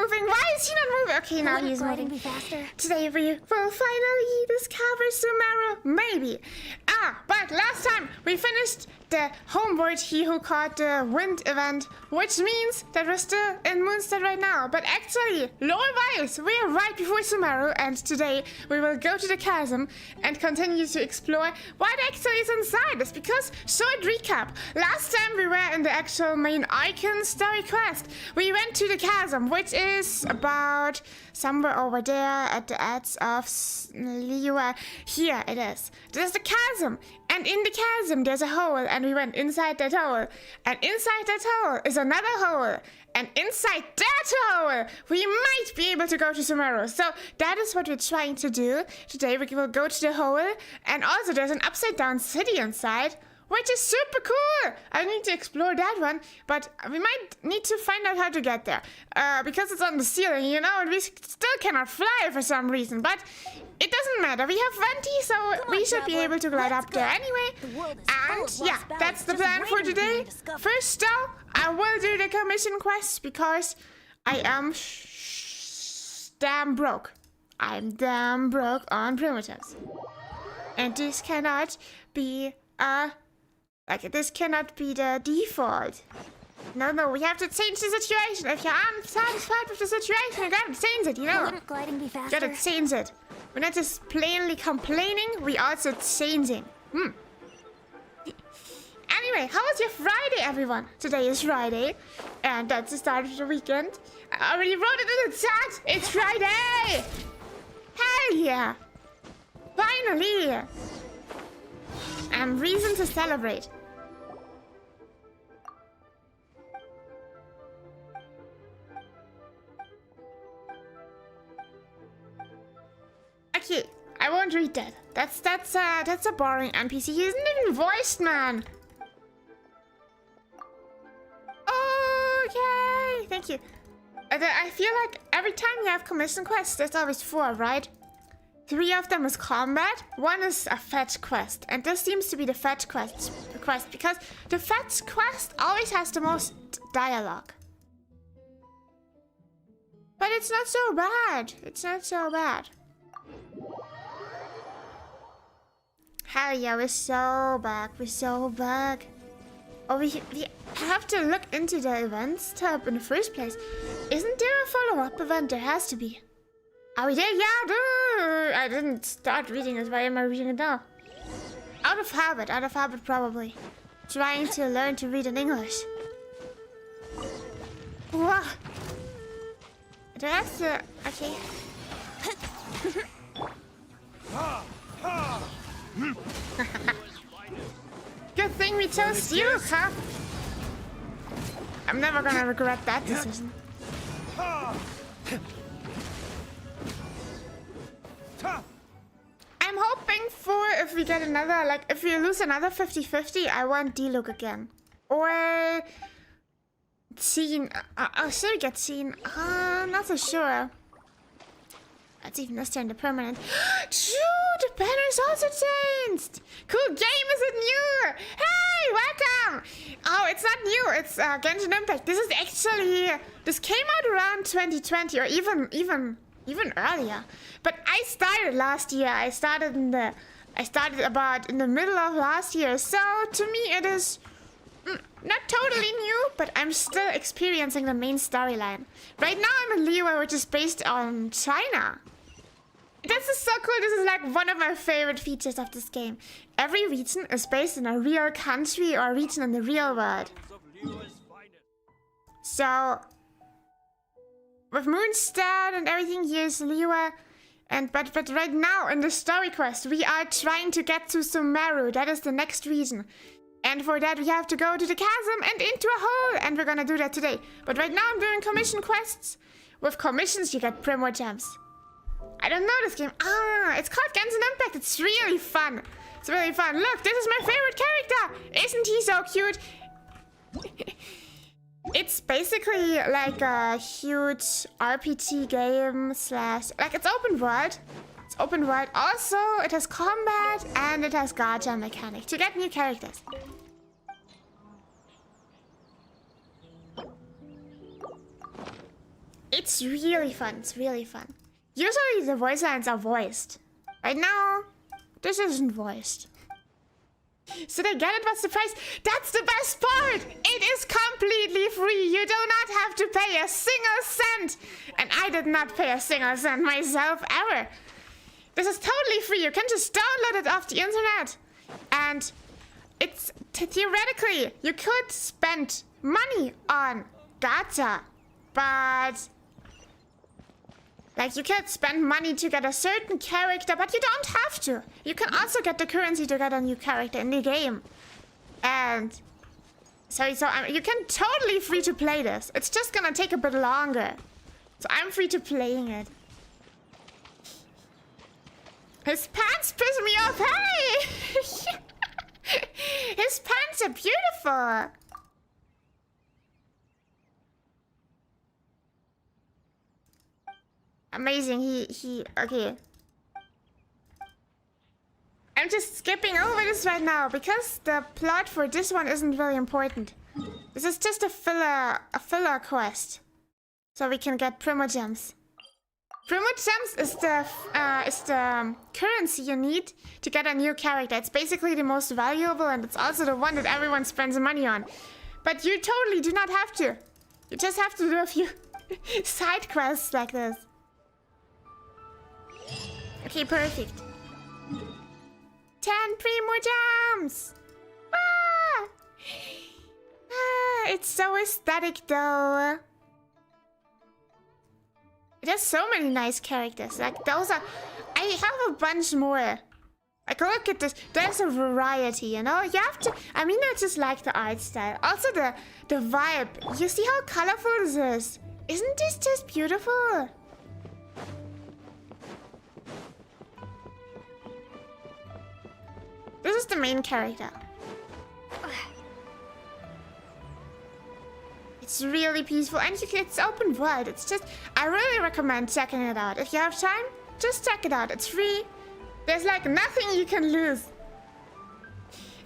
moving? Why is he not moving? Okay, now he's moving. Be faster. Today we will finally discover Sumeru. Maybe. But last time we finished the homeward He Who Caught the Wind event, which means that we're still in Moonstead right now. But actually, lore-wise, we are right before Sumeru, and today we will go to the Chasm and continue to explore what actually is inside this. Because, short recap, last time we were in the actual main Icon story quest. We went to the Chasm, which is about somewhere over there at the edge of Liyue. Here it is. This is the Chasm, and in the Chasm there's a hole, and we went inside that hole, and inside that hole is another hole, and inside that hole we might be able to go to Sumeru. So that is what we're trying to do. Today we will go to the hole, and also there's an upside down city inside, which is super cool. I need to explore that one, but we might need to find out how to get there. Because it's on the ceiling, you know, and we still cannot fly for some reason, but it doesn't matter. We have Venti, so we should be able to glide up there anyway. And yeah, that's the plan for today. First though, I will do the commission quests because I am damn broke. I'm damn broke on primitives. And this cannot be this cannot be the default. No, we have to change the situation. If you're unsatisfied with the situation, you gotta change it, you know? Wouldn't gliding be faster? Gotta change it. We're not just plainly complaining, we also changing. Anyway, how was your Friday, everyone? Today is Friday, and that's the start of the weekend. I already wrote it in the chat. It's Friday! Hell yeah! Finally! And reason to celebrate. Okay, I won't read that. That's a boring NPC. He isn't even voiced, man. Okay, thank you. I feel like every time you have commission quests, there's always 4, right? 3 of them is combat, 1 is a fetch quest, and this seems to be the fetch quest because the fetch quest always has the most dialogue. But it's not so bad. It's not so bad. Hell yeah, we're so back. We're so back. Oh, we have to look into the events tab in the first place. Isn't there a follow-up event? There has to be. Are we there? Yeah, dude! I didn't start reading it. Why am I reading it now? Out of habit probably. Trying to learn to read in English. Wow. Do I have to... Okay. Good thing we chose you, huh? I'm never gonna regret that decision. I'm hoping for if we get another, like, if we lose another 50-50, I want D-Look again. Or... Scene. Should we get Scene? Not so sure. That's even this turn, the permanent. True, the banner's also changed. Cool game, is it new? Hey, welcome. Oh, it's not new. It's Genshin Impact. This is actually, this came out around 2020 or even earlier. But I started last year. I started about in the middle of last year. So to me, it is not totally new, but I'm still experiencing the main storyline. Right now, I'm in Liyue, which is based on China. This is so cool. This is like one of my favorite features of this game. Every region is based in a real country or a region in the real world. So, with Moonstead and everything, here's Liyue. But right now, in the story quest, we are trying to get to Sumeru. That is the next region. And for that, we have to go to the chasm and into a hole. And we're gonna do that today. But right now, I'm doing commission quests. With commissions, you get Primo gems. I don't know this game. It's called Genshin Impact. It's really fun. It's really fun. Look, this is my favorite character. Isn't he so cute? It's basically like a huge RPG game slash... Like, it's open world. It's open world. Also, it has combat and it has gacha mechanic to get new characters. It's really fun. It's really fun. Usually the voice lines are voiced. Right now, this isn't voiced. So they get it? What's the price? That's the best part! It is completely free. You do not have to pay a single cent. And I did not pay a single cent myself ever. This is totally free. You can just download it off the internet. And it's theoretically, you could spend money on gacha. But like, you can spend money to get a certain character, but you don't have to. You can also get the currency to get a new character in the game. And so you can totally free to play this. It's just gonna take a bit longer. So I'm free to playing it. His pants piss me off. Hey! His pants are beautiful. Amazing. Okay. I'm just skipping over this right now because the plot for this one isn't very important. This is just a filler quest, so we can get Primogems. Primogems is the currency you need to get a new character. It's basically the most valuable, and it's also the one that everyone spends money on. But you totally do not have to. You just have to do a few side quests like this. Okay, perfect. 10 Primogems! Ah! Ah, it's so aesthetic though. It has so many nice characters. Like, those are... I have a bunch more. Like, look at this. There's a variety, you know? You have to... I mean, I just like the art style. Also, the vibe. You see how colorful this is? Isn't this just beautiful? This is the main character. It's really peaceful, and it's open world. It's just... I really recommend checking it out. If you have time, just check it out. It's free. There's like nothing you can lose.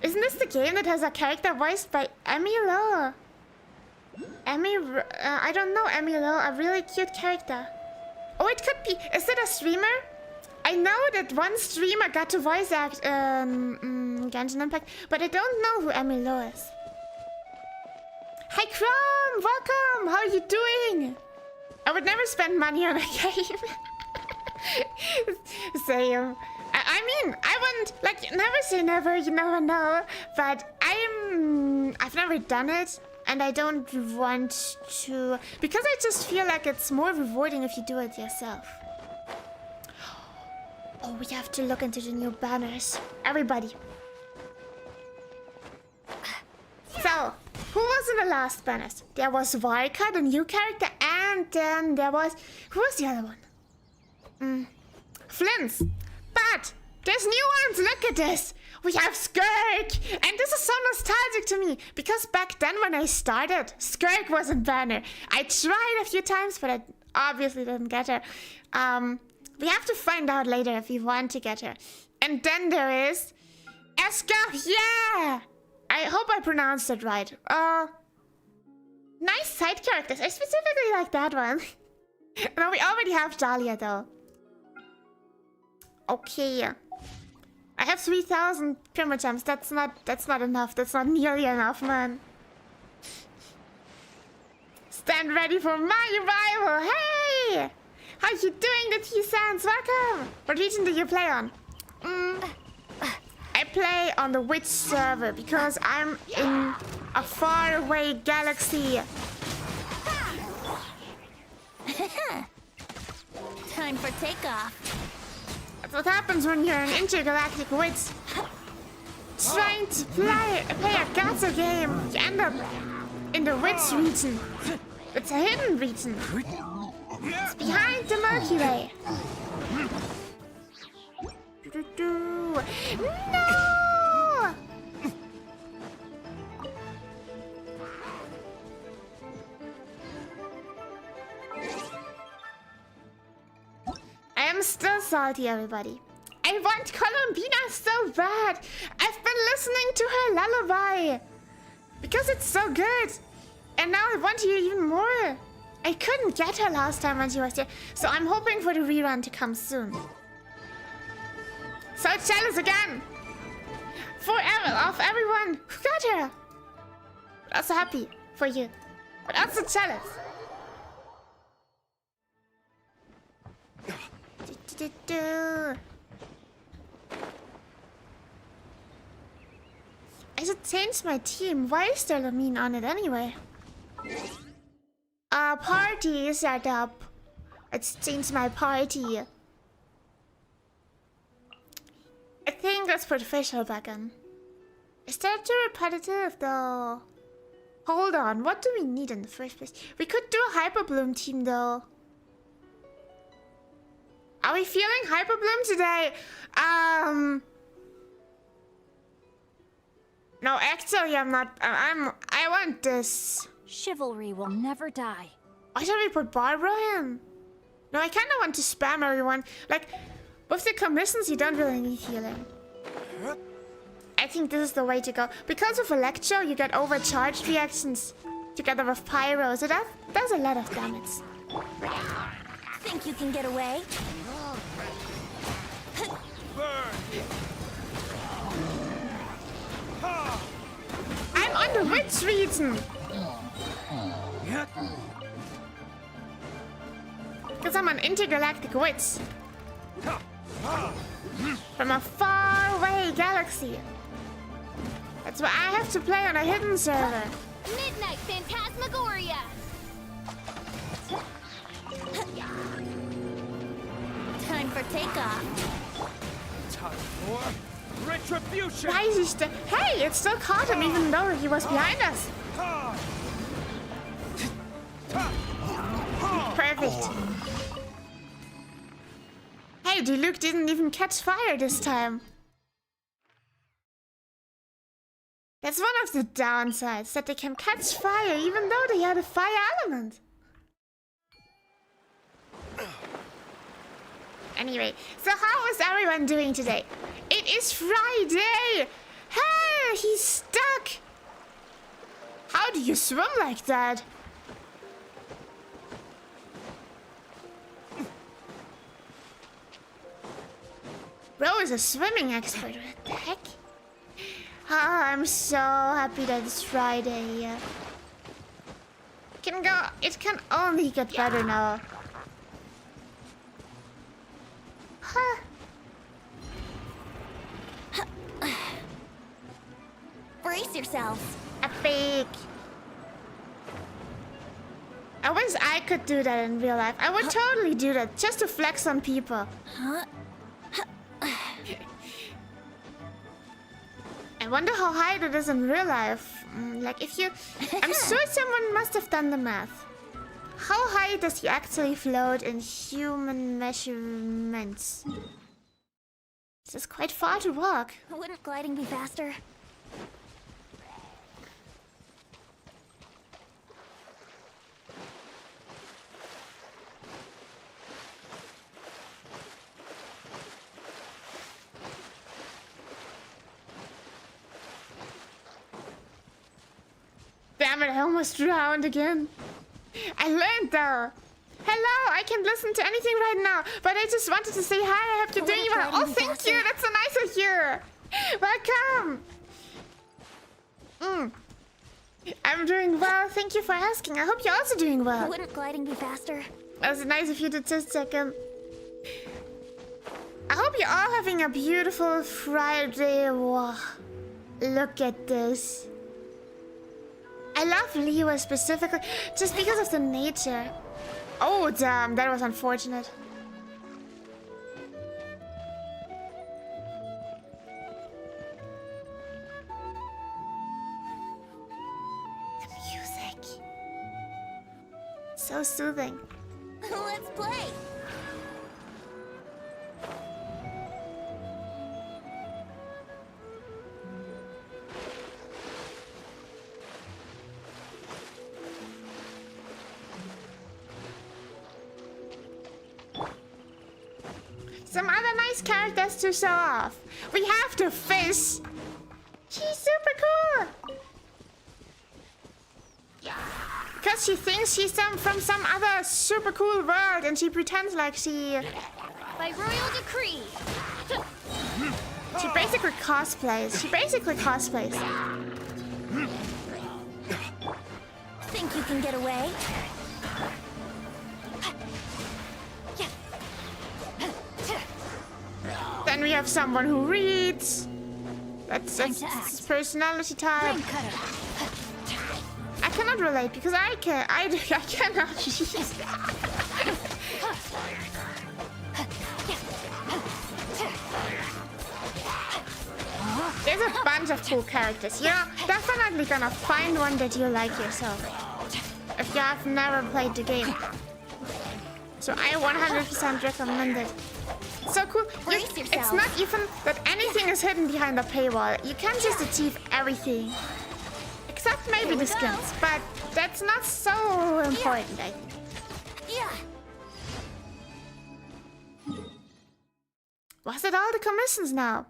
Isn't this the game that has a character voiced by Emilo? I don't know Emilo. A really cute character. Oh, it could be... Is it a streamer? I know that one streamer got to voice act Genshin Impact, but I don't know who Emilo is. Hi Chrome, welcome! How are you doing? I would never spend money on a game. Same. I mean, I wouldn't, like, never say never, you never know. But I've never done it, and I don't want to, because I just feel like it's more rewarding if you do it yourself. Oh, we have to look into the new banners. Everybody. So, who was in the last banners? There was Varka, the new character, and then there was... Who was the other one? Flints. But there's new ones. Look at this. We have Skirk. And this is so nostalgic to me. Because back then when I started, Skirk wasn't banner. I tried a few times, but I obviously didn't get her. We have to find out later if we want to get her. And then there is... Eska. Yeah! I hope I pronounced it right. Nice side characters. I specifically like that one. No, we already have Dahlia though. Okay. I have 3,000 Primogems. That's not enough. That's not nearly enough, man. Stand ready for my arrival. Hey! How you doing, the T-Sans? Welcome! What region do you play on? I play on the Witch server because I'm in a faraway galaxy. Time for takeoff. That's what happens when you're an intergalactic witch. Trying to play a gacha game. You end up in the Witch region. It's a hidden region. It's behind the Milky Way. No! I am still salty, everybody. I want Columbina so bad. I've been listening to her lullaby because it's so good, and now I want you even more. I couldn't get her last time when she was here, so I'm hoping for the rerun to come soon. So it's jealous again! Of everyone who got her! But also happy for you. But also jealous. I should change my team. Why is there Lamine on it anyway? Party set up. Let's change my party. I think let's put Fischl back in. Is that too repetitive though? Hold on, what do we need in the first place? We could do a Hyper Bloom team though. Are we feeling Hyper Bloom today? No, actually I'm not. I want this. Chivalry will never die. Why should we put Barbara in? No, I kind of want to spam everyone. Like, with the commissions, you don't really need healing. I think this is the way to go. Because of Electro, you get overcharged reactions together with Pyro, so that does a lot of damage. Think you can get away? I'm on the witch region! Because I'm an intergalactic witch. From a faraway galaxy. That's why I have to play on a hidden server. Midnight Phantasmagoria! Time for takeoff. Time for retribution! Why is he still... Hey, it still caught him even though he was behind us. Perfect. Hey, the Luke didn't even catch fire this time. That's one of the downsides, that they can catch fire even though they had a fire element. Anyway, so how is everyone doing today? It is Friday! Hey, he's stuck! How do you swim like that? Bro is a swimming expert. What the heck? Oh, I'm so happy that it's Friday. It can only get better now. Huh. Brace yourselves. Epic. I wish I could do that in real life. I would totally do that just to flex on people. I wonder how high that is in real life. Like if you... I'm sure someone must have done the math. How high does he actually float in human measurements? This is quite far to walk. Wouldn't gliding be faster? Damn it, I almost drowned again. I learned though. Hello, I can listen to anything right now, but I just wanted to say hi. I hope you're doing well. Oh, thank you. That's so nice of you. Welcome. I'm doing well. Thank you for asking. I hope you're also doing well. Wouldn't gliding be faster? That was nice of you to just check in. I hope you're all having a beautiful Friday. Whoa. Look at this. I love Leo specifically just because of the nature. Oh, damn, that was unfortunate. The music. So soothing. Let's play. Some other nice characters to show off. We have the fish. She's super cool. because she thinks she's from some other super cool world and she pretends like she By royal decree. basically cosplays. Think you can get away? Then we have someone who reads. That's act. personality type. Flame cutter. I cannot relate because I cannot read. There's a bunch of cool characters. You're definitely gonna find one that you like yourself. If you have never played the game. So I 100% recommend it. So cool. It's not even that anything is hidden behind the paywall. You can just achieve everything. Except maybe the skins. But that's not so important, I think. Yeah. Was it all the commissions now?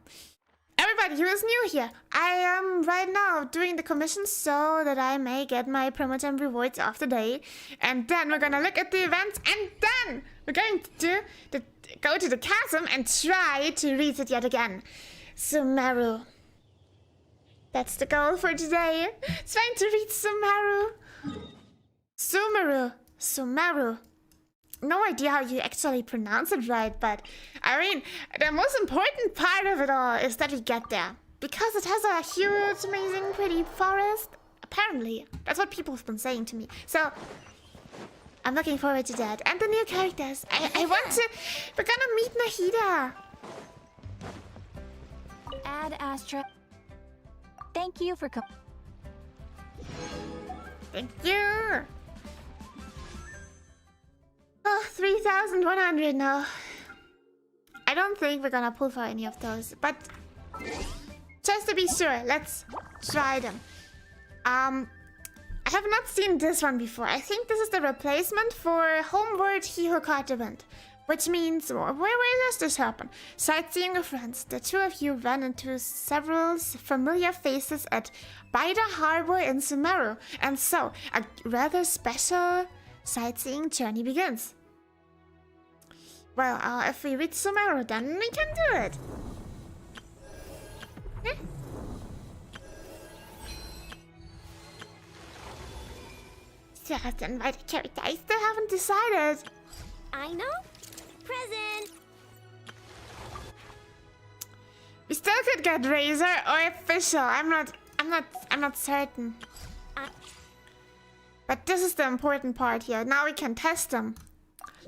Everybody who is new here, I am right now doing the commissions so that I may get my promotes and rewards of the day. And then we're gonna look at the events and then we're going to go to the chasm and try to read it yet again. Sumeru. That's the goal for today. Trying to read Sumeru. Sumeru. No idea how you actually pronounce it right, but I mean, the most important part of it all is that we get there. Because it has a huge, amazing, pretty forest. Apparently. That's what people have been saying to me. So, I'm looking forward to that. And the new characters. I want to... We're gonna meet Nahida. Ad Astra. Thank you for Thank you. Oh, 3,100 now. I don't think we're gonna pull for any of those, but just to be sure, let's try them. I have not seen this one before. I think this is the replacement for Homeward He Who Caught the Wind, which means where does this happen? Sightseeing with friends. The two of you ran into several familiar faces by the harbor in Sumeru, and so a rather special sightseeing journey begins. Well, if we reach Sumeru, then we can do it. Just invite a character. I still haven't decided. I know. Present. We still could get Razor or Official. I'm not certain. But this is the important part here. Now we can test them.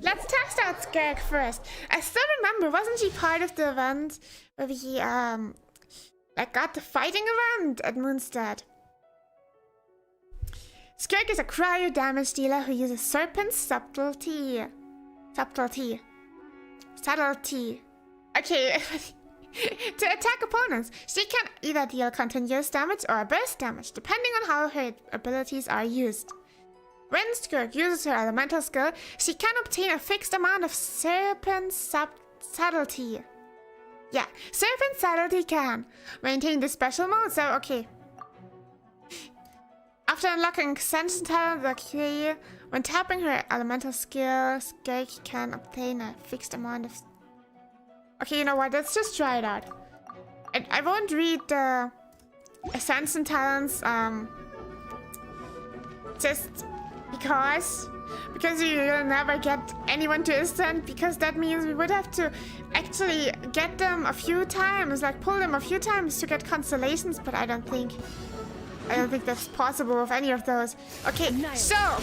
Let's test out Skirk first. I still remember, wasn't she part of the event where we got the fighting event at Moonstead? Skirk is a cryo damage dealer who uses Serpent's subtlety. Okay. To attack opponents, she can either deal continuous damage or burst damage, depending on how her abilities are used. When Skirk uses her elemental skill, she can obtain a fixed amount of Serpent Subtlety. Yeah, Serpent Subtlety can maintain the special mode, so okay. After unlocking Ascension Talent, okay, when tapping her elemental skill, Skirk can obtain a fixed amount of... Okay, you know what, let's just try it out. I won't read the Ascension Talents, just... Because you'll never get anyone to ascend, because that means we would have to actually get them a few times, like pull them a few times to get constellations, but I don't think that's possible with any of those. Okay, so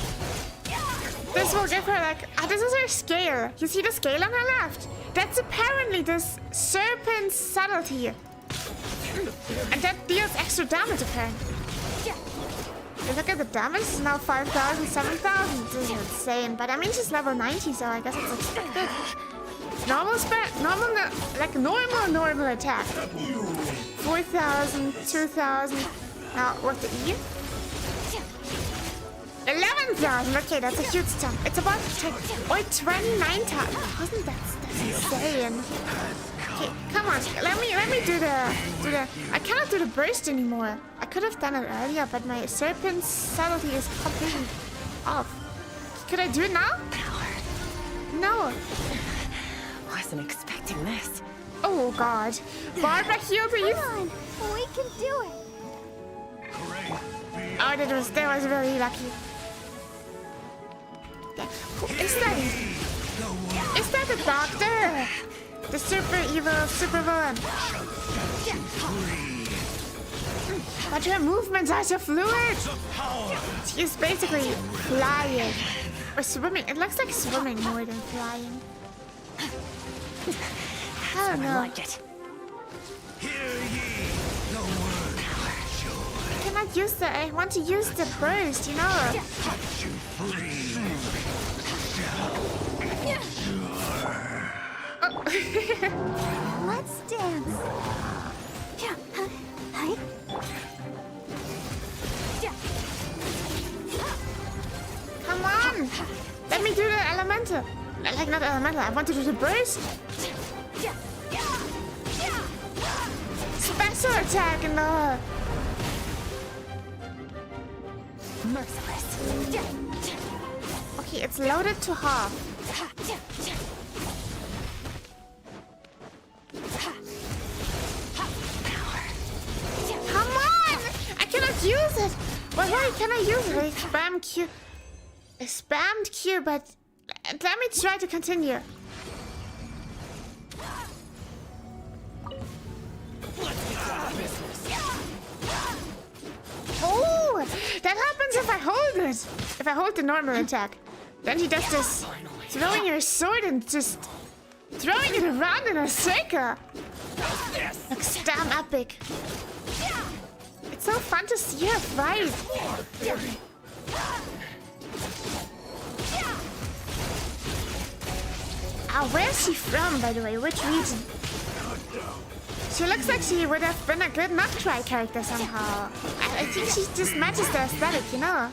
this will give her like, this is her scale. You see the scale on her left? That's apparently this Serpent Subtlety. And that deals extra damage apparently. Look at the damage, it's now 5,000, 7,000. This is insane. But I mean, she's level 90, so I guess it's expected. Normal attack. 4,000, 2,000. Now, with the E? 11,000. Okay, that's a huge jump. It's about to take... Or 29,000. Wasn't that's insane. Okay, come on. Let me do the... I cannot do the burst anymore. I could have done it earlier, but my Serpent Subtlety is completely off. Could I do it now? No. Wasn't expecting this. Oh god. Barbara, heal please. Come on, we can do it. Oh, that was very lucky. Who is that? Is that the doctor? The super evil super villain. But her movements are so fluid. She's basically flying. Or swimming. It looks like swimming more than flying. I don't know. I like it. I cannot use the. I want to use the burst, you know. Oh. Let's dance. Hi. Come on! Let me do the elemental. Like not elemental. I want to do the burst. Special attack and the. Merciless. Okay, it's loaded to half. Come on! I cannot use it. Why can I use it? I spam Q. I spammed Q, but let me try to continue. Oh, that happens if I hold it. If I hold the normal attack, then he does this, throwing your sword and just throwing it around in a circle. Looks damn epic. It's so fun to see her fight. Where's she from, by the way? Which region? She looks like she would have been a good Noctri character somehow. I think she just matches the aesthetic, you know?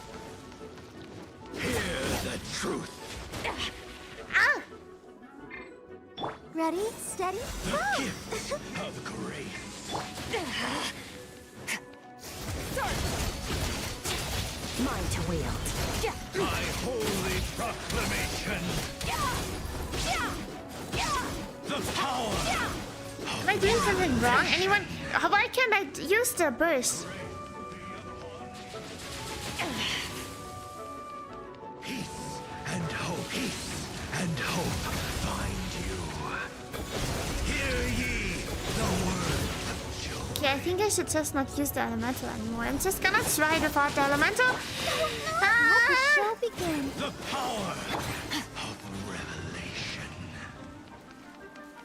Hear the truth. Ah! Ready, steady, go! Gifts of grace. Mine to wield. My holy proclamation. The power. Am I doing something wrong? Anyone? Why can't I use the burst? Peace and hope. Peace and hope find you. Hear ye the word of joy. Okay, I think I should just not use the elemental anymore. I'm just gonna try to fight the elemental. Let the show begin. The power of revelation.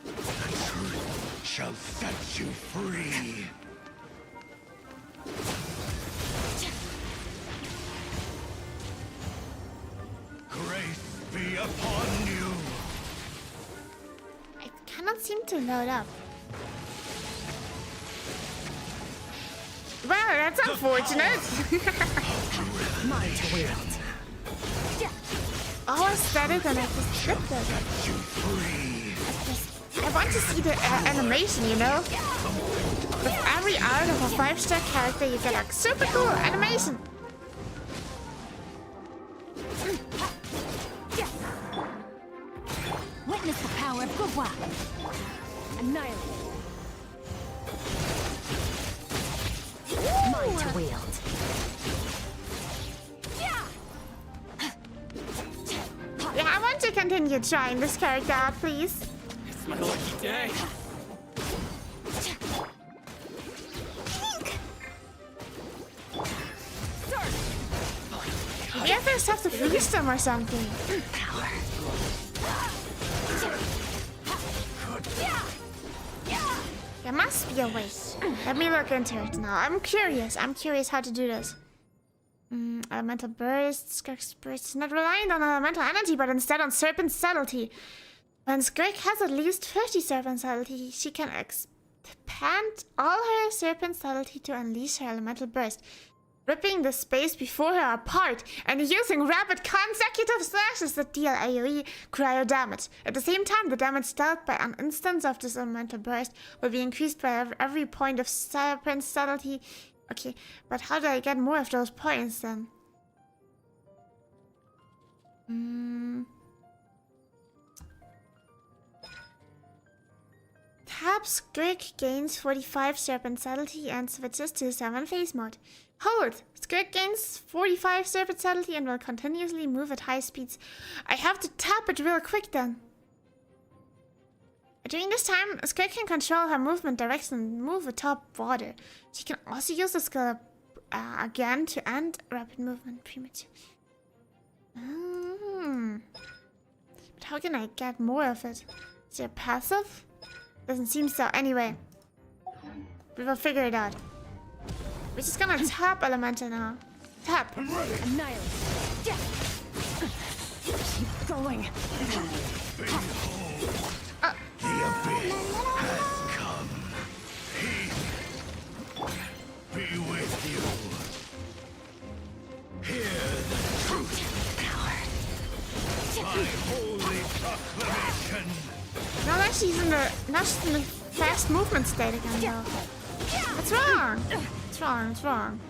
The truth shall set you free. Grace be upon you. I cannot seem to load up. Well, that's unfortunate. Mine to wield. Oh, I started and I just skipped it. Set you free. I want to see the animation, you know? With every art of a 5-star character, you get a super cool animation. Witness the power of Gubwa. Annihilate. Mine to wield. Yeah, I want to continue trying this character out, please. It's my lucky day. Maybe I just have to freeze them or something. There must be a way. Let me look into it now. I'm curious. I'm curious how to do this. Elemental burst. Skirk's burst is not reliant on elemental energy, but instead on serpent subtlety. When Skirk has at least 50 serpent subtlety, she can expand all her serpent subtlety to unleash her elemental burst, ripping the space before her apart and using rapid consecutive slashes that deal AoE cryo damage. At the same time, the damage dealt by an instance of this elemental burst will be increased by every point of serpent subtlety. Okay, but how do I get more of those points then? Tap Skirk gains 45 Serpent Subtlety and switches to 7 phase mode. Hold! Skirk gains 45 Serpent Subtlety and will continuously move at high speeds. I have to tap it real quick then. During this time, Skirk can control her movement direction and move atop water. She can also use the skill again to end rapid movement premature. But how can I get more of it? Is it passive? Doesn't seem so. Anyway, we will figure it out. We're just gonna tap Elemental now. Tap. Annihilate. Keep going. The abyss has come. Peace be with you. Hear the truth. My holy proclamation. Now she's in the fast movement state again though. What's wrong? What's wrong? What's wrong?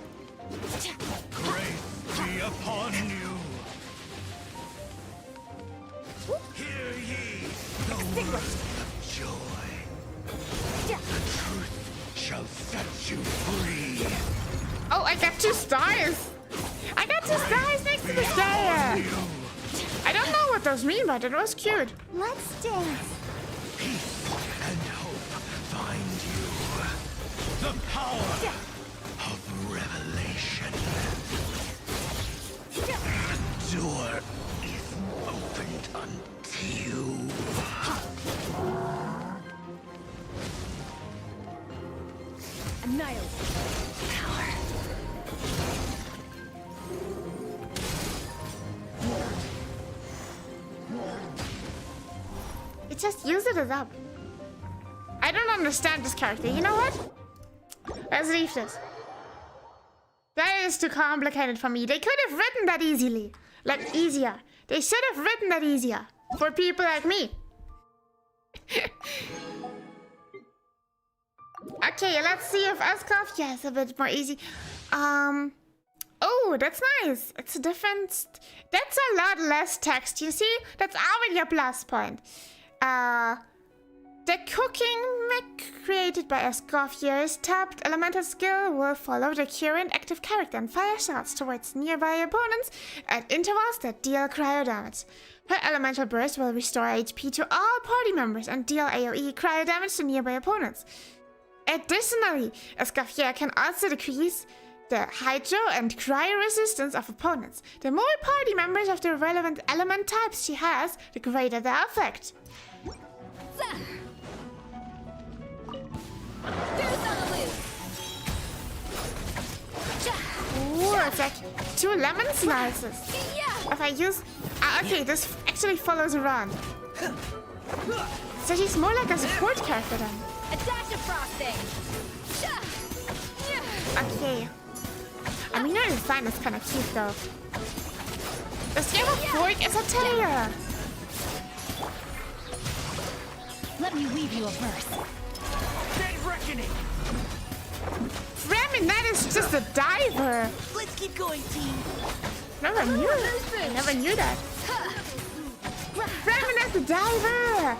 Grace be upon you. Hear ye the word of joy. The truth shall set you free. Oh, I got 2 stars. I got 2 stars next to the star. I don't know what those mean, but it was cute. Let's dance. Peace and hope find you. The power of revelation. The door is opened unto you. Annihilate. Power. It just uses it up. I don't understand this character. You know what? Let's leave this. That is too complicated for me. They could have written that easily. Like, easier. They should have written that easier. For people like me. Okay, let's see if Ascov. Yeah, it's a bit more easy. Oh, that's nice. It's a different... That's a lot less text, you see? That's already a plus point. The cooking mech created by Escoffier's tapped elemental skill will follow the current active character and fire shots towards nearby opponents at intervals that deal cryo damage. Her elemental burst will restore HP to all party members and deal AoE cryo damage to nearby opponents. Additionally, Escoffier can also decrease the hydro and cryo resistance of opponents. The more party members of the relevant element types she has, the greater the effect. Ooh, it's like 2 lemon slices. If I use... okay, this actually follows around. So she's more like a support character then. A dash of frosting. Okay. I mean, her design is kind of cute though. The Silver Fork is a terrier. Let me weave you a verse. Dead reckoning. Fremen, that is just a diver. Let's keep going, team. Never knew. I never knew that. Fremen is a diver.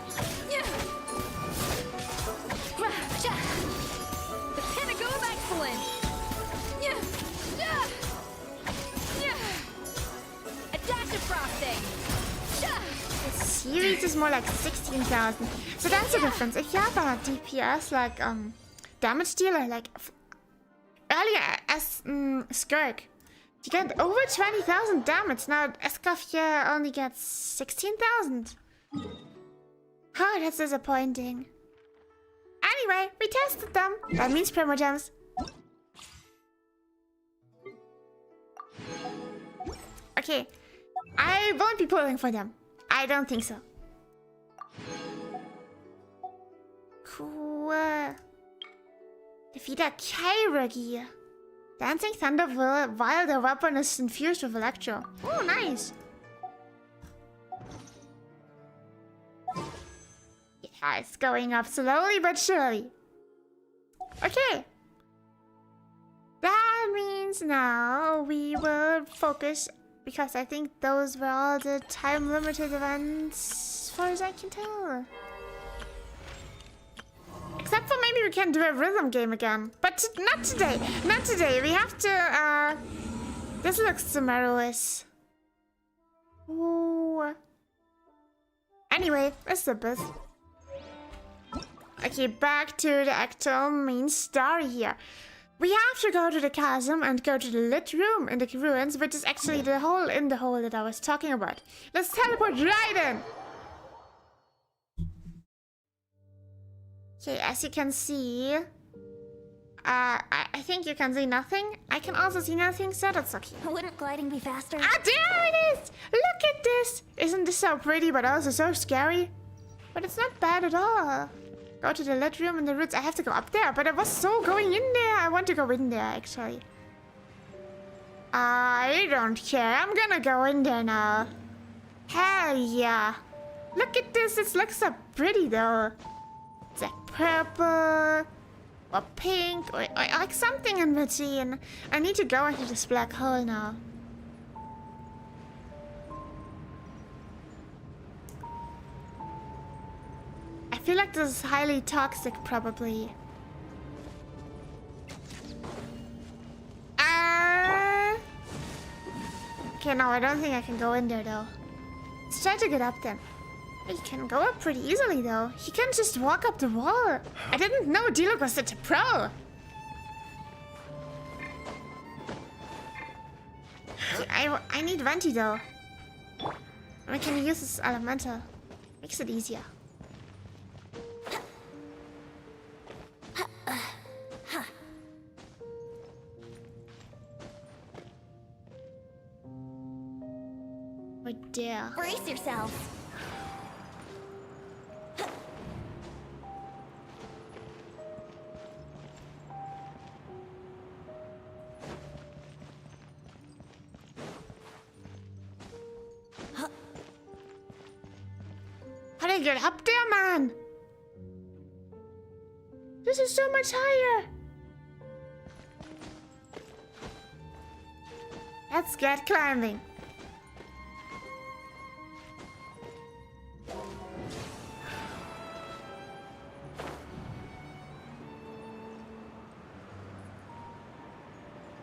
The pinnacle of excellence. A dash of frosting. The series is more like 16,000. So that's the difference. If you have a DPS like damage dealer like earlier as Skirk, you get over 20,000 damage. Now Escoffier only gets 16,000. Oh, that's disappointing. Anyway, we tested them. That means Primogems. Okay, I won't be pulling for them. I don't think so. Cool. Defeat a Kairagi. Dancing Thunder while the weapon is infused with Electro. Oh, nice. Yeah, it's going up slowly but surely. Okay. That means now we will focus Because I think those were all the time-limited events, as far as I can tell. Except for maybe we can do a rhythm game again. But not today. Not today. We have to, This looks Sumeru-ish. Ooh. Anyway, let's skip this. Okay, back to the actual main story here. We have to go to the chasm and go to the lit room in the ruins, which is actually the hole in the hole that I was talking about. Let's teleport right in! Okay, as you can see... I think you can see nothing. I can also see nothing, so that's okay. Wouldn't gliding be faster? Ah, there it is! Look at this! Isn't this so pretty, but also so scary? But it's not bad at all. Go to the lit room in the roots. I have to go up there, but I was so going in there. I want to go in there, actually. I don't care. I'm gonna go in there now. Hell yeah. Look at this. This looks so pretty, though. It's like purple or pink or like something in between. I need to go into this black hole now. I feel like this is highly toxic, probably. Okay, no, I don't think I can go in there, though. Let's try to get up then. You can go up pretty easily, though. You can just walk up the wall. I didn't know Diluc was such a pro. Okay, I need Venti, though. I can use this elemental. Makes it easier. Right there. Brace yourself. How do I get up there, man? This is so much higher. Let's get climbing.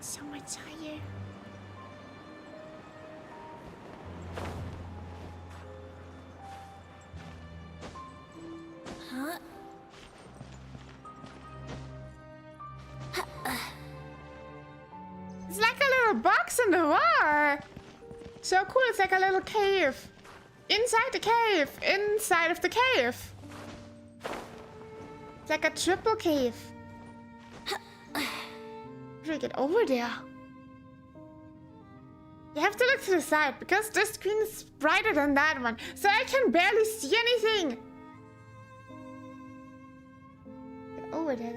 So much higher. Huh? It's like a little box in the wall. So cool, it's like a little cave. Inside the cave. Inside of the cave. It's like a triple cave. How do I get over there? You have to look to the side because this screen is brighter than that one. So I can barely see anything. Get over there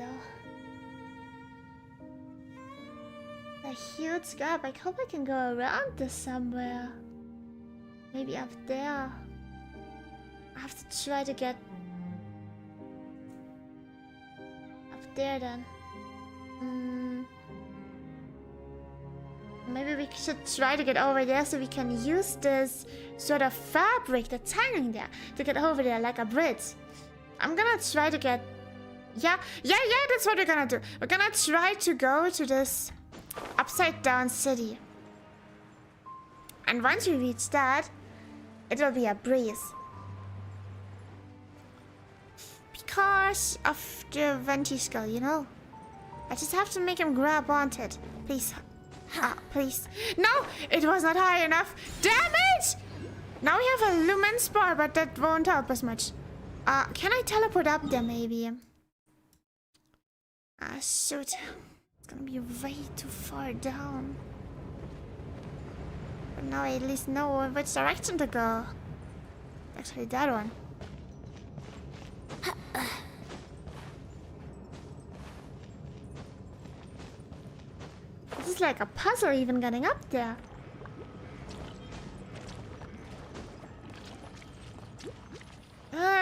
though. A huge gap. I hope I can go around this somewhere. Maybe up there. I have to try to get up there then. Maybe we should try to get over there so we can use this sort of fabric that's hanging there to get over there like a bridge. I'm gonna try to get... Yeah, that's what we're gonna do. We're gonna try to go to this upside down city. And once we reach that, it will be a breeze. Because of the Venti skull, you know? I just have to make him grab onto it. Please. Please. No! It was not high enough. Damn it! Now we have a lumen spore, but that won't help us much. Can I teleport up there, maybe? Shoot. It's gonna be way too far down. But now I at least know which direction to go. Actually, that one. This is like a puzzle even getting up there.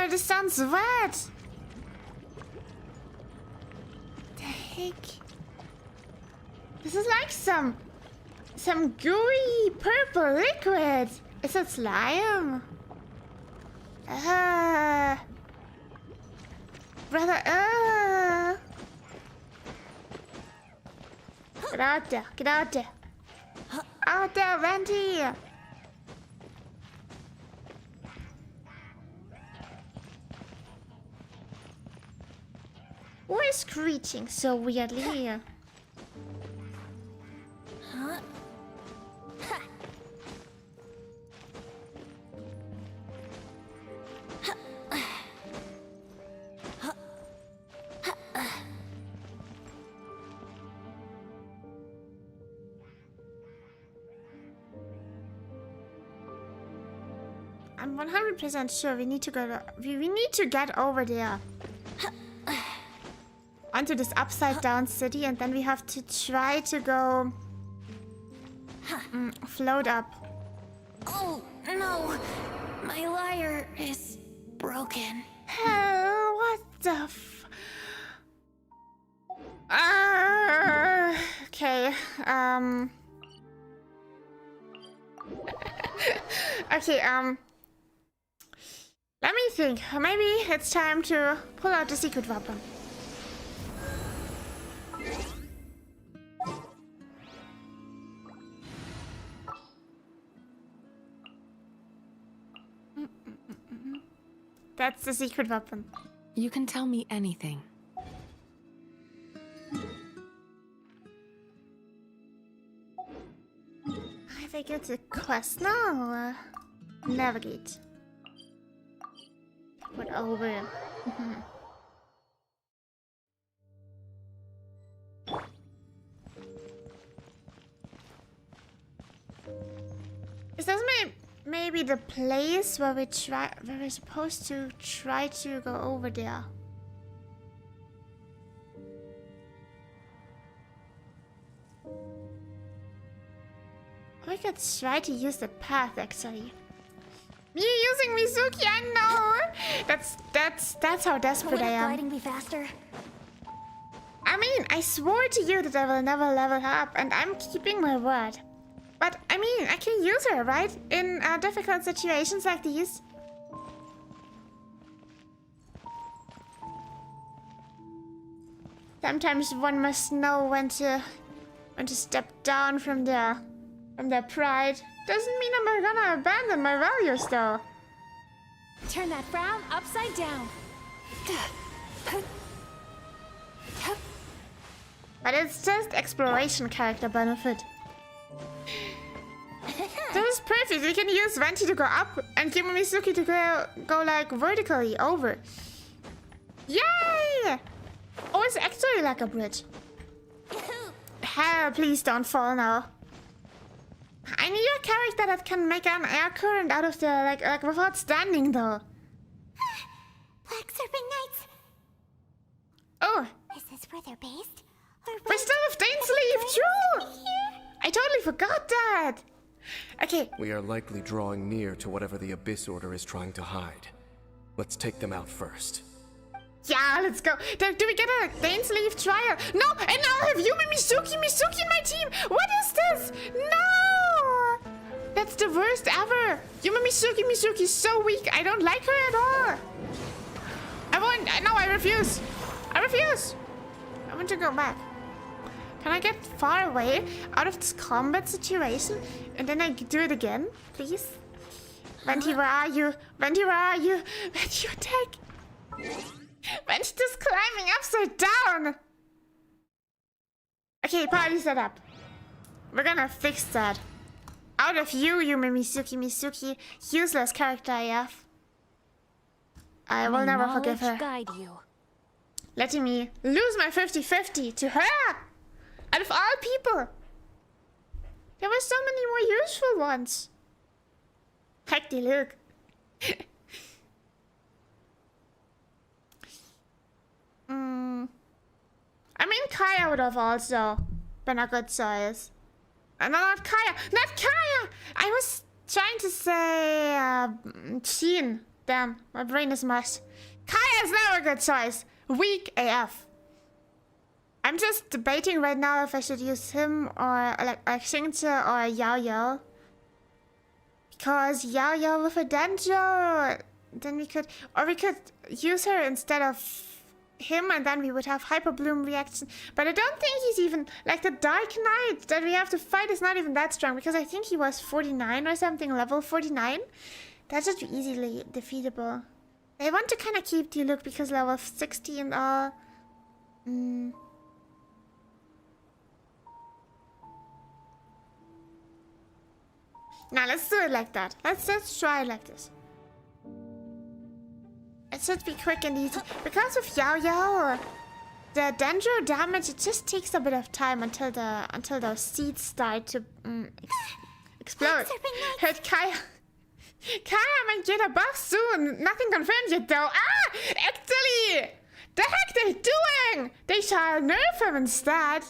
This sounds wet. The heck? This is like some some gooey purple liquid. Is it slime? Brother, Get out there, get out there. Out there, Venti. Who is screeching so weirdly? I'm 100% sure we need to go to, we need to get over there. Onto this upside down city, and then we have to try to go float up. Oh, no. My lyre is broken. Hell, what the okay, okay, let me think. Maybe it's time to pull out the secret weapon. That's the secret weapon. You can tell me anything. I think it's a quest now. Navigate. Put over. Is this maybe the place where we're supposed to try to go over there? We could try to use the path actually. Me using Mizuki, I know. That's how desperate I am. Gliding be faster? I mean, I swore to you that I will never level up, and I'm keeping my word. But I mean, I can use her, right? In difficult situations like these. Sometimes one must know when to step down from their pride. Doesn't mean I'm gonna abandon my values, though. Turn that frown upside down. But it's just exploration character benefit. This is perfect. We can use Venti to go up and Mizuki to go like vertically over. Yay! Oh, it's actually like a bridge. Hell, please don't fall now. I need a character that can make an air current out of the like without standing though. Black Serpent Knights. Oh, Is this where they're based? Or we still have Dainsleif, true! I totally forgot that. Okay, We are likely drawing near to whatever the Abyss Order is trying to hide. Let's take them out first. yeah, let's go. Do we get a Dainsleif trial? No, and now I have Yumi Mizuki in my team. What is this? No! That's the worst ever. Yumi Mizuki is so weak. I don't like her at all. No, I refuse. I want to go back. Can I get far away out of this combat situation and then I do it again, please? Venti, where are you? Venti, attack! Venti just climbing upside down! Okay, party set up. We're gonna fix that. Out of you, Yumi Mizuki, useless character AF. I will never forgive her. Guide you. Letting me lose my 50-50 to her! Out of all people! There were so many more useful ones. Heck die look. I mean, Kaya would have also been a good choice. No, not Kaya! Not Kaya! I was trying to say Sheen. Damn, my brain is mush. Kaya is never a good choice. Weak AF. I'm just debating right now if I should use him or like Xingzhe or Yao Yao. Because Yao Yao with a Dendro, then we could use her instead of him, and then we would have Hyper Bloom reaction. But I don't think he's even like the Dark Knight that we have to fight is not even that strong, because I think he was 49 or something, level 49. That should be easily defeatable. I want to kind of keep Diluc because level 60 and all. Now let's do it like that. Let's try it like this. It should be quick and easy. Because of Yao Yao, the Dendro damage, it just takes a bit of time until those seeds start to explode. Hurt Kaya. Kaya might get a buff soon. Nothing confirmed yet though. Ah! Actually! The heck they doing? They shall nerf him instead.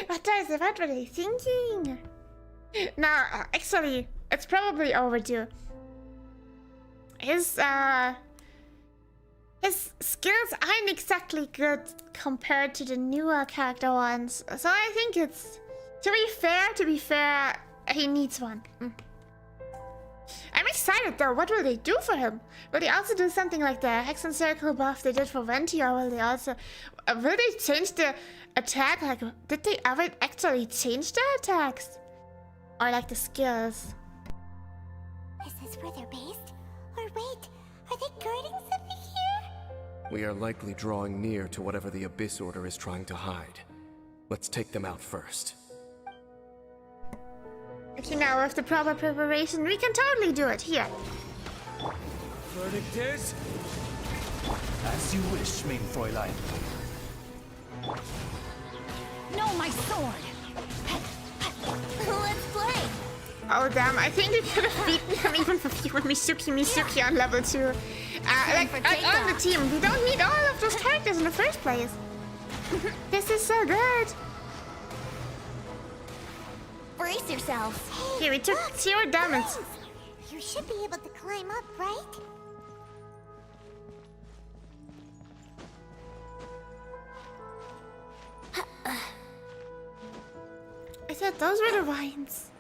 What were they thinking? No, actually, it's probably overdue. His skills aren't exactly good compared to the newer character ones. So I think it's, to be fair, he needs one. I'm excited though. What will they do for him? Will they also do something like the Hex and Circle buff they did for Venti, or will they also... will they change the attack? Like, did they ever actually change the attacks? Or like the skills? Is this where they're based? Or wait, are they guarding something here? We are likely drawing near to whatever the Abyss Order is trying to hide. Let's take them out first. Okay, now with the proper preparation, we can totally do it. Here. Verdict is... as you wish, mein Fräulein. No, my sword! Let's play! Oh damn, I think we could have beaten him even with Misuki on level 2. Like on the team, we don't need all of those characters in the first place. This is so good. Brace yourselves. Hey, Here, we took 0 damage. You should be able to climb up, right? I said those were the vines.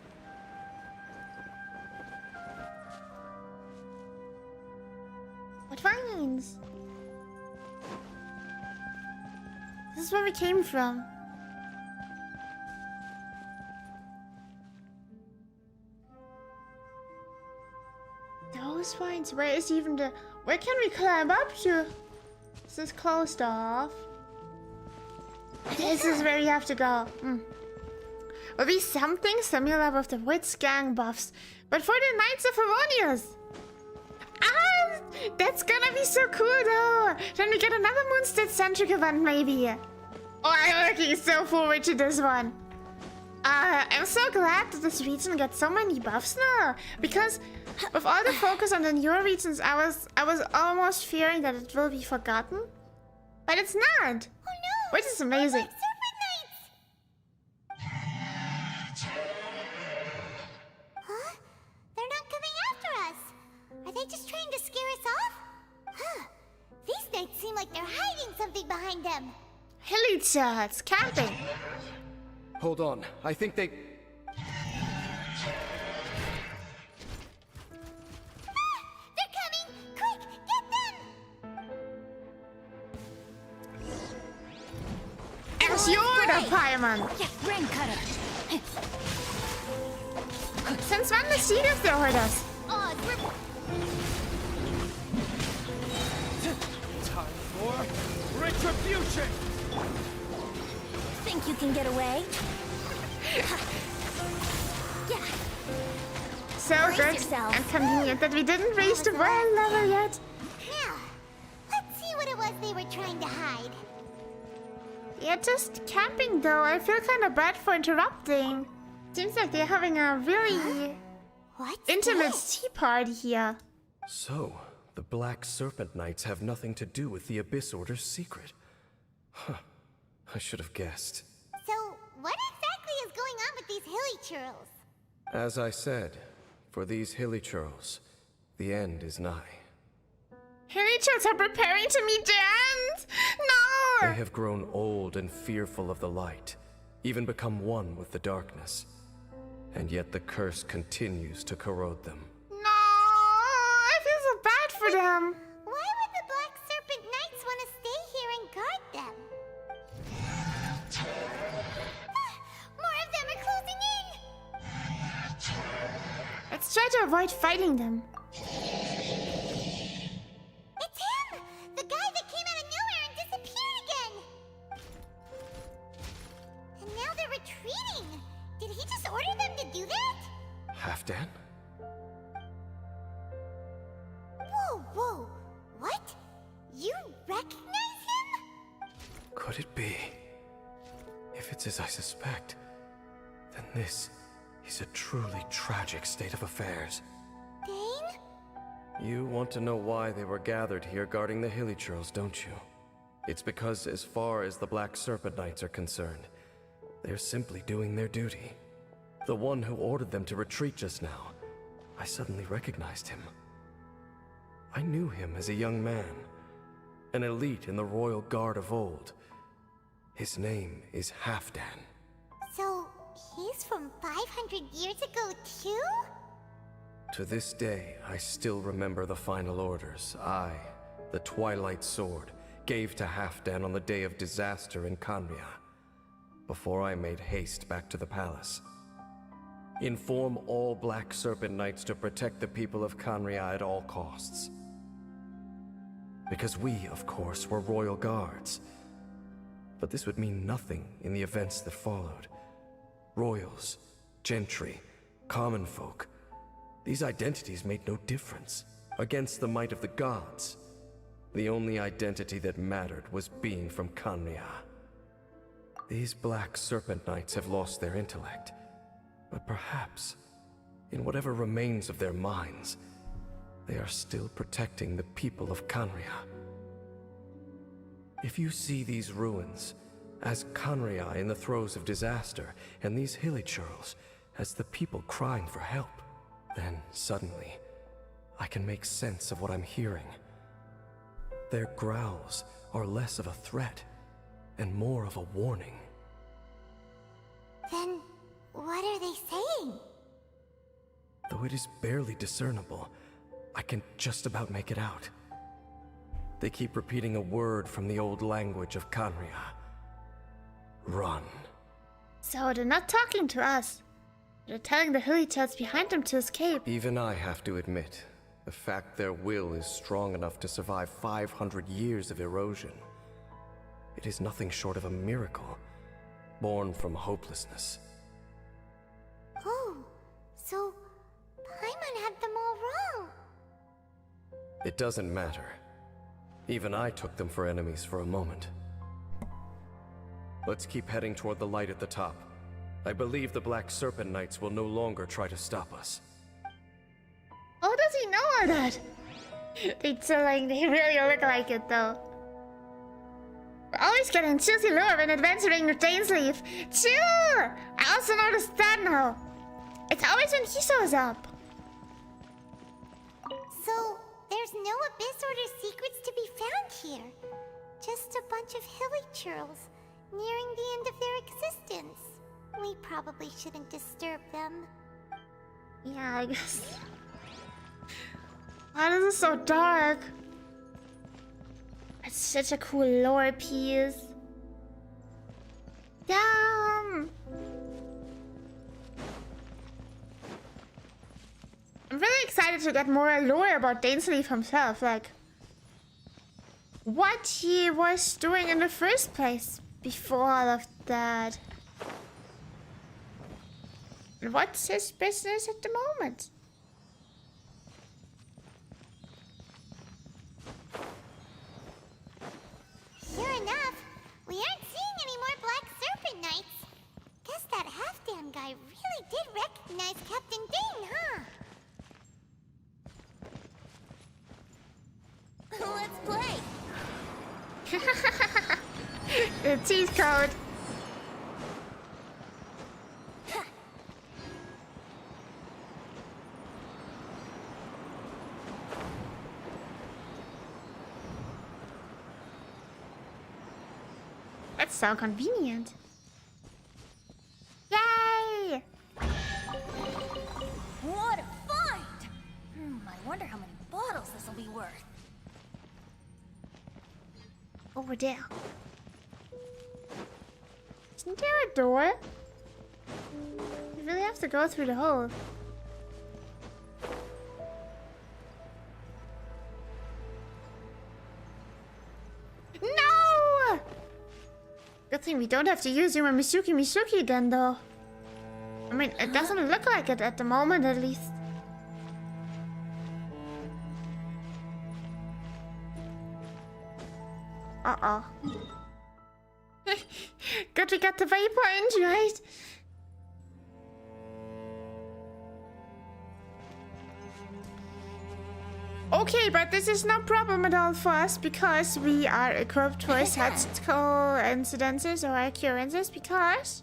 What vines? This is where we came from. Those vines. Where is even the... Where can we climb up to? This is closed off. This is where we have to go. Will be something similar with the Witch Gang buffs, but for the Knights of Favonius. Ah, that's gonna be so cool though. Then we get another Moonstead-centric event maybe. Oh, I'm looking so forward to this one. I'm so glad that this region gets so many buffs now, because with all the focus on the newer regions, I was almost fearing that it will be forgotten, but it's not. Oh no! Which is amazing. Like Serpent Knights! Huh? They're not coming after us. Are they just trying to scare us off? Huh. These knights seem like they're hiding something behind them. Hilly charts, camping. Hold on, I think they... They're coming! Quick, get them! As you're the Paimon. Yeah, rain cutter. Since when the Seagulls don't hurt us? Oh, Time for retribution! Think you can get away? yeah. So Brace good yourself. and convenient that we didn't reach the world level yet. Now, let's see what it was they were trying to hide. Yeah, just camping though. I feel kind of bad for interrupting. Seems like they're having a really What's intimate this? tea party here. So, the Black Serpent Knights have nothing to do with the Abyss Order's secret. Huh. I should have guessed. So, what exactly is going on with these hilly churls? As I said, for these hilly churls, the end is nigh. Hilly churls are preparing to meet the end. No! They have grown old and fearful of the light, even become one with the darkness. And yet the curse continues to corrode them. No, I feel so bad for them. Why would the Black Serpent Knights want to stay here and guard them? More of them are closing in! Let's try to avoid fighting them. It's him! The guy that came out of nowhere and disappeared again! And now they're retreating! Did he just order them to do that? Halfdan? Whoa, whoa! What? You recognize him? Could it be? If it's as I suspect, then this is a truly tragic state of affairs. Dane? You want to know why they were gathered here guarding the Hilly Churls, don't you? It's because as far as the Black Serpent Knights are concerned, they're simply doing their duty. The one who ordered them to retreat just now, I suddenly recognized him. I knew him as a young man, an elite in the royal guard of old. His name is Halfdan. So, he's from 500 years ago too? To this day, I still remember the final orders I, the Twilight Sword, gave to Halfdan on the day of disaster in Khaenri'ah, before I made haste back to the palace. Inform all Black Serpent Knights to protect the people of Khaenri'ah at all costs. Because we, of course, were royal guards. But this would mean nothing in the events that followed. Royals, gentry, common folk, these identities made no difference. Against the might of the gods, the only identity that mattered was being from Khaenri'ah. These Black Serpent Knights have lost their intellect, but perhaps, in whatever remains of their minds, they are still protecting the people of Khaenri'ah. If you see these ruins as Khaenri'ah in the throes of disaster, and these Hilly Churls as the people crying for help, then suddenly, I can make sense of what I'm hearing. Their growls are less of a threat and more of a warning. Then, what are they saying? Though it is barely discernible, I can just about make it out. They keep repeating a word from the old language of Khaenri'ah. Run. So they're not talking to us. They're telling the Hilly Churls behind them to escape. Even I have to admit, the fact their will is strong enough to survive 500 years of erosion. It is nothing short of a miracle, born from hopelessness. Oh, so Paimon had them all wrong. It doesn't matter. Even I took them for enemies for a moment. Let's keep heading toward the light at the top. I believe the Black Serpent Knights will no longer try to stop us. Oh, does he know all that? They really look like it though. We're always getting juicy lure when adventuring with Dainsleif. Sure! I also noticed that now. It's always when he shows up. So, there's no Abyss Order secrets to be found here. Just a bunch of Hilly Churls nearing the end of their existence. We probably shouldn't disturb them. Yeah, I guess. Why is it so dark? It's such a cool lore piece. Damn! I'm really excited to get more lore about Dainsleif himself, like what he was doing in the first place before all of that. And what's his business at the moment? Sure enough, we aren't seeing any more Black Serpent Knights. Guess that Halfdan guy really did recognize Captain Dane, huh? Let's play! The cheat code. So convenient. Yay! What a find! I wonder how many bottles this will be worth. Over there. Isn't there a door? You really have to go through the hole. No! Good thing we don't have to use Yuma Misuki again, though. I mean, it doesn't look like it at the moment, at least. Uh-oh. Good we got the waypoint, right? Okay, but this is no problem at all for us because we are equipped for such coincidences or occurrences because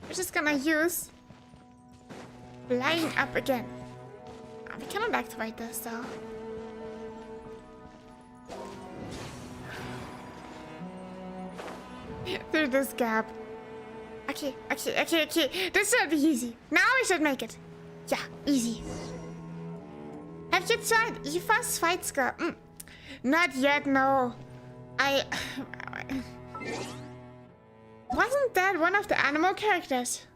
we're just gonna use flying up again. We cannot activate this though. Through this gap. Okay. This should be easy. Now we should make it. Yeah, easy. Have you tried Eva's fight skill? Not yet, no. Wasn't that one of the animal characters?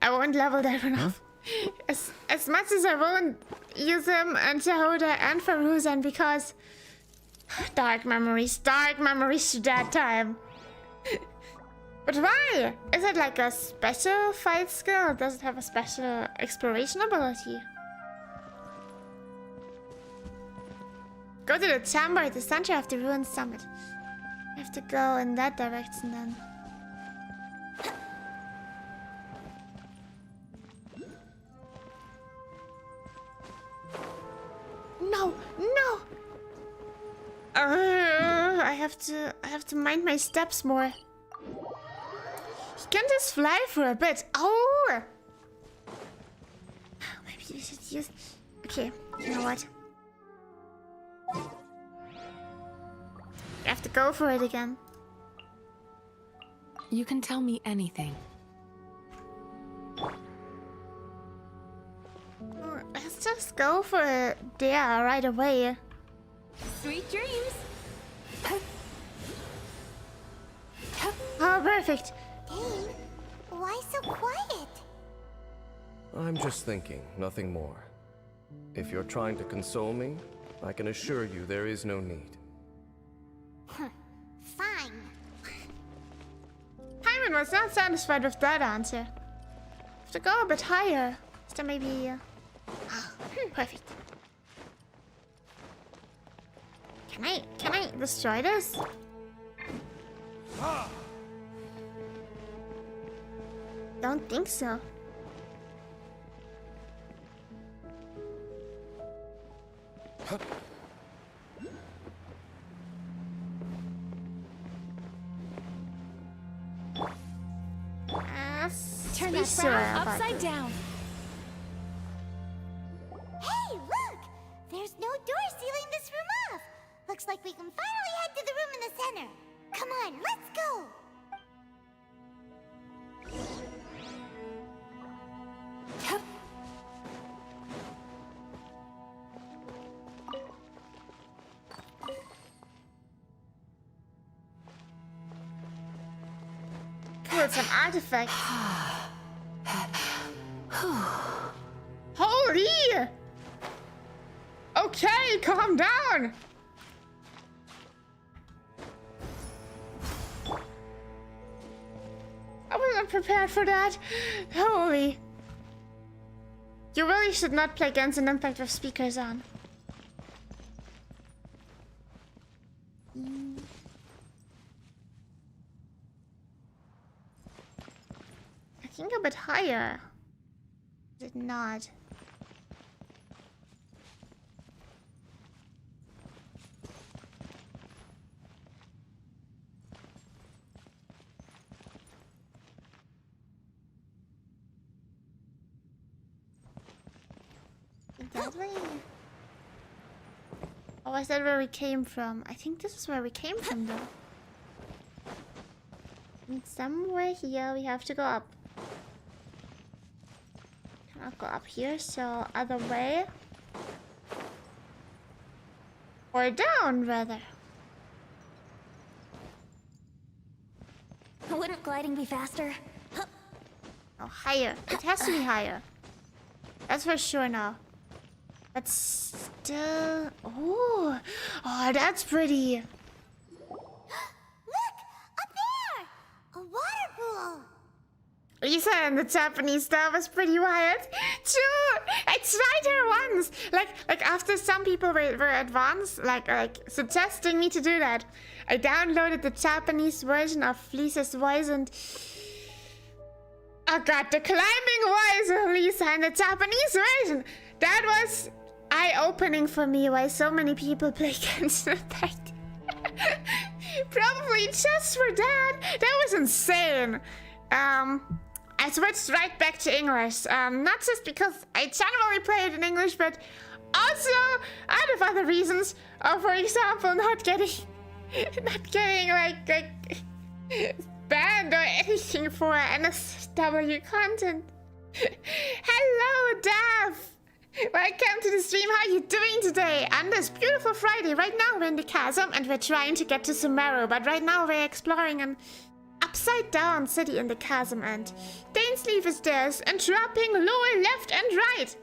I won't level that one up. As much as I won't use him and Shahoda and Faruzan because dark memories to that time. But why? Is it like a special fight skill? Or does it have a special exploration ability? Go to the chamber at the center of the ruined summit. I have to go in that direction then. No! I have to mind my steps more. You can just fly for a bit. Oh! Maybe you should use... Okay, you know what? You have to go for it again. You can tell me anything. Let's just go for it there right away. Sweet dreams! Oh, perfect. Dane, why so quiet? I'm just thinking, nothing more. If you're trying to console me, I can assure you there is no need. Fine. Hyman was not satisfied with that answer. Have to go a bit higher. Is there maybe... perfect. Can I destroy this? Don't think so. Turn Be that sure frown about upside this. down. Hey, look! There's no door sealing this room off. Looks like we can finally head to the room in the center. Come on, let's go! Cool, some artifacts. Holy! Okay, calm down. I wasn't prepared for that. Holy. You really should not play Genshin Impact with speakers on. I think a bit higher. Did not. That way. Oh, is that where we came from? I think this is where we came from, though. And somewhere here we have to go up. Cannot go up here, so other way. Or down, rather. Wouldn't gliding be faster? Huh. Oh, higher. It has to be higher. That's for sure now. But still... Oh, that's pretty. Look! Up there! A water pool! Lisa and the Japanese stuff was pretty wild. True! I tried her once! Like after some people were advanced, like suggesting me to do that. I downloaded the Japanese version of Lisa's voice and... Oh god, the climbing voice of Lisa in the Japanese version! That was eye-opening for me why so many people play Genshin Impact. Probably just for that. That was insane. I switched right back to English. Not just because I generally play it in English, but also out of other reasons. For example, not getting like banned or anything for NSW content. Hello, Dav. Welcome to the stream. How are you doing today? On this beautiful Friday. Right now we're in the Chasm and we're trying to get to Sumeru, but right now we're exploring an upside down city in the Chasm, and Dainsleaf is there and dropping lower left and right.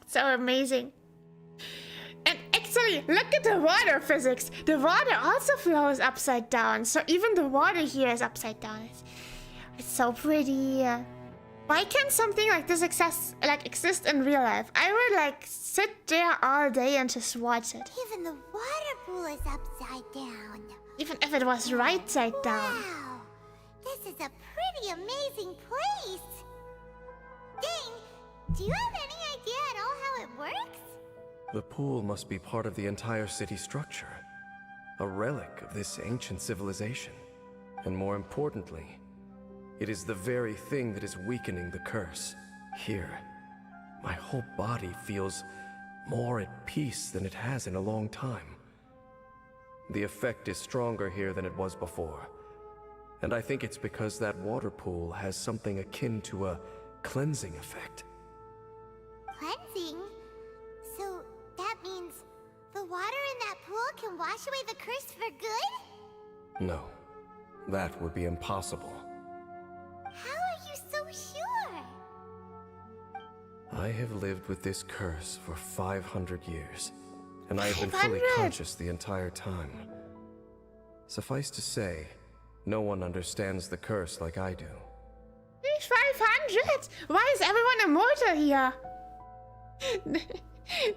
So amazing. And actually, look at the water physics. The water also flows upside down, so even the water here is upside down. It's so pretty. Why can't something like this exist in real life? I would sit there all day and just watch it. Even the water pool is upside down. Even if it was right side down. Wow! This is a pretty amazing place! Dane, do you have any idea at all how it works? The pool must be part of the entire city structure. A relic of this ancient civilization. And more importantly, it is the very thing that is weakening the curse. Here, my whole body feels more at peace than it has in a long time. The effect is stronger here than it was before. And I think it's because that water pool has something akin to a cleansing effect. Cleansing? So that means the water in that pool can wash away the curse for good? No, that would be impossible. How are you so sure? I have lived with this curse for 500 years, and I have been fully 500? conscious the entire time. Suffice to say, no one understands the curse like I do. 500? Why is everyone immortal here?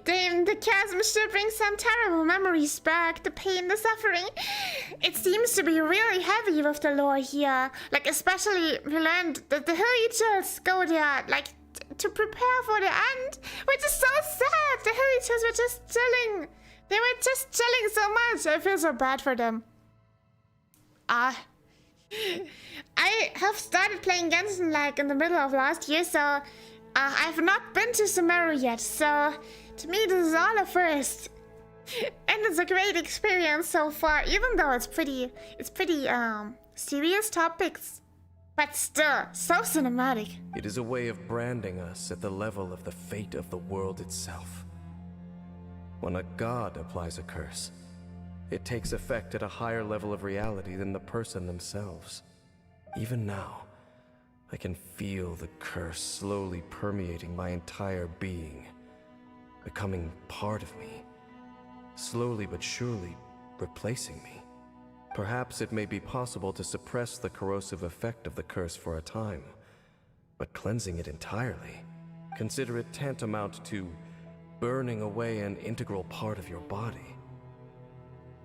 Damn, the Chasm sure brings some terrible memories back. The pain, the suffering. It seems to be really heavy with the lore here. Especially we learned that the Hillagers go there, to prepare for the end. Which is so sad. The Hillagers were just chilling. They were just chilling so much. I feel so bad for them. I have started playing Genshin in the middle of last year, so I've not been to Sumeru yet, so to me this is all a first. And it's a great experience so far, even though it's pretty serious topics. But still, so cinematic. It is a way of branding us at the level of the fate of the world itself. When a god applies a curse, it takes effect at a higher level of reality than the person themselves. Even now, I can feel the curse slowly permeating my entire being, becoming part of me, slowly but surely replacing me. Perhaps it may be possible to suppress the corrosive effect of the curse for a time, but cleansing it entirely, consider it tantamount to burning away an integral part of your body.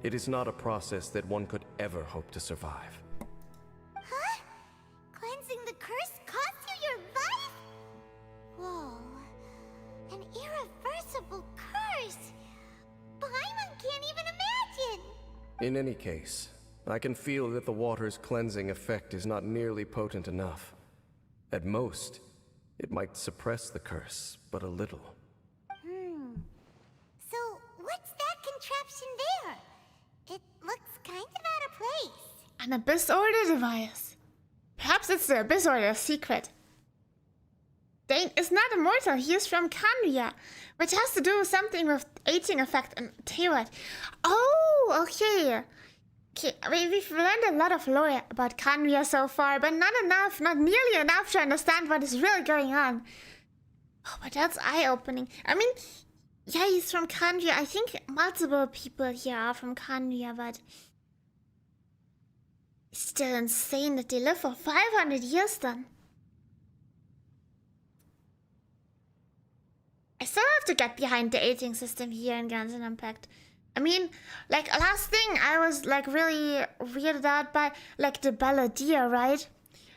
It is not a process that one could ever hope to survive. Huh? Cleansing the curse cost you your life? Whoa. An irreversible curse. Paimon can't even imagine. In any case, I can feel that the water's cleansing effect is not nearly potent enough. At most, it might suppress the curse, but a little. So, what's that An Abyss Order device. Perhaps it's the Abyss Order secret. Dane is not immortal, he is from Candia, which has to do with something with aging effect and Teyvat. Oh, okay. Okay, we've learned a lot of lore about Candia so far, but not enough, not nearly enough to understand what is really going on. Oh, but that's eye-opening. I mean, yeah, he's from Candia. I think multiple people here are from Candia, but it's still insane that they live for 500 years then. I still have to get behind the aging system here in Genshin Impact. I mean, like, last thing I was, like, really weirded out by, like, the Balladeer, right?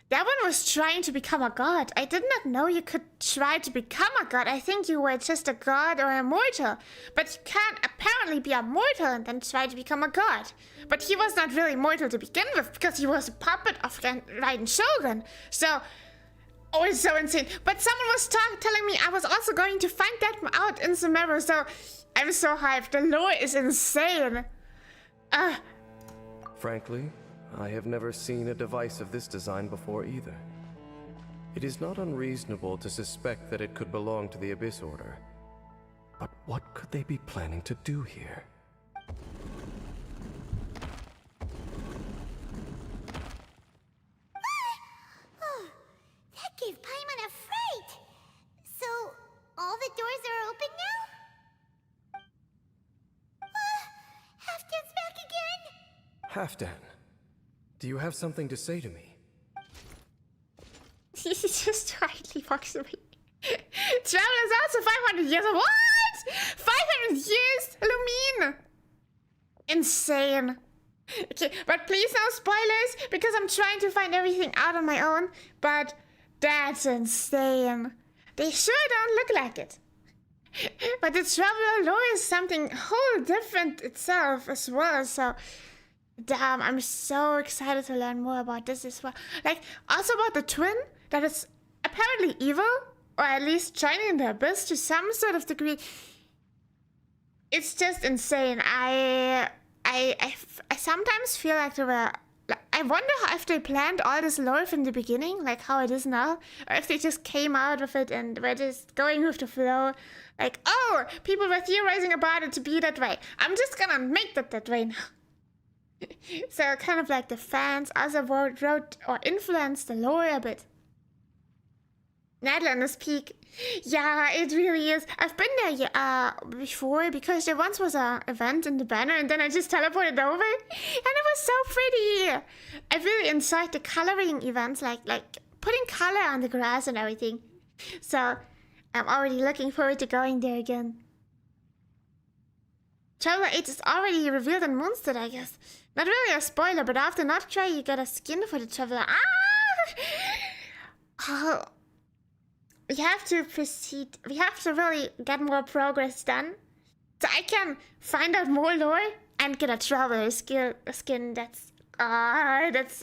That one was trying to become a god. I did not know you could try to become a god. I think you were just a god or immortal. But you can't apparently be a mortal and then try to become a god. But he was not really mortal to begin with because he was a puppet of Raiden Shogun. So, oh, it's so insane. But someone was telling me I was also going to find that out in Sumeru. So, I'm so hyped. The lore is insane. Frankly, I have never seen a device of this design before either. It is not unreasonable to suspect that it could belong to the Abyss Order. But what could they be planning to do here? Oh, that gave Paimon a fright. So, all the doors are open now? Halfdan's back again? Halfdan, do you have something to say to me? He just quietly walks away. Travel is also 500 years. What? 500 years? Lumine. Insane. Okay, but please no spoilers because I'm trying to find everything out on my own. But that's insane. They sure don't look like it. But the traveler lore is something whole different itself as well. So, damn, I'm so excited to learn more about this as well. Like, also about the twin that is apparently evil, or at least joining the abyss to some sort of degree. It's just insane. I sometimes feel like I wonder if they planned all this lore from the beginning, like how it is now, or if they just came out with it and were just going with the flow. Like, oh, people were theorizing about it to be that way. I'm just gonna make that way now. So kind of like the fans also wrote or influenced the lore a bit. Netherlands Peak. Yeah, it really is. I've been there before because there once was an event in the banner and then I just teleported over and it was so pretty. I really enjoyed the coloring events, like putting color on the grass and everything. So I'm already looking forward to going there again. Traveler 8 is already revealed in Moonstead, I guess. Not really a spoiler, but after Noctray you get a skin for the Traveler. Oh. We have to proceed. We have to really get more progress done. So I can find out more lore and get a Traveler skin. That's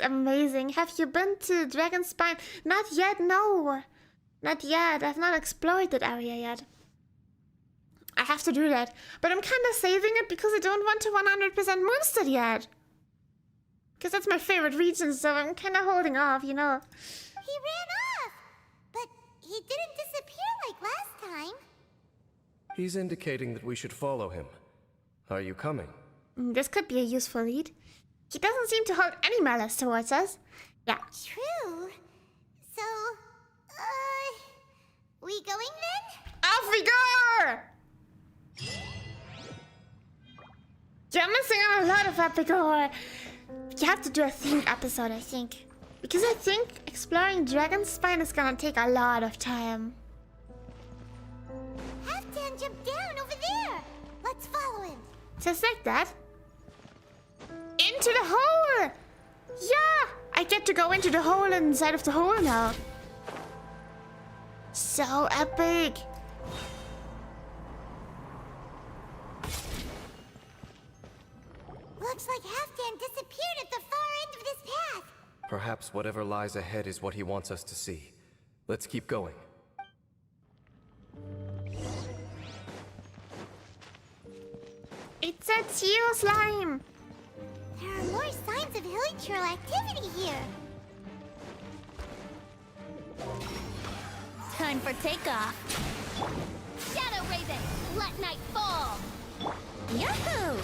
amazing. Have you been to Dragonspine? Not yet, no. Not yet. I've not explored that area yet. I have to do that. But I'm kind of saving it because I don't want to 100% Moonstead yet. Because that's my favorite region, so I'm kind of holding off, you know. He ran off! But he didn't disappear like last time. He's indicating that we should follow him. Are you coming? This could be a useful lead. He doesn't seem to hold any malice towards us. Yeah. True. So, we going then? Off we go! You're missing out a lot of epic lore. You have to do a themed episode, I think. Because I think exploring Dragonspine is gonna take a lot of time. Halfdan jumped down over there. Let's follow him. Just like that. Into the hole! Yeah! I get to go into the hole inside of the hole now. So epic! Looks like Halfdan disappeared at the far end of this path. Perhaps whatever lies ahead is what he wants us to see. Let's keep going. It's a Geo slime! There There are more signs of hilichurl activity here. Time for takeoff. Shadow Raven, let night fall. Yahoo!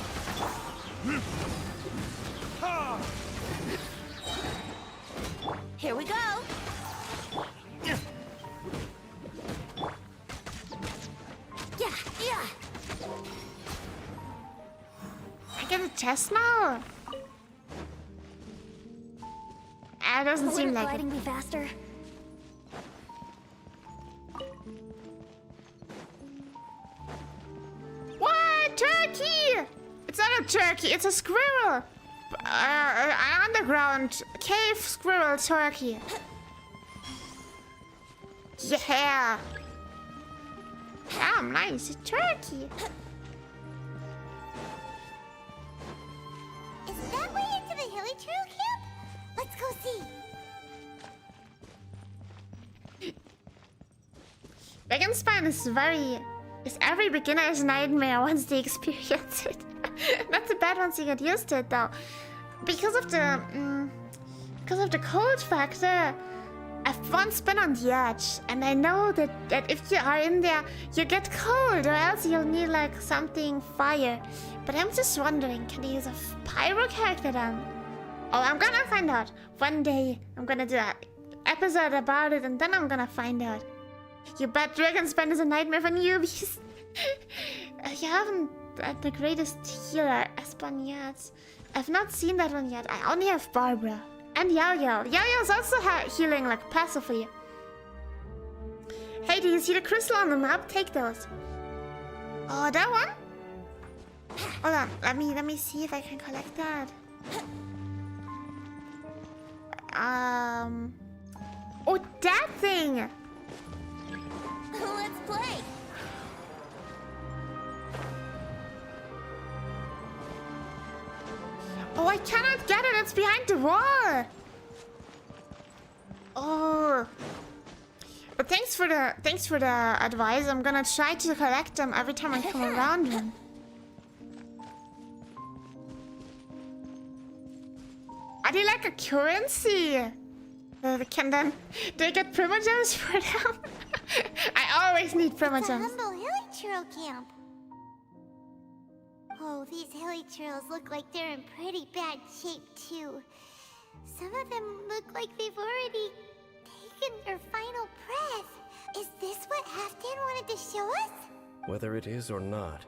Here we go. Yeah. I get a chest now? It doesn't seem Wouldn't like gliding it. be faster? What? Turkey! It's not a turkey, it's a squirrel. An underground cave squirrel turkey. Yeah. Damn, nice. A turkey. Is that way into the hilichurl camp? Let's go see. Vegan Spine is every beginner's nightmare once they experience it. Not too bad once you get used to it though. Because of the cold factor, I've once been on the edge, and I know that if you are in there, you get cold, or else you'll need like something fire. But I'm just wondering, can I use a pyro character then? Oh, I'm gonna find out. One day, I'm gonna do an episode about it, and then I'm gonna find out. You bet Dragonspine is a nightmare for newbies. You haven't had the greatest healer, Espan, yet. I've not seen that one yet. I only have Barbara. And Yao-Yao. Yao-Yao's also healing, like, passively. Hey, do you see the crystal on the map? Take those. Oh, that one? Hold on. Let me see if I can collect that. Oh, that thing! Let's play. Oh, I cannot get it. It's behind the wall. Oh. But thanks for the advice. I'm gonna try to collect them every time I come around one. Are they like a currency? Do I get primogems for them? I always need It's a primogems. humble hilichurl camp. Oh, these hilichurls look like they're in pretty bad shape too. Some of them look like they've already taken their final breath. Is this what Halfdan wanted to show us? Whether it is or not,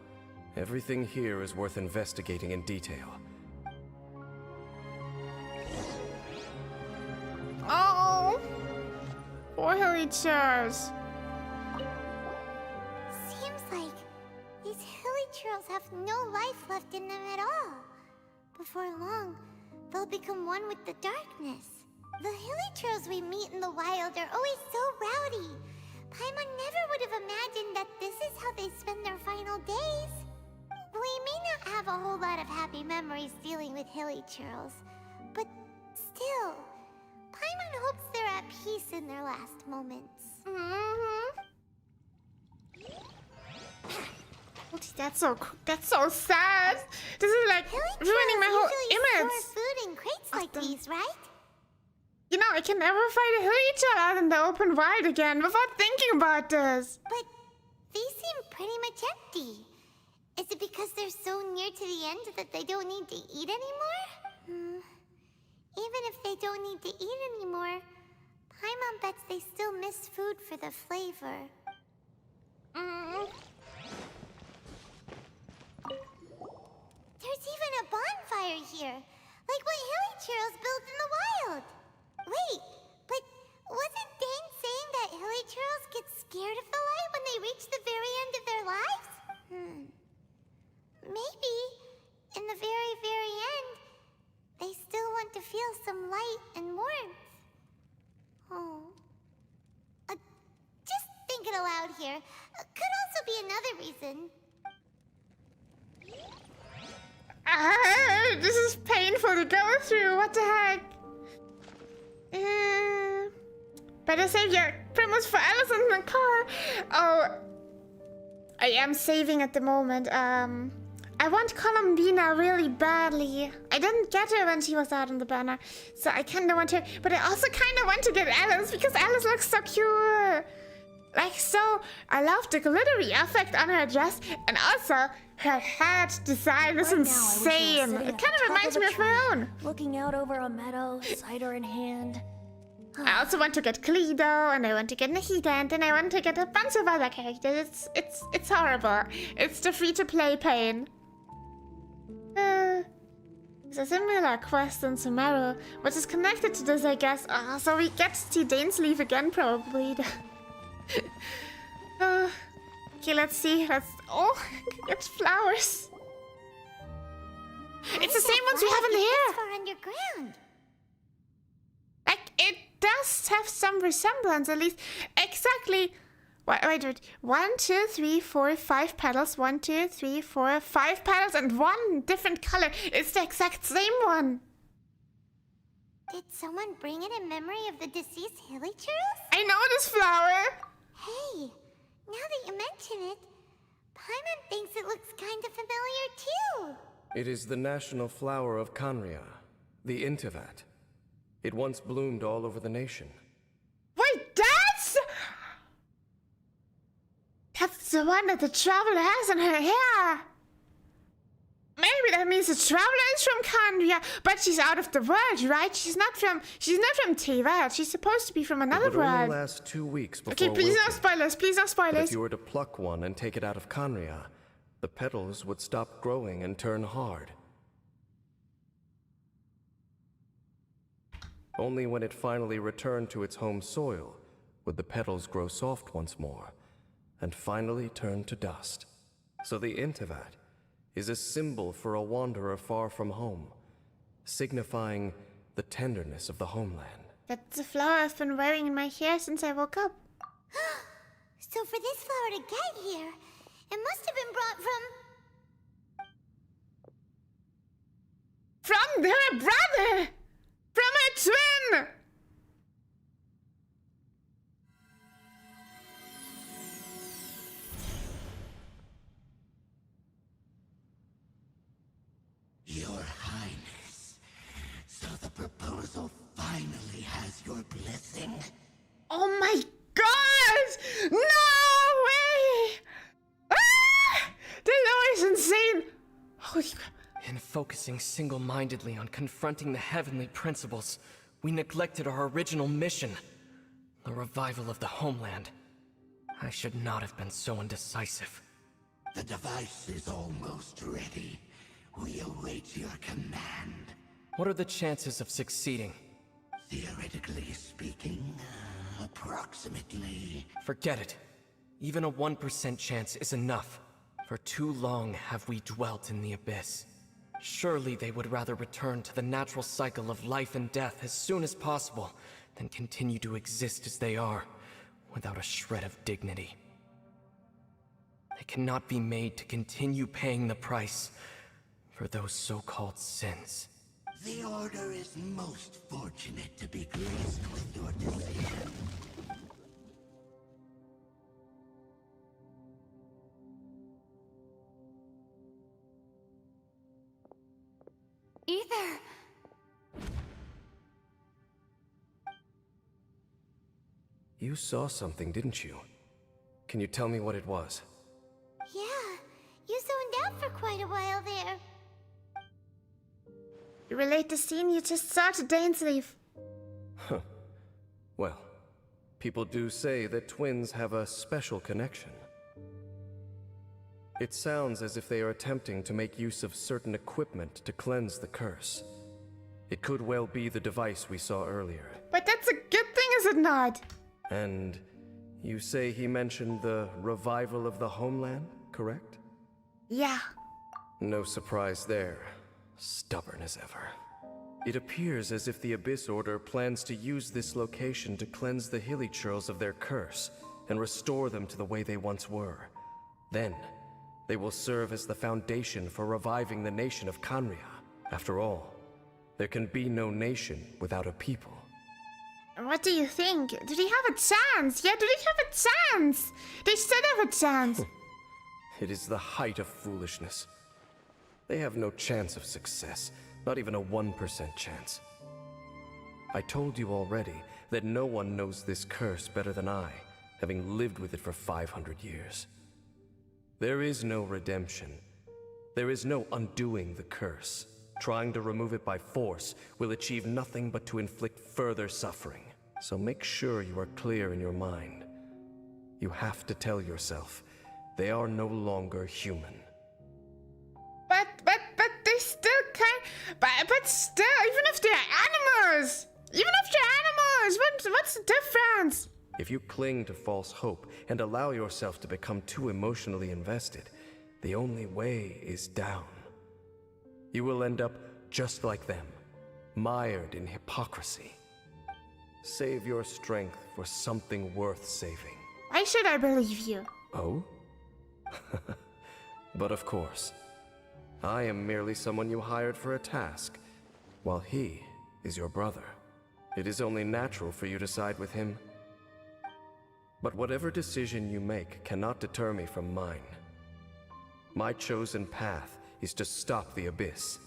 everything here is worth investigating in detail. Oh, poor hilichurls. Seems like these hilichurls have no life left in them at all. Before long, they'll become one with the darkness. The hilichurls we meet in the wild are always so rowdy. Paimon never would have imagined that this is how they spend their final days. We may not have a whole lot of happy memories dealing with hilichurls, but still, Paimon hopes they're at peace in their last moments. That's so sad. This is like ruining my whole Hilichurls image. store food in crates like these, right? You know, I can never find a hilichurl out in the open wild again without thinking about this. But these seem pretty much empty. Is it because they're so near to the end that they don't need to eat anymore? Even if they don't need to eat anymore, Paimon bets they still miss food for the flavor. There's even a bonfire here, like what hilichurls build in the wild. Wait, but wasn't Dane saying that hilichurls get scared of the light when they reach the very end of their lives? Maybe, in the very, very end, they still want to feel some light and warmth. Oh. Just thinking aloud here. Could also be another reason. This is painful to go through. What the heck? Better save your Primus for Alice in the car. Oh, I am saving at the moment. I I want Columbina really badly. I didn't get her when she was out on the banner, so I kind of want her. But I also kind of want to get Alice because Alice looks so cute. Like so, I love the glittery effect on her dress, and also her hat design is insane. It kind of reminds me of my own. Looking out over a meadow, cider in hand. I also want to get Cledo, and I want to get Nahida, and then I want to get a bunch of other characters. It's horrible. It's the free-to-play pain. There's a similar quest in Sumeru, which is connected to this, I guess. So we get to see Dainsleif again, probably. Okay, let's see. Get flowers. It's the same ones we have in here. Far underground. Like, it does have some resemblance, at least. Exactly. Wait. 1, 2, 3, 4, 5 petals. 1, 2, 3, 4, 5 petals, and one different color. It's the exact same one. Did someone bring it in memory of the deceased hilly churls? I know this flower. Hey, now that you mention it, Paimon thinks it looks kind of familiar too. It is the national flower of Canria, the Intivat. It once bloomed all over the nation. Wait, that's the one that the traveler has in her hair. Maybe that means the traveler is from Canria, but she's out of the world, right? She's not from Teyvat. She's supposed to be from another It would only world. last 2 weeks before Okay, please no wilting. spoilers. Please no But spoilers. if you were to pluck one and take it out of Canria, the petals would stop growing and turn hard. Only when it finally returned to its home soil would the petals grow soft once more and finally turn to dust. So the Intivat is a symbol for a wanderer far from home, signifying the tenderness of the homeland. That's the flower I've been wearing in my hair since I woke up. So for this flower to get here, it must have been brought From her brother! From her twin! Your Highness, so the proposal finally has your blessing? Oh my god! No way! Ah! This lore is insane! Holy crap. In focusing single-mindedly on confronting the heavenly principles, we neglected our original mission, the revival of the homeland. I should not have been so indecisive. The device is almost ready. We await your command. What are the chances of succeeding? Theoretically speaking, approximately. Forget it. Even a 1% chance is enough. For too long have we dwelt in the abyss. Surely they would rather return to the natural cycle of life and death as soon as possible than continue to exist as they are, without a shred of dignity. They cannot be made to continue paying the price for those so-called sins. The Order is most fortunate to be graced with your decision. Ether! You saw something, didn't you? Can you tell me what it was? Yeah, you zoned out for quite a while there. You relate the scene you just saw to Dainsleif. Well, people do say that twins have a special connection. It sounds as if they are attempting to make use of certain equipment to cleanse the curse. It could well be the device we saw earlier. But that's a good thing, is it not? And you say he mentioned the revival of the homeland, correct? Yeah. No surprise there. Stubborn as ever. It appears as if the Abyss Order plans to use this location to cleanse the Hilly-Churls of their curse and restore them to the way they once were. Then, they will serve as the foundation for reviving the nation of Canria. After all, there can be no nation without a people. What do you think? Do they have a chance? Yeah, do they have a chance? They should have a chance. It is the height of foolishness. They have no chance of success, not even a 1% chance. I told you already that no one knows this curse better than I, having lived with it for 500 years. There is no redemption. There is no undoing the curse. Trying to remove it by force will achieve nothing but to inflict further suffering. So make sure you are clear in your mind. You have to tell yourself, they are no longer human. But they still can. But still, even if they're animals, what's the difference? If you cling to false hope and allow yourself to become too emotionally invested, the only way is down. You will end up just like them, mired in hypocrisy. Save your strength for something worth saving. Why should I believe you? Oh? But of course, I am merely someone you hired for a task, while he is your brother. It is only natural for you to side with him. But whatever decision you make cannot deter me from mine. My chosen path is to stop the Abyss.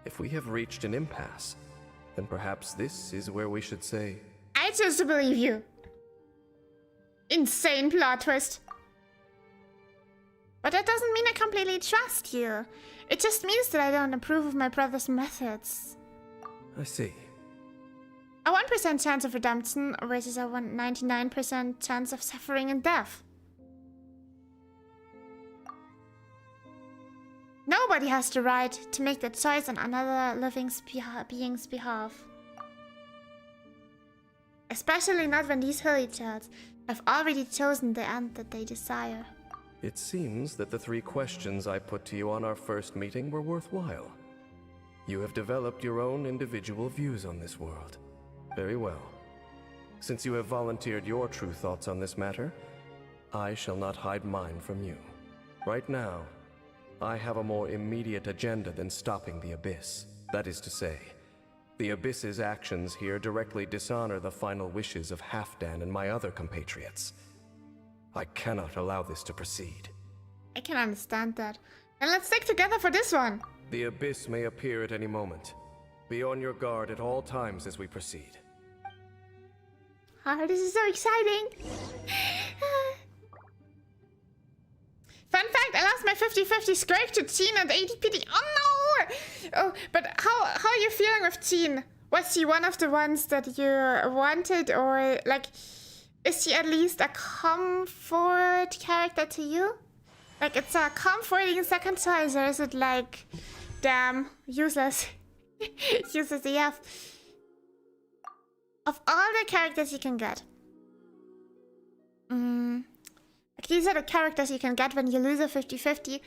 If we have reached an impasse, then perhaps this is where we should say... I choose to believe you. Insane plot twist. But that doesn't mean I completely trust you. It just means that I don't approve of my brother's methods. I see. A 1% chance of redemption versus a 99% chance of suffering and death. Nobody has the right to make that choice on another living being's behalf. Especially not when these villagers have already chosen the end that they desire. It seems that the 3 questions I put to you on our first meeting were worthwhile. You have developed your own individual views on this world. Very well. Since you have volunteered your true thoughts on this matter, I shall not hide mine from you. Right now, I have a more immediate agenda than stopping the Abyss. That is to say, the Abyss's actions here directly dishonor the final wishes of Halfdan and my other compatriots. I cannot allow this to proceed. I can understand that. And let's stick together for this one. The Abyss may appear at any moment. Be on your guard at all times as we proceed. Oh, this is so exciting. Fun fact, I lost my 50-50 Squirk to Teen and ADPD. Oh no! Oh, but how are you feeling with Teen? Was she one of the ones that you wanted, or like, is she at least a comfort character to you? Like, it's a comforting second choice, or is it like, damn, useless? Useless AF. Of all the characters you can get. Like, these are the characters you can get when you lose a 50-50.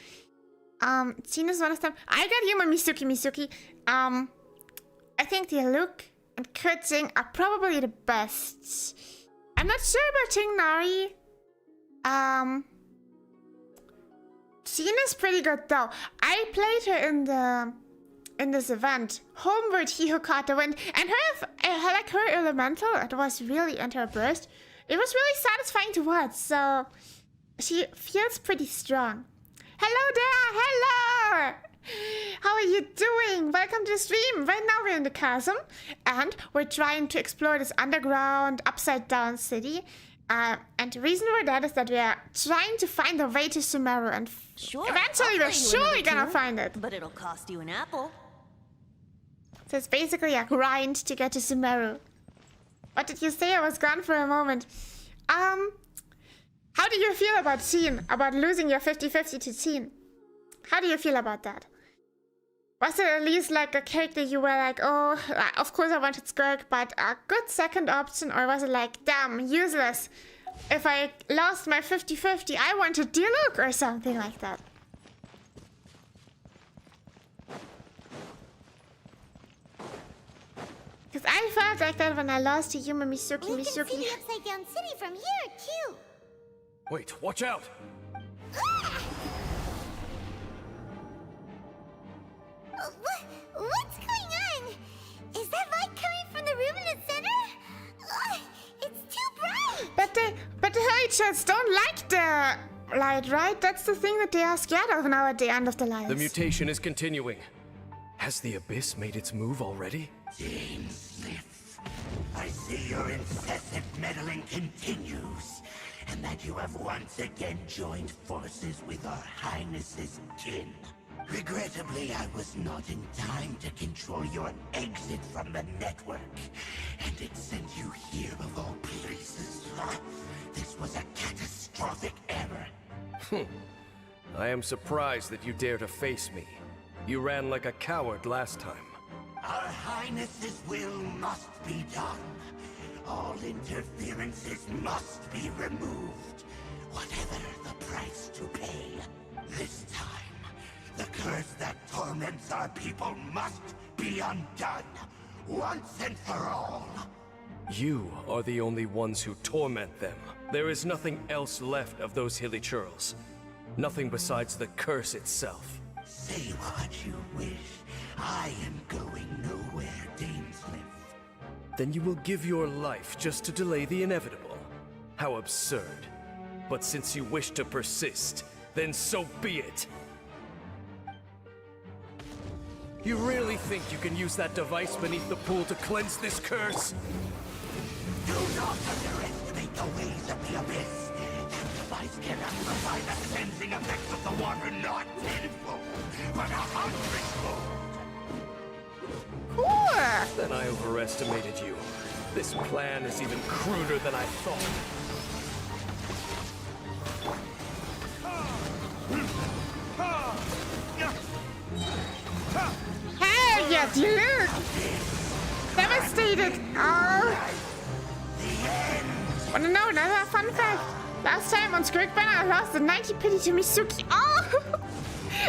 Teen is one of them. I got Yuma Misuki. I think the look and Kurtzing are probably the best. I'm not sure about Jingnari. Teen is pretty good though. I played her in this event. Homeward, he who caught the wind. And her elemental, it was really, and her burst, it was really satisfying to watch. So she feels pretty strong. Hello there, hello! How are you doing? Welcome to the stream. Right now we're in the Chasm, and we're trying to explore this underground, upside-down city. And the reason for that is that we are trying to find a way to Sumeru, and eventually we're surely gonna find it. But it'll cost you an apple. So it's basically a grind to get to Sumeru. What did you say? I was gone for a moment. How do you feel about Teen? About losing your 50-50 to Teen? How do you feel about that? Was it at least like a character you were like, oh, of course I wanted Skirk, but a good second option? Or was it like, damn, useless. If I lost my 50-50, I wanted Diluc or something like that? Because I felt like that when I lost to Yuma Misuki. We can see the Upside Down City from here, too. Wait, watch out! What's going on? Is that light coming from the room in the center? It's too bright! But the villagers don't like the light, right? That's the thing that they are scared of now at the end of the lights. The mutation is continuing. Has the Abyss made its move already? Smith, I see your incessant meddling continues, and that you have once again joined forces with our Highness's kin. Regrettably, I was not in time to control your exit from the network, and it sent you here of all places. This was a catastrophic error. I am surprised that you dare to face me. You ran like a coward last time. Our Highness's will must be done. All interferences must be removed, whatever the price to pay. This time, the curse that torments our people must be undone, once and for all. You are the only ones who torment them. There is nothing else left of those hilly churls. Nothing besides the curse itself. Say what you wish. I am going nowhere, Dainsliff. Then you will give your life just to delay the inevitable. How absurd. But since you wish to persist, then so be it. You really think you can use that device beneath the pool to cleanse this curse? Do not underestimate the ways of the Abyss. That device cannot provide the cleansing effects of the water not tenfold, but 100-fold. Cool! Then I overestimated you. This plan is even cruder than I thought. Hell yes, you look! Devastated! Oh! Wanna know another fun fact? Last time on Squirkbanner, I lost the 90 pity to Mizuki. Oh!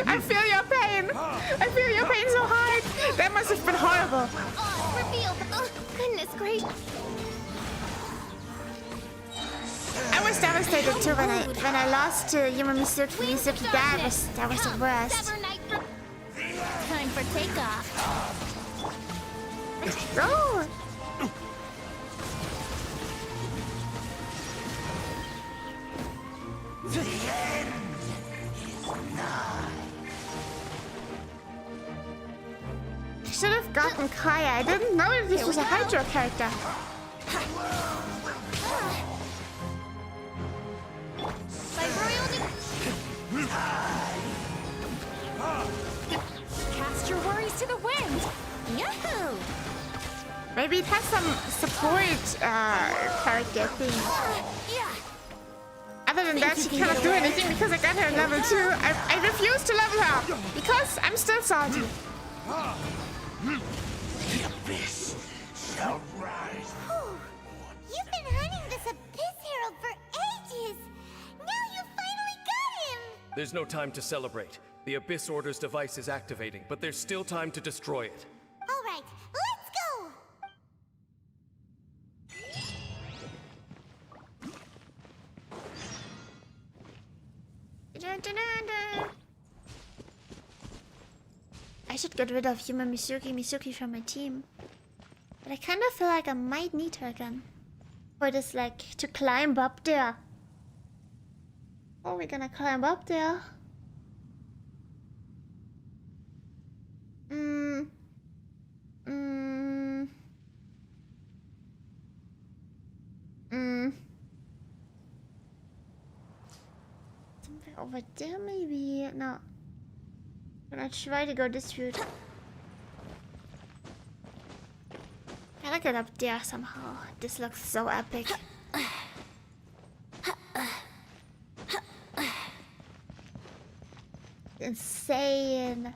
I feel your pain! I feel your pain so hard! That must have been horrible. Oh, revealed. Oh, goodness gracious. I was devastated too when I lost to Yuma Mizuki. Mizuki, that was the worst. Time for takeoff. Let's go! The end is nigh. I should have gotten Kaya. I didn't know that this was a Hydro character. Cast your worries to the wind. Yahoo! Maybe it has some support character thing. Yeah. Other than that, she cannot do anything because I got her at level 2. I refuse to level her because I'm still salty. The Abyss shall rise. You've been hunting this Abyss Herald for ages. Now you finally got him. There's no time to celebrate. The Abyss Order's device is activating, but there's still time to destroy it. All right, let's go. I should get rid of Yuma Mizuki from my team. But I kind of feel like I might need her again. For this, like, to climb up there. Oh, we're gonna climb up there. Somewhere over there, maybe? No. I'm gonna try to go this route. Gotta get up there somehow. This looks so epic. Insane.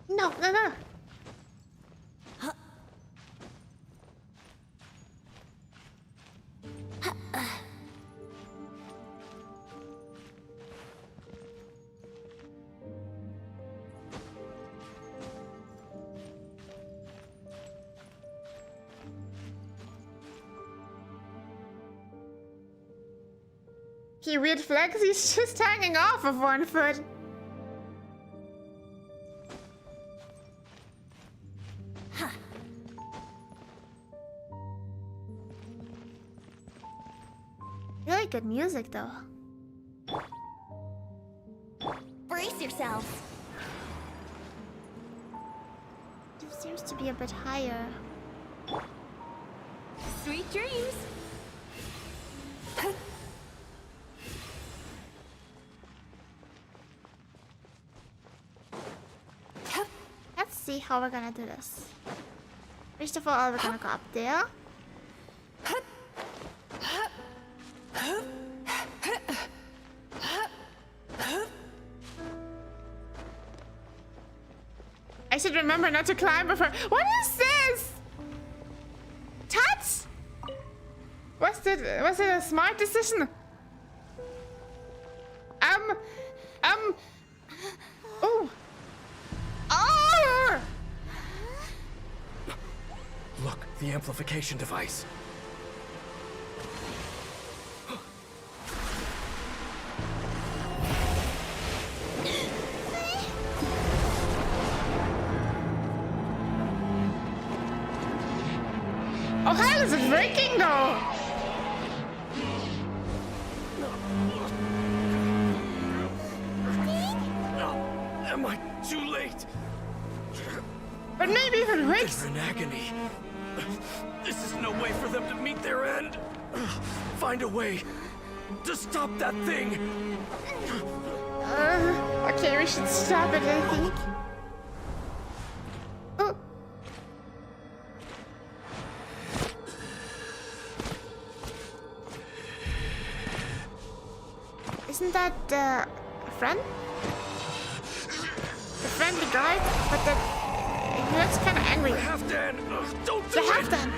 No, no, no. He weird flex, he's just hanging off of one foot. good music though. Brace yourselves. It seems to be a bit higher. Sweet dreams. Let's see how we're gonna do this. First of all, we're gonna go up there. I should remember not to climb before. What is this? Touch? Was it a smart decision? Oh. Oh! Look, the amplification device. Oh, how is it working though? Am I too late? But maybe if it works. They're in agony. This is no way for them to meet their end. Find a way to stop that thing. Okay, we should stop it, I think. Oh. Isn't that a friend? The friendly guard? But he looks kind of angry. Halfdan, don't The do it! Halfdan!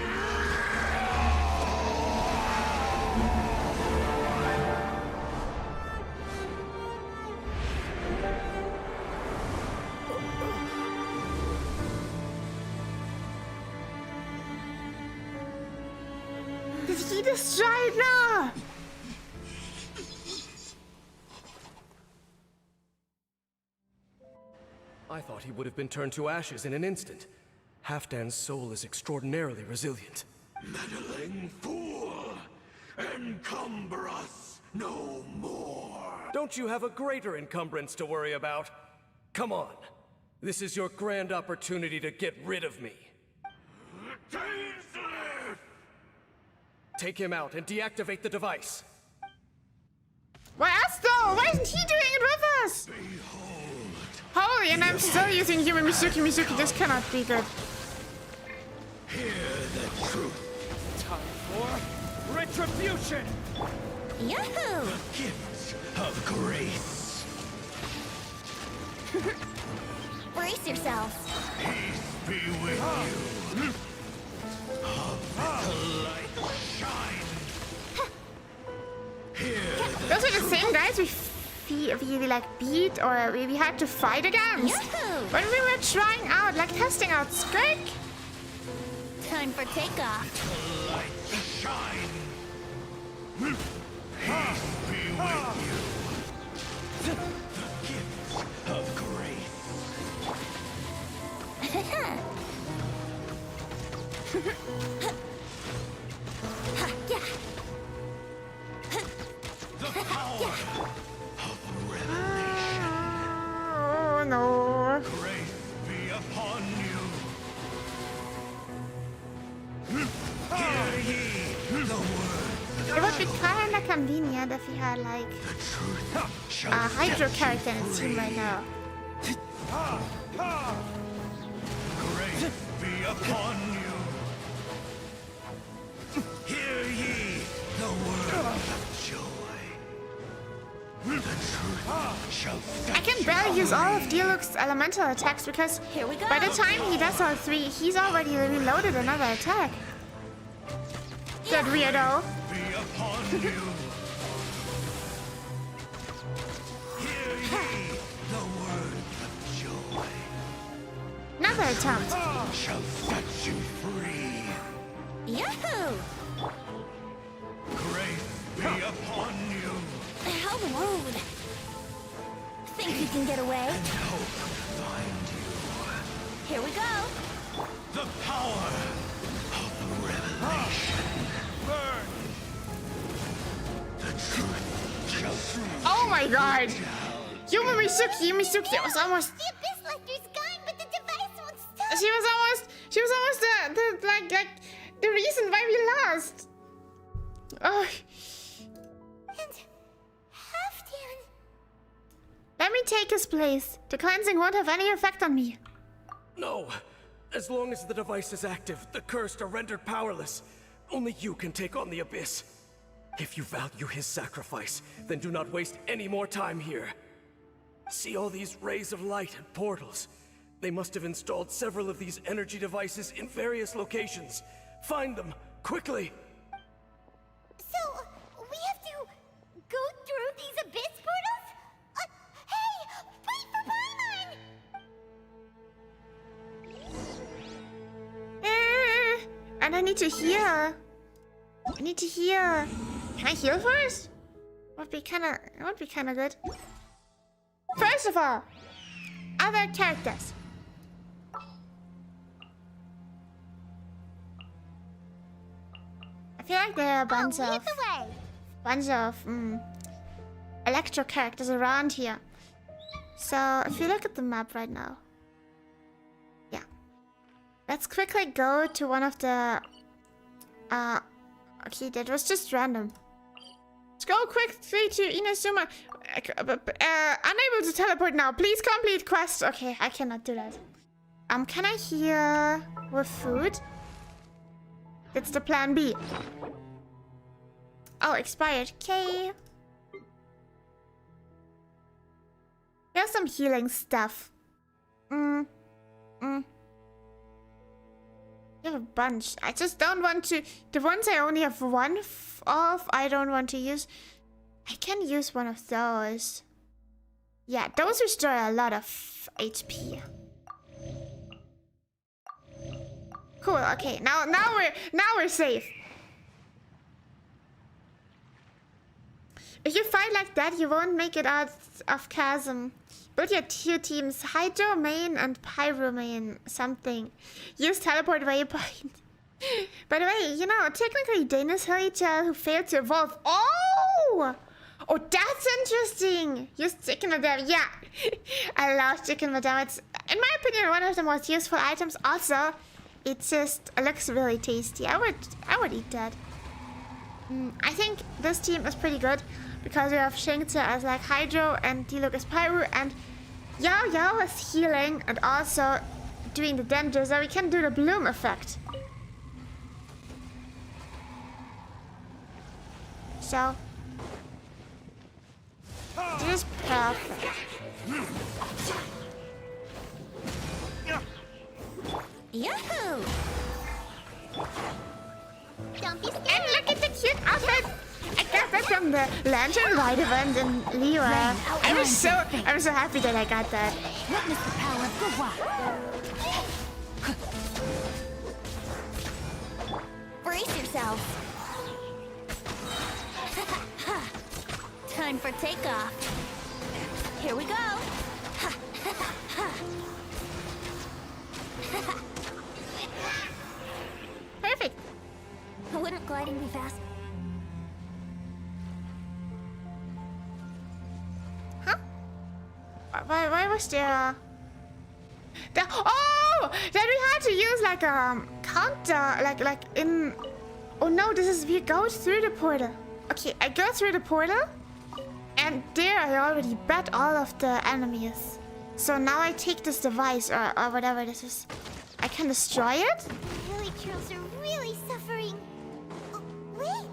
Did he destroy it now? I thought he would have been turned to ashes in an instant. Halfdan's soul is extraordinarily resilient. Meddling fool! Encumber us no more! Don't you have a greater encumbrance to worry about? Come on. This is your grand opportunity to get rid of me. Dainsleif! Take him out and deactivate the device. Why us though? Why isn't he doing it with us? Holy, and I'm still using human Mizuki. This cannot be good. Hear the truth. Time for retribution! Yahoo! Gift of grace. Brace yourselves. Peace be with you. Of the light shine. Here Those are the same guys we like beat or we had to fight against Yahoo! when we were trying out, like testing out Skirk. Time for takeoff. the light shine. Peace be with you. The gift of Yeah. grace. The power of revelation. Oh no. Grace be upon you. Hear ye the word. It would be kinda convenient if we had like The truth a shall Hydro set character in you the team free. right now. Grace be upon you. Hear ye the word of joy. The truth shall set I can you barely use all of free. Dialog's elemental attacks because Here we go. by the time he does all three, he's already reloaded another attack. That weirdo. Be upon you. Hear ye the word of joy. Another attempt. Shall set you free. Yahoo! Grace be upon you. How rude. Think you can get away? And hope find you. Here we go. The power of revelation. Burn. The Oh my god! Misuki was almost. The Abyss Lecter's gone, but the device won't stop. She was almost the like the reason why we lost. Oh. And Halfdan. Let me take his place. The cleansing won't have any effect on me. No. As long as the device is active, the cursed are rendered powerless. Only you can take on the Abyss. If you value his sacrifice, then do not waste any more time here. See all these rays of light and portals? They must have installed several of these energy devices in various locations. Find them, quickly! So, we have to go through these Abyss portals? Hey! Wait for Paimon! And I need to heal. Can I heal first? Would be kinda good. First of all, other characters. I feel like there are a bunch of electro characters around here. So if you look at the map right now, yeah, let's quickly go to one of the. Okay, that was just random. Let's go quickly to Inazuma. Unable to teleport now. Please complete quest. Okay, I cannot do that. Can I heal with food? That's the plan B. Oh, expired. Okay. Here's some healing stuff. I have a bunch. I just don't want to. The ones I only have one of, I don't want to use. I can use one of those. Yeah, those restore a lot of HP. Cool. Okay, now we're safe. If you fight like that, you won't make it out of Chasm. Build your two teams, Hydro main and Pyro main, something. Use teleport waypoint. By the way, you know, technically Dana's Hilichurl who failed to evolve. Oh, that's interesting. Use Chicken Madame. Yeah, I love Chicken Madame. It's, in my opinion, one of the most useful items. Also, it just looks really tasty. I would eat that. I think this team is pretty good because we have Shingta as like Hydro and Diluc as Pyro and Yao Yao is healing and also doing the danger, so we can do the bloom effect. So this is perfect. Yahoo! Don't be scared. And look at the cute outfit! I got that from the Lantern Ride event in Liyue. I'm so happy that I got that. Witness the power of the Wa. Brace yourselves. Time for takeoff. Here we go. Perfect. Wouldn't gliding be fast? Huh? Why was there? Oh, that we had to use like a counter, like in. Oh no, this is we go through the portal. Okay, I go through the portal, and there I already bet all of the enemies. So now I take this device or whatever this is. I can destroy it. The Hilichurls are really suffering. Oh, wait,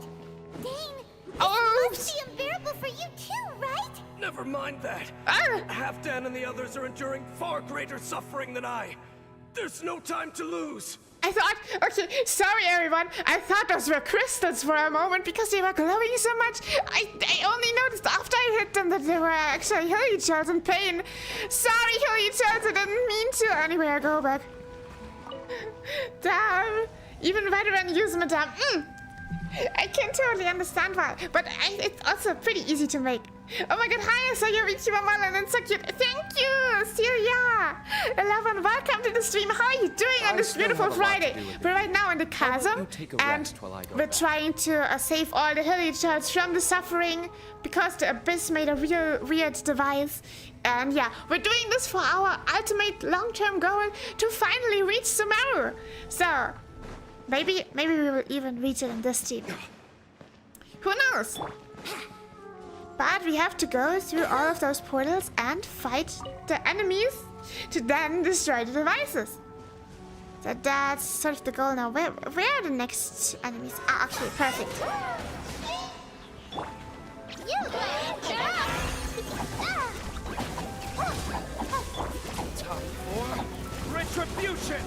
Dane. Oh, This must be unbearable for you too, right? Never mind that. Ah! Halfdan and the others are enduring far greater suffering than I. There's no time to lose. I thought, okay, sorry everyone. I thought those were crystals for a moment because they were glowing so much. I only noticed after I hit them that they were actually Hilichurls in pain. Sorry, Hilichurls, I didn't mean to. Anyway, I go back. Damn, even veteran use Madame. I can totally understand why, but it's also pretty easy to make. Oh my god, hi, I saw your VTuber Marlon, and so cute. Thank you, Celia. 11, welcome to the stream. How are you doing on this beautiful Friday? We're right now in the Chasm, and we're trying to save all the villagers from the suffering because the Abyss made a real weird device. And yeah, we're doing this for our ultimate long-term goal to finally reach Sumeru. So, maybe we will even reach it in this team. Who knows? But we have to go through all of those portals and fight the enemies to then destroy the devices. So that's sort of the goal now. Where are the next enemies? Ah, okay, perfect. Time for retribution.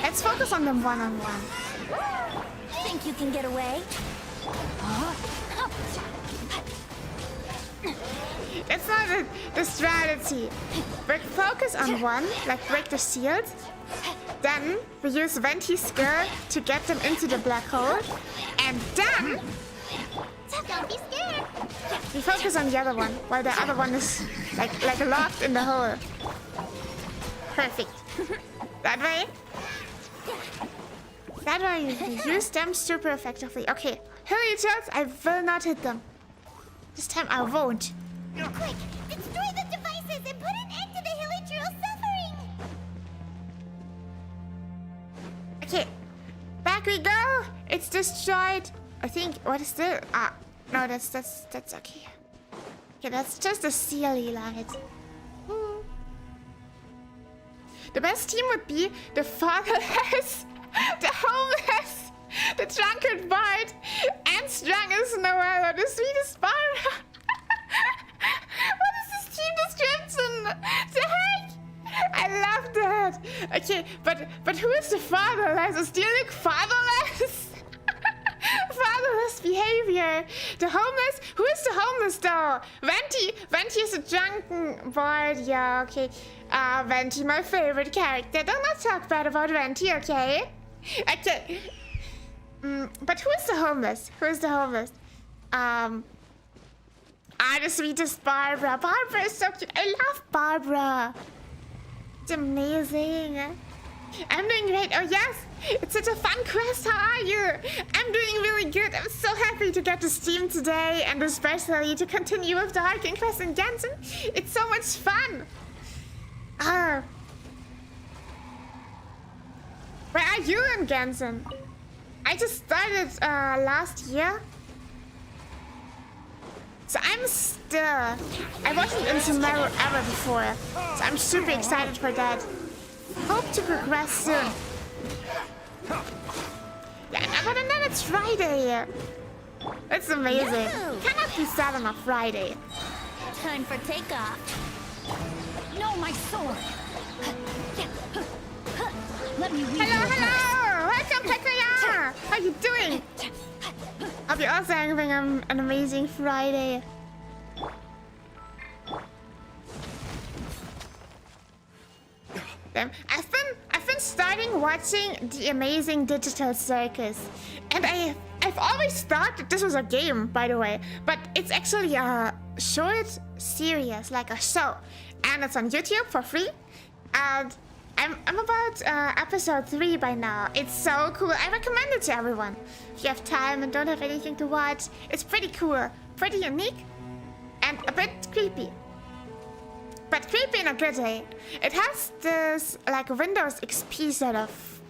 Let's focus on them one-on-one. Think you can get away? It's not the strategy. We focus on one, like break the shield. Then we use Venti's skill to get them into the black hole. And then Don't be scared. we focus on the other one, while the other one is like locked in the hole. Perfect. That way. That way we use them super effectively. Okay, villagers, I will not hit them. This time I won't. Quick, destroy the devices and put an end to the Hilichurl suffering. Okay, back we go. It's destroyed. I think. What is this? Ah, no, that's okay. Okay, that's just a silly light. The best team would be the fatherless, the homeless, the drunkard bard, and strongest Noel, or the sweetest Barbara. What is this team description? The heck? I love that. Okay, but who is the fatherless? Is Dirk fatherless? Fatherless behavior. The homeless? Who is the homeless though? Venti. Venti is a drunken bard. Yeah, okay. Venti, my favorite character. Do not talk bad about Venti, okay? Okay. But who is the homeless? Who is the homeless? The sweetest Barbara. Barbara is so cute. I love Barbara. It's amazing. I'm doing great. Oh, yes. It's such a fun quest. How are you? I'm doing really good. I'm so happy to get to stream today and especially to continue with the hiking quest in Genshin. It's so much fun. Where are you in Genshin? I just started last year. So I wasn't in Sumeru ever before. So I'm super excited for that. Hope to progress soon. Yeah, but then it's Friday. It's amazing. Yahoo! Cannot be sad on a Friday. Time for takeoff. No, my sword. Let me read Hello! Welcome, Pekaya! How you doing? Hope you're also having an amazing Friday. I've been starting watching The Amazing Digital Circus, and I've always thought that this was a game, by the way, but it's actually a short series, like a show, and it's on YouTube for free. And I'm about episode 3 by now. It's so cool. I recommend it to everyone. If you have time and don't have anything to watch, it's pretty cool, pretty unique, and a bit creepy. But creepy in a good way. It has this like Windows XP sort of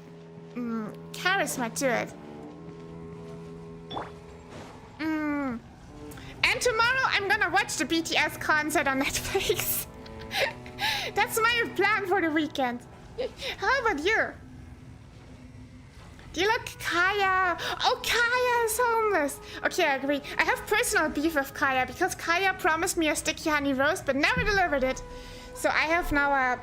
charisma to it. And tomorrow I'm gonna watch the BTS concert on Netflix. That's my plan for the weekend. How about you? Do you look Kaya? Oh, Kaya is homeless. Okay, I agree. I have personal beef with Kaya because Kaya promised me a sticky honey roast but never delivered it. So I have now a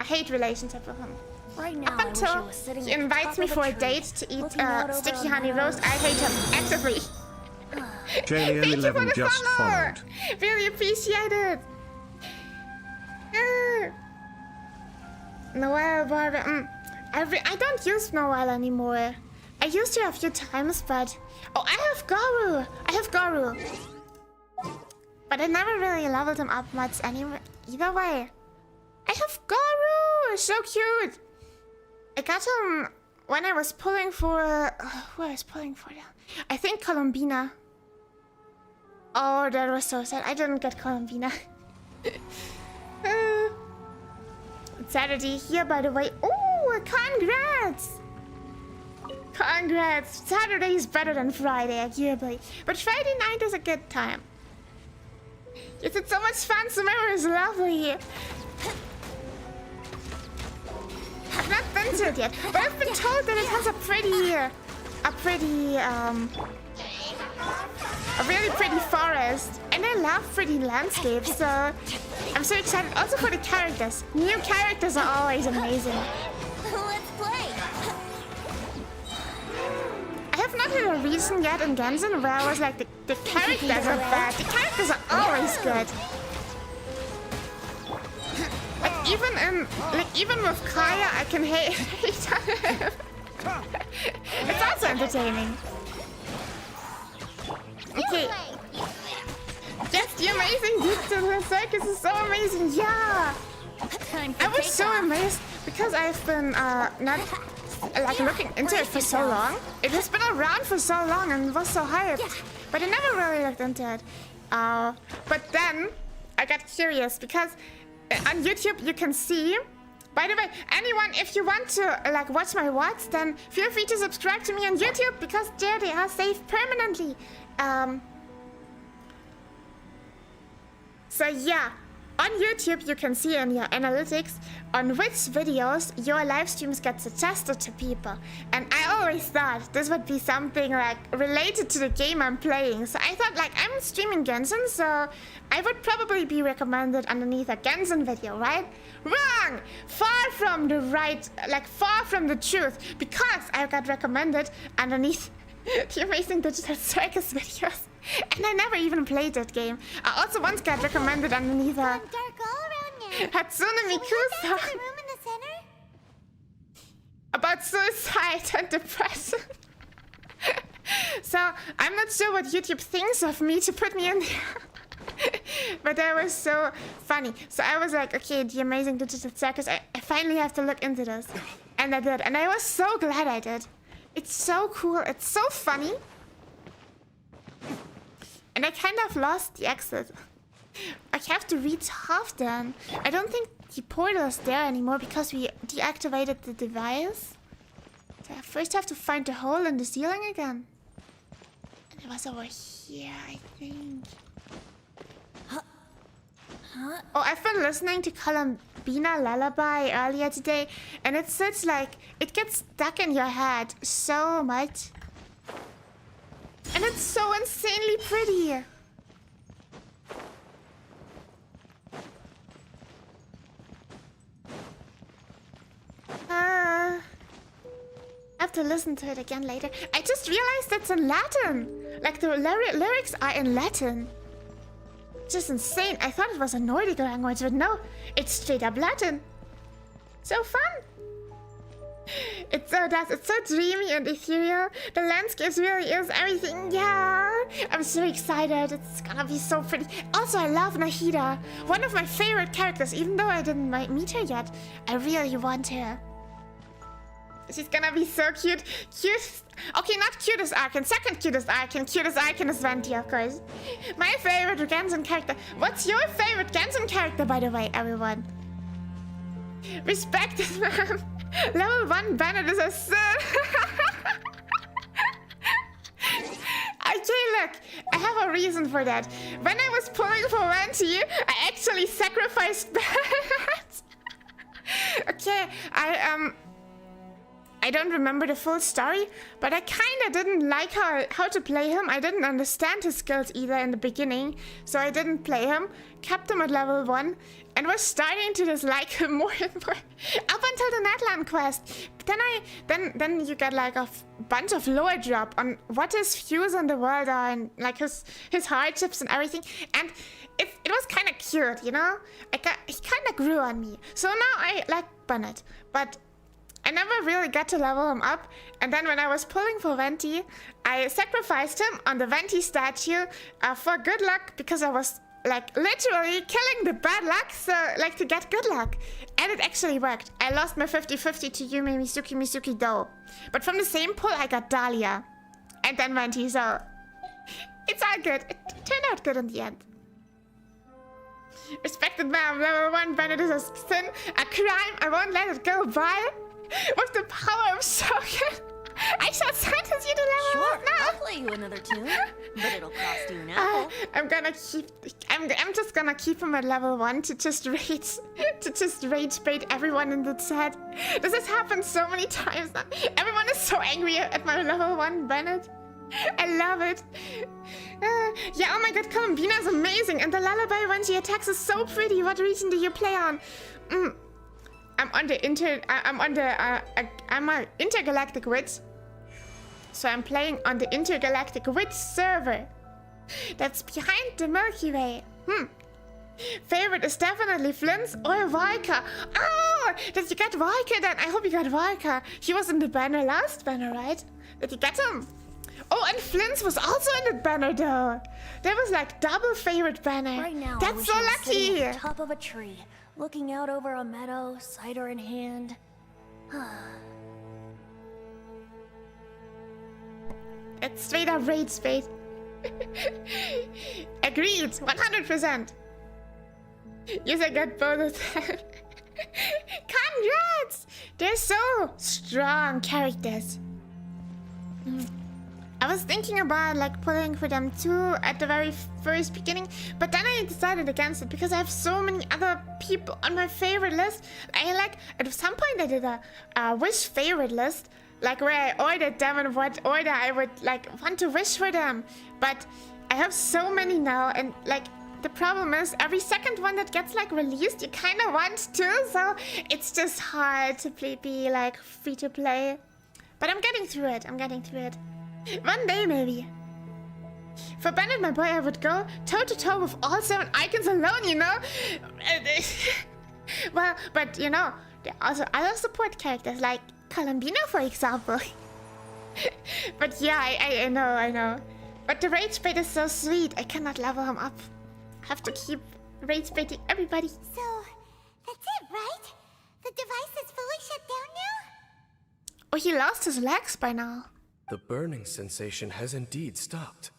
hate relationship with him. Right now, Up until he invites me for a date to eat sticky honey roast, I hate him actively. Thank you for the just follow. followed. Really appreciate it. Noel, Barbara. I don't use Noel anymore. I used to a few times, but... Oh, I have Garu! I have Garu! But I never really leveled him up much anyway. Either way. I have Garu! So cute! I got him when I was pulling for... who I was pulling for now? I think Columbina. Oh, that was so sad. I didn't get Columbina. It's Saturday here, by the way. Oh, congrats! Congrats! Saturday is better than Friday, arguably. But Friday night is a good time. Yes, it's so much fun. Sumeru is lovely. I've not been to it yet, but I've been told that it has a really pretty forest. And I love pretty landscapes, so I'm so excited. Also for the characters. New characters are always amazing. Let's play. I have not had a reason yet in Genshin where I was like, the characters are bad. The characters are always good. Even with Kaya, I can hate on him. It's also entertaining. Okay. Yes, the amazing digital circus is so amazing. Yeah. I was so amazed because I've been not like looking into it for so long. It has been around for so long and was so hyped, but I never really looked into it. But then I got curious because on YouTube you can see. By the way, anyone, if you want to like watch my VODs, then feel free to subscribe to me on YouTube because there they are saved permanently. So yeah, on YouTube you can see in your analytics on which videos your live streams get suggested to people. And I always thought this would be something like related to the game I'm playing. So I thought like I'm streaming Genshin, so I would probably be recommended underneath a Genshin video, right? Wrong! Far from the right, like far from the truth, because I got recommended underneath the Amazing Digital Circus videos. And I never even played that game. I also once got recommended underneath a Dark all around now. Hatsune Should we Miku go song down to the room in the center? about suicide and depression. So I'm not sure what YouTube thinks of me to put me in there. But that was so funny. So I was like, okay, the Amazing Digital Circus, I finally have to look into this. And I did. And I was so glad I did. It's so cool. It's so funny. And I kind of lost the exit. I have to reach half then. I don't think the portal is there anymore because we deactivated the device. So I first have to find the hole in the ceiling again. And it was over here, I think. Oh, I've been listening to Columbina Lullaby earlier today, and it says like it gets stuck in your head so much. And it's so insanely pretty. I have to listen to it again later. I just realized it's in Latin. Like the lyrics are in Latin. Just insane. I thought it was a Nordic language, but no, it's straight up Latin. So fun. It's so dreamy and ethereal. The landscapes really is everything. Yeah, I'm so excited. It's gonna be so pretty. Also, I love Nahida, one of my favorite characters. Even though I didn't meet her yet, I really want her. She's gonna be so cute. Cute. Okay, not cutest Arkin. Second cutest Arkin. Cutest Arkin is Venti, of course. My favorite Genshin character. What's your favorite Genshin character, by the way, everyone? Respect it, man. Level 1 Bennett is a sin. Okay, look. I have a reason for that. When I was pulling for Venti, I actually sacrificed Bennett. Okay, I don't remember the full story, but I kinda didn't like how to play him. I didn't understand his skills either in the beginning, so I didn't play him. Kept him at level 1, and was starting to dislike him more and more up until the Netland quest. But then you get like a bunch of lore drop on what his views on the world are and like his hardships and everything, and it was kind of cute, you know. He kind of grew on me. So now I like Bennett, but I never really got to level him up, and then when I was pulling for Venti, I sacrificed him on the Venti statue for good luck, because I was like literally killing the bad luck, so like to get good luck. And it actually worked. I lost my 50-50 to Yume Misuki though. But from the same pull I got Dahlia. And then Venti, so it's all good. It turned out good in the end. Respected ma'am, level 1 Bennett is a sin, a crime, I won't let it go by. With the power of Soken, I shall sentence you to level Sure, up now. I'll play you another tune, but it'll cost you now. I'm just gonna keep him at level 1 to just rage bait everyone in the chat. This has happened so many times now. Everyone is so angry at my level 1 Bennett. I love it. Yeah, oh my god, Columbina is amazing, and the lullaby when she attacks is so pretty. What region do you play on? I'm a intergalactic witch. So I'm playing on the intergalactic witch server. That's behind the Milky Way. Favorite is definitely Flint's or Valka. Oh, did you get Valka then? I hope you got Valka. He was in the banner, last banner, right? Did you get him? Oh, and Flint's was also in the banner though. There was like double favorite banner. Right now, that's so lucky. Sitting at the top of a tree, looking out over a meadow, cider in hand. It's straight up rage bait. Agreed, 100%. Yes, I got both of them. Congrats! They're so strong characters. I was thinking about like pulling for them too at the very first beginning, but then I decided against it because I have so many other people on my favorite list. At some point I did a wish favorite list, like where I ordered them in what order I would like want to wish for them. But I have so many now, and like the problem is every second one that gets like released, you kind of want to, so it's just hard to be like free to play. But I'm getting through it. One day, maybe. For Bennett, my boy, I would go toe-to-toe with all 7 icons alone, you know? Well, but, you know, there are also other support characters, like Columbina, for example. But yeah, I know. But the rage bait is so sweet, I cannot level him up. I have to keep rage baiting everybody. So, that's it, right? The device is fully shut down now? Oh, he lost his legs by now. The burning sensation has indeed stopped.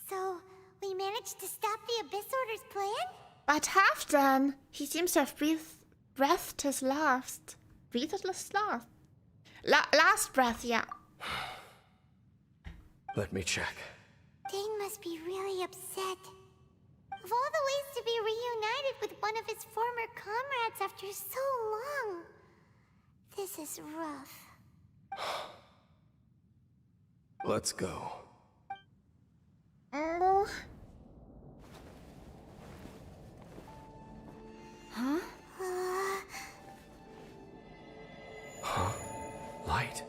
So, we managed to stop the Abyss Order's plan? But half done. He seems to have breathed his last. Breathed his last? Last breath, yeah. Let me check. Dane must be really upset. Of all the ways to be reunited with one of his former comrades after so long, this is rough. Let's go. Oh. Huh? Huh? Light?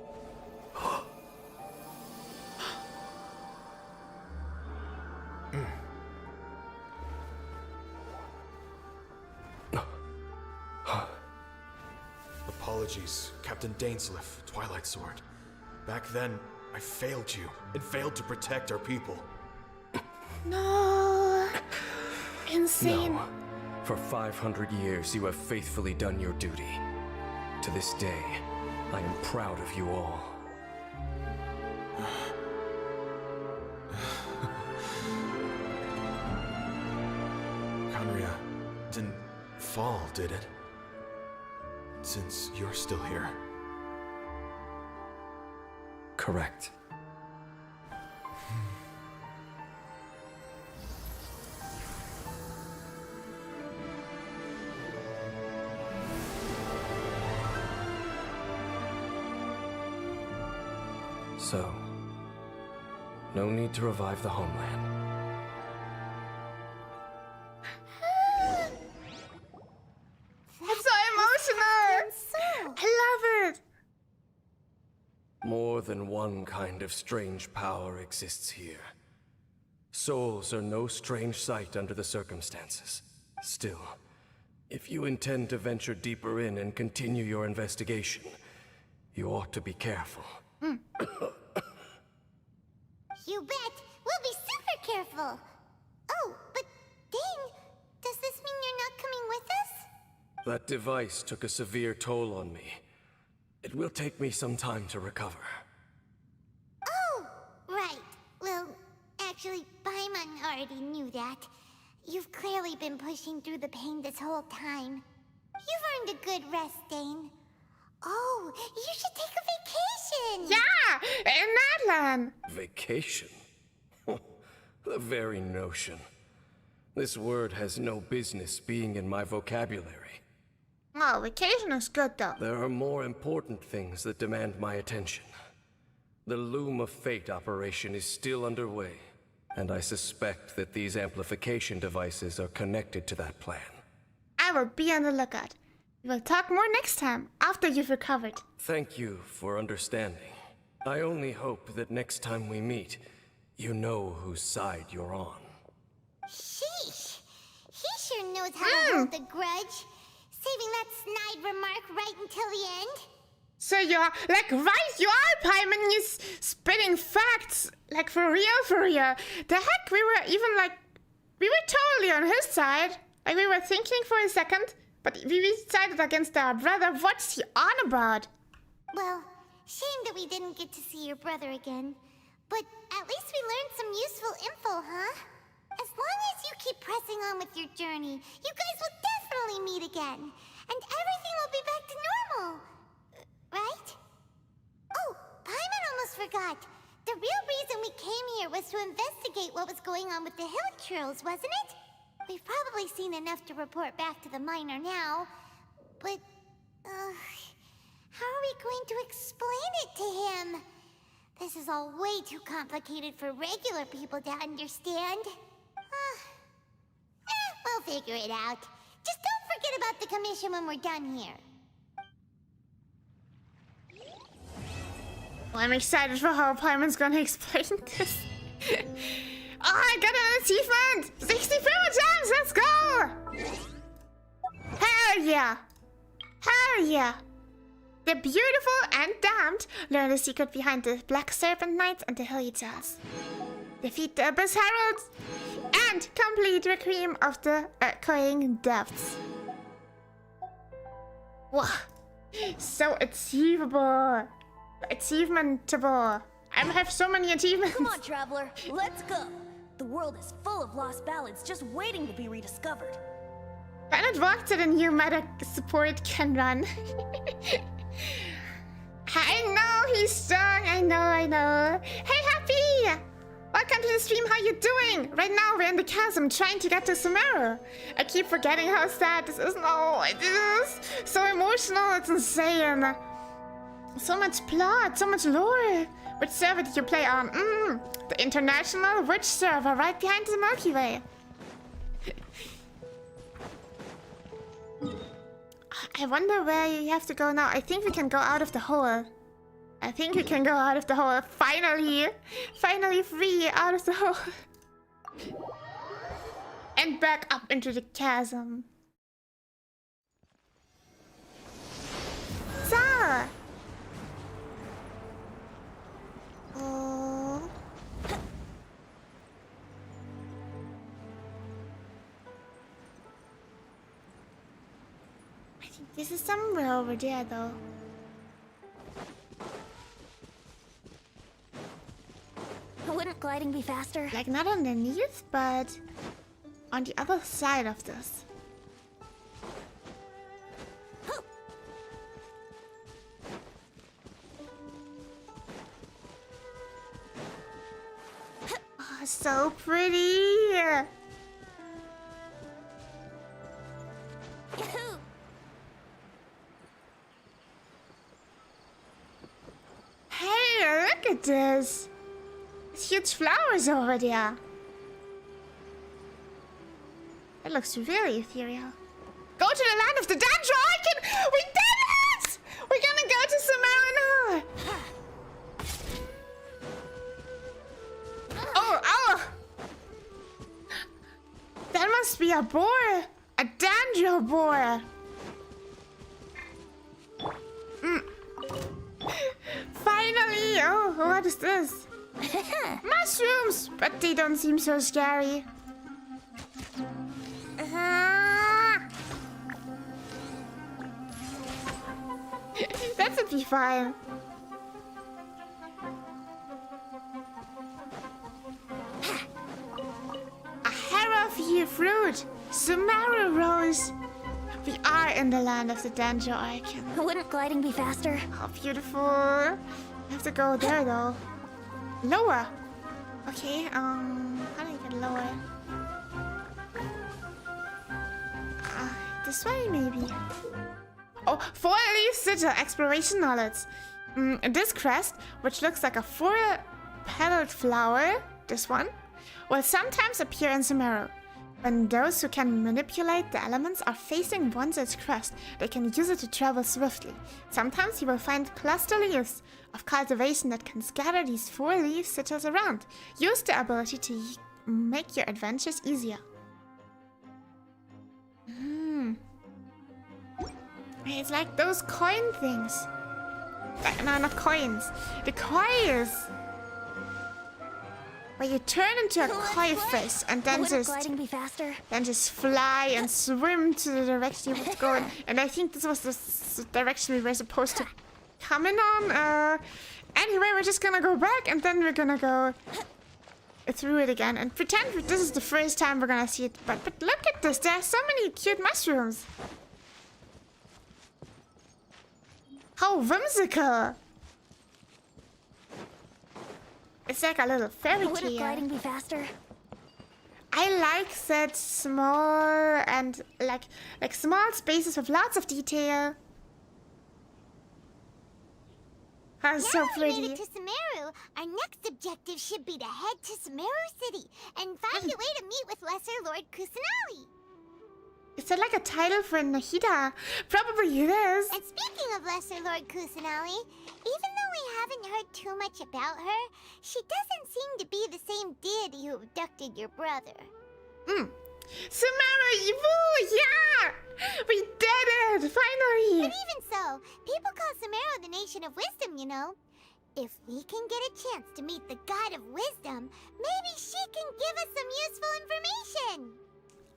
Apologies, Captain Dainsleif, Twilight Sword. Back then, I failed you and failed to protect our people. No. Insane. No. For 500 years, you have faithfully done your duty. To this day, I am proud of you all. Conria didn't fall, did it? Since you're still here. Correct. So, no need to revive the homeland. It's so emotional. I love it. More than one kind of strange power exists here. Souls are no strange sight under the circumstances. Still, if you intend to venture deeper in and continue your investigation, You ought to be careful. You bet. We'll be super careful. Oh, but Dane, does this mean you're not coming with us? That device took a severe toll on me. It will take me some time to recover. Oh, right. Well, actually, Paimon already knew that. You've clearly been pushing through the pain this whole time. You've earned a good rest, Dane. Oh, you should take a vacation! Yeah, in Natlan. Vacation? The very notion. This word has no business being in my vocabulary. Oh, vacation is good though. There are more important things that demand my attention. The Loom of Fate operation is still underway, and I suspect that these amplification devices are connected to that plan. I will be on the lookout. We'll talk more next time, after you've recovered. Thank you for understanding. I only hope that next time we meet, you know whose side you're on. Sheesh. He sure knows how to hold a grudge. Saving that snide remark right until the end. So you're, like, right, you are, Paimon, you spitting facts. Like, for real. The heck, we were totally on his side. Like, we were thinking for a second, but we decided against our brother. What's he on about? Well, shame that we didn't get to see your brother again. But at least we learned some useful info, huh? As long as you keep pressing on with your journey, you guys will definitely meet again. And everything will be back to normal. Right? Oh, Paimon almost forgot. The real reason we came here was to investigate what was going on with the Hilichurls, wasn't it? We've probably seen enough to report back to the miner now. But, how are we going to explain it to him? This is all way too complicated for regular people to understand. We'll figure it out. Just don't forget about the commission when we're done here. Well, I'm excited for how Paimon's gonna explain this. Oh, I got an achievement! 60 gems, let's go! Hell yeah! Hell yeah! The beautiful and damned learn the secret behind the Black Serpent Knights and the Hilichurls. Defeat the Abyss Heralds and complete Requiem of the Echoing Depths. Wow, so achievable. Achievementable. I have so many achievements. Come on, traveler, let's go. The world is full of lost ballads just waiting to be rediscovered. Why not walk to the new meta support can run? I know he's strong. I know. Hey, Happy! Welcome to the stream. How you doing? Right now we're in the chasm trying to get to Sumeru. I keep forgetting how sad this is. No, it is so emotional. It's insane. So much plot, so much lore. Which server did you play on? The international witch server right behind the Milky Way. I wonder where you have to go now. I think we can go out of the hole. Finally. Finally free out of the hole. And back up into the chasm. So. Oh. I think this is somewhere over there, though. Wouldn't gliding be faster? Like, not underneath, but on the other side of this. Oh, so pretty! Hey, look at this! There's huge flowers over there. It looks really ethereal. Go to the land of the Dendro! We did it! We're gonna go to Sumeru now! Oh! That must be a boar! A Dendro boar! what is this? Mushrooms! But they don't seem so scary. That should be fine. A Hierophant fruit! Sumeru rose! We are in the land of the danger icon. Wouldn't gliding be faster? How beautiful. I have to go there though. Lower. Okay, how do I get lower? This way maybe. Oh, 4-leaf sigil, exploration knowledge. This crest, which looks like a 4-petaled flower, this one, will sometimes appear in Sumeru. When those who can manipulate the elements are facing one such crest, they can use it to travel swiftly. Sometimes you will find cluster leaves of cultivation that can scatter these 4-leaf sigils around. Use the ability to make your adventures easier. It's like those coin things. No, not coins. The coils. Where you turn into a koi fish and then Wouldn't gliding be faster? just fly and swim to the direction you want to go in. And I think this was the direction we were supposed to come in on. Anyway, we're just gonna go back and then we're gonna go through it again and pretend this is the first time we're gonna see it. But look at this. There are so many cute mushrooms. How whimsical! It's like a little fairy Wouldn't tale. gliding be faster? I like that small and like small spaces with lots of detail. That's so Now we made pretty. it to Sumeru. Our next objective should be to head to Sumeru City and find a way to meet with Lesser Lord Kusanali. Is that like a title for Nahida? Probably it is. And speaking of Lesser Lord Kusanali, even though we haven't heard too much about her, she doesn't seem to be the same deity who abducted your brother. Sumeru, woo, yeah! We did it! Finally! But even so, people call Sumeru the Nation of Wisdom, you know. If we can get a chance to meet the God of Wisdom, maybe she can give us some useful information.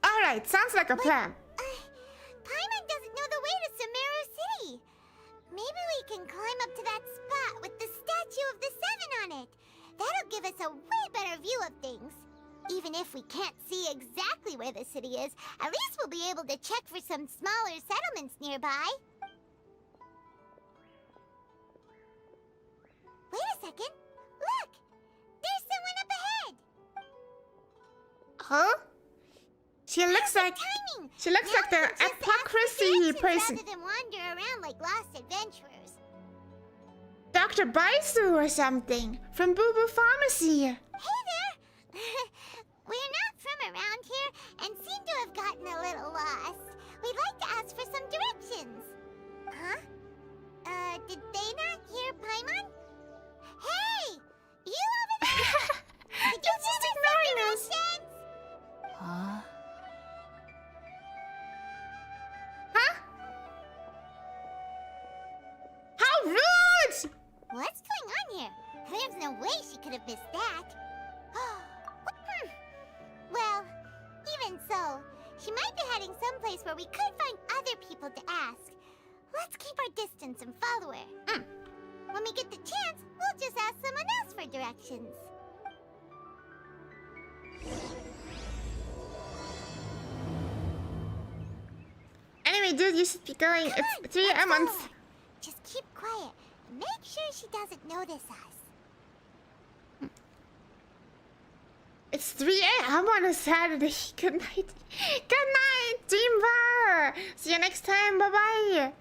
Alright, sounds like a plan. Paimon doesn't know the way to Sumeru City. Maybe we can climb up to that spot with the statue of the Seven on it. That'll give us a way better view of things. Even if we can't see exactly where the city is, at least we'll be able to check for some smaller settlements nearby. Wait a second. Look! There's someone up ahead! Huh? She looks like Timing! she looks Now like we the can just ask hypocrisy directions person. rather than wander around like lost adventurers. Dr. Baisu or something from Boo Boo Pharmacy. Hey there! We're not from around here and seem to have gotten a little lost. We'd like to ask for some directions. Huh? Did they not hear Paimon? Hey! You over there! Did you It's just ignoring us. directions? Huh? Huh? How rude! What's going on here? There's no way she could have missed that. Well, even so, she might be heading someplace where we could find other people to ask. Let's keep our distance and follow her. When we get the chance, we'll just ask someone else for directions. Anyway, dude, you should be going. Come on, It's 3 a.m. on. let's go. Just keep quiet. Make sure she doesn't notice us. It's 3 a.m. on a Saturday. Good night. Good night, Dreambar. See you next time. Bye bye.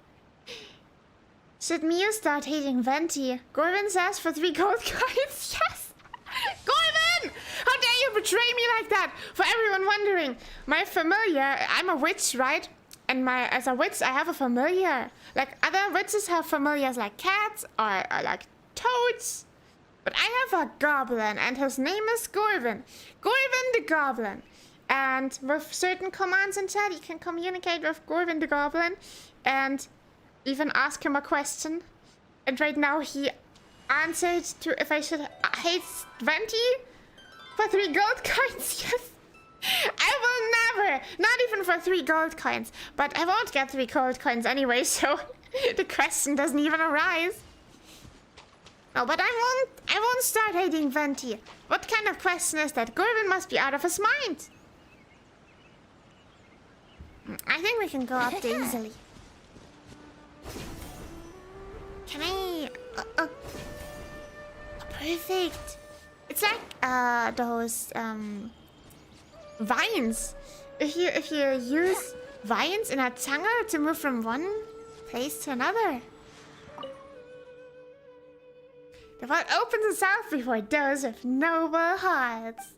Should Miu start hating Venti? Gorvin says for 3 gold coins. Yes. Gorvin! How dare you betray me like that? For everyone wondering, my familiar. I'm a witch, right? And as a witch, I have a familiar. Like other witches have familiars like cats or like toads. But I have a goblin, and his name is Gorvin. Gorvin the Goblin. And with certain commands in chat, you can communicate with Gorvin the Goblin and even ask him a question. And right now he answered to if I should hate Venti for 3 gold coins. Yes. I will never, not even for 3 gold coins. But I won't get 3 gold coins anyway, so the question doesn't even arise. No, but I won't start hating Venti. What kind of question is that? Gurvin must be out of his mind. I think we can go up there easily. Can I... perfect. It's like those vines. If you use vines in a Tanga to move from one place to another. The world opens itself before those with noble hearts.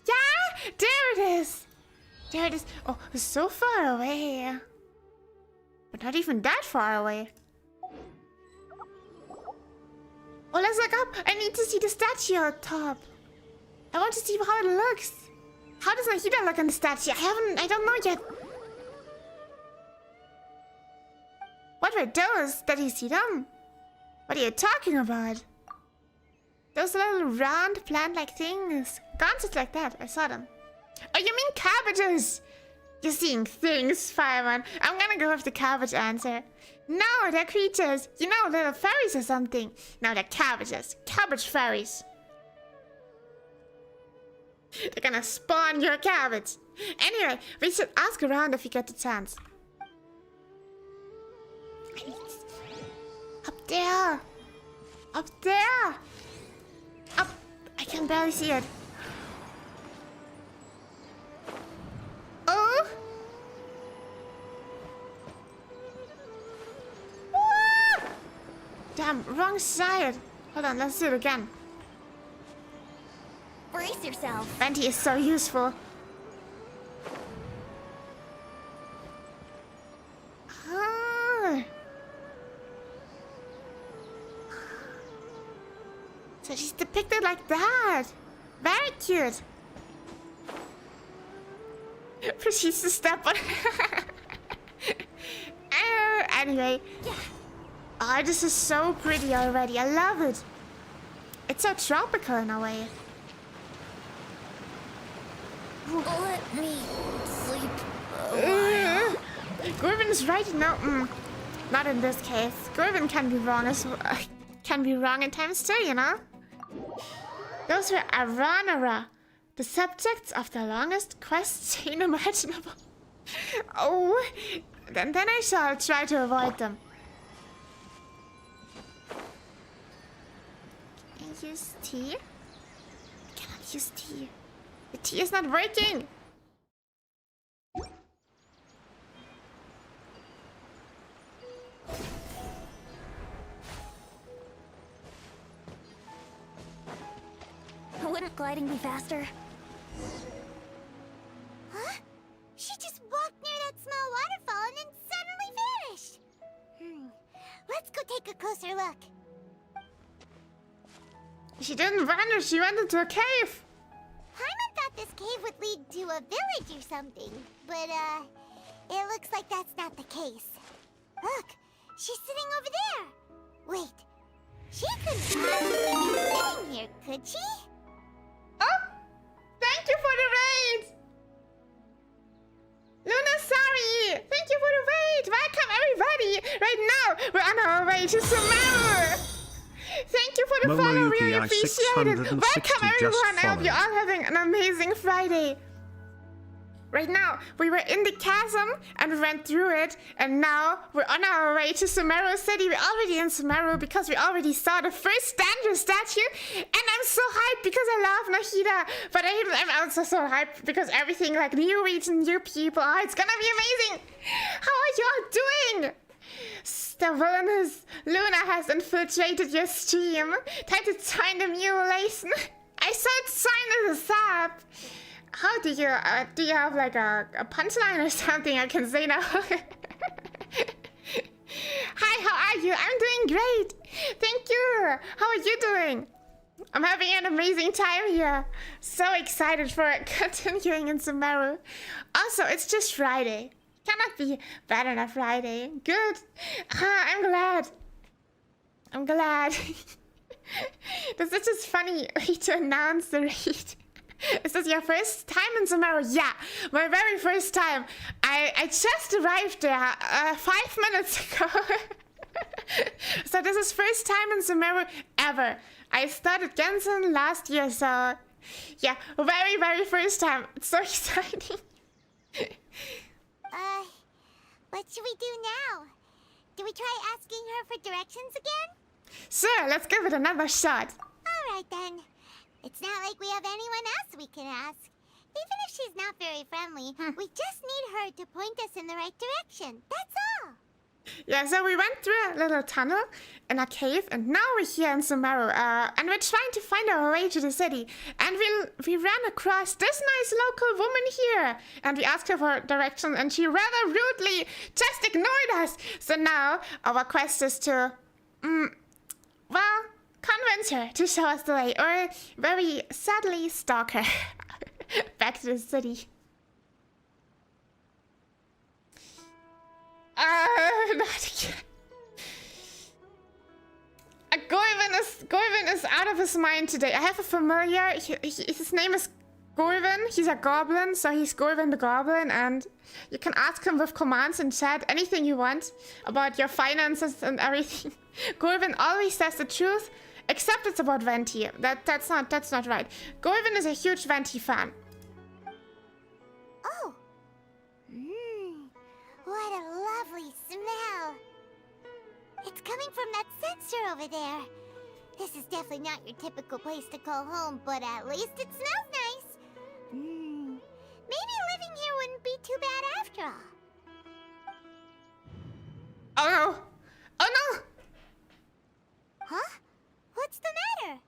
Yeah, there it is. There it is. Oh, it's so far away. But not even that far away. Oh, let's look up. I need to see the statue on top. I want to see how it looks. How does Nahida look in the statue? I don't know yet. What were those? Did you see them? What are you talking about? Those little round plant-like things. Concepts like that. I saw them. Oh, you mean cabbages? You're seeing things, Fireman. I'm gonna go with the cabbage answer. No, they're creatures. You know, little fairies or something. No, they're cabbages. Cabbage fairies. They're gonna spawn your cabbage. Anyway, we should ask around if we get the chance. Up there. Up there. Up. I can barely see it. Oh. Ah! Damn, wrong side. Hold on, let's do it again. Brace yourself. Venti is so useful. Ah. So she's depicted like that. Very cute. But she's to step on. Anyway. Oh, this is so pretty already. I love it. It's so tropical in a way. Let me sleep. Gurvin is right. No, not in this case. Gurvin can be wrong as can be wrong at times too, you know. Those were Aranara, the subjects of the longest quest chain imaginable. Oh, then I shall try to avoid them. Can I use tea? I cannot use tea. The tea is not working. Wouldn't gliding be faster? Huh? She just walked near that small waterfall and then suddenly vanished. Let's go take a closer look. She didn't vanish, she went into a cave. Paimon thought this cave would lead to a village or something, but it looks like that's not the case. Look, she's sitting over there. Wait, she couldn't possibly be sitting here, could she? Oh, thank you for the raid. Luna, sorry. Thank you for the raid. Welcome everybody. Right now, we're on our way to Sumeru. Thank you for the follow, really appreciate it. Welcome everyone. I hope you're all having an amazing Friday. Right now, we were in the chasm and we went through it, and now we're on our way to Sumeru City. We're already in Sumeru because we already saw the first Dandra statue, and I'm so hyped because I love Nahida, but I'm also so hyped because everything, like new region, new people, oh, it's gonna be amazing. How are you all doing? The villainous Luna has infiltrated your stream. Time to join the emulation. I saw it signed as a sub. How do you have like a punchline or something I can say now? Hi, how are you? I'm doing great. Thank you. How are you doing? I'm having an amazing time here. So excited for continuing in Sumeru. Also, it's just Friday. Cannot be bad on a Friday. Good. I'm glad. I'm glad. This is just funny way to announce the raid. Is this your first time in Sumeru? Yeah, my very first time. I just arrived there 5 minutes ago. So this is first time in Sumeru ever. I started Genshin last year, so yeah, very, very first time. It's so exciting. What should we do now? Do we try asking her for directions again? Sure, let's give it another shot. Alright then. It's not like we have anyone else we can ask. Even if she's not very friendly, we just need her to point us in the right direction. That's all. Yeah, so we went through a little tunnel in a cave, and now we're here in Sumeru, and we're trying to find our way to the city. And we ran across this nice local woman here, and we asked her for directions, and she rather rudely just ignored us. So now our quest is to, well, convince her to show us the way, or very sadly stalk her back to the city. Not again. Goivin is out of his mind today. I have a familiar. His name is Goivin. He's a goblin, so he's Goivin the Goblin, and you can ask him with commands in chat anything you want about your finances and everything. Goivin always says the truth, except it's about Venti. That's not right. Goivin is a huge Venti fan. Oh. What a lovely smell. It's coming from that sensor over there. This is definitely not your typical place to call home, but at least it smells nice. Maybe living here wouldn't be too bad after all. Oh no! Oh no! Huh? What's the matter?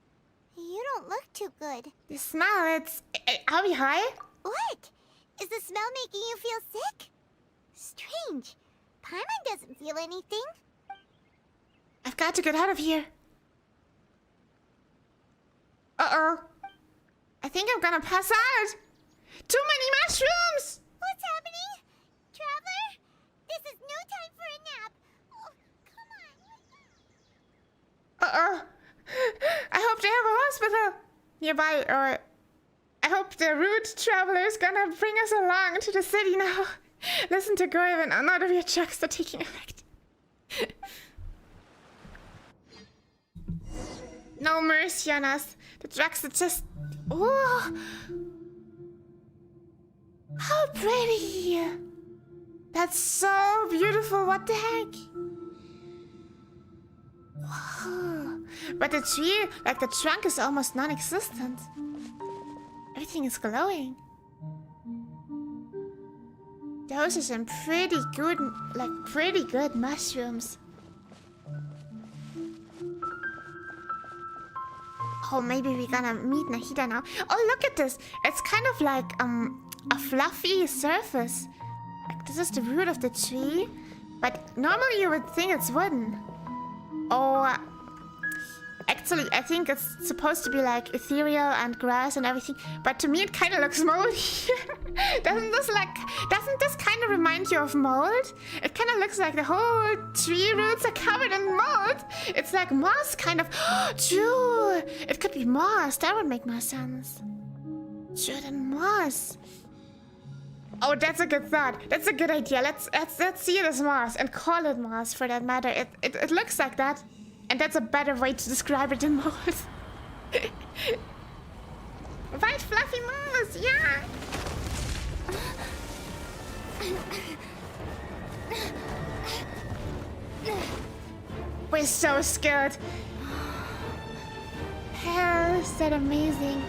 You don't look too good. The smell, are we high? What? Is the smell making you feel sick? Strange. Paimon doesn't feel anything. I've got to get out of here. Uh-oh. I think I'm gonna pass out. Too many mushrooms! What's happening? Traveler? This is no time for a nap. Oh, come on. Uh-oh. I hope they have a hospital nearby, or I hope the rude traveler's gonna bring us along to the city now. Listen to Goivin. None of your jokes are taking effect. No mercy on us. The drugs are just... Oh! How pretty! That's so beautiful. What the heck? Wow. But the tree, like the trunk, is almost non-existent. Everything is glowing. Those are some pretty good mushrooms. Oh, maybe we're gonna meet Nahida now. Oh, look at this. It's kind of like a fluffy surface. Like this is the root of the tree, but normally you would think it's wooden. Oh, actually, I think it's supposed to be like ethereal and grass and everything, but to me it kind of looks moldy. Doesn't this kind of remind you of mold? It kind of looks like the whole tree roots are covered in mold. It's like moss, kind of. True, it could be moss. That would make more sense. True, then moss. Oh, that's a good thought. That's a good idea. Let's see it as moss and call it moss for that matter. It looks like that. And that's a better way to describe it than moss. White fluffy moss, yeah! We're so scared. Hell, is that amazing?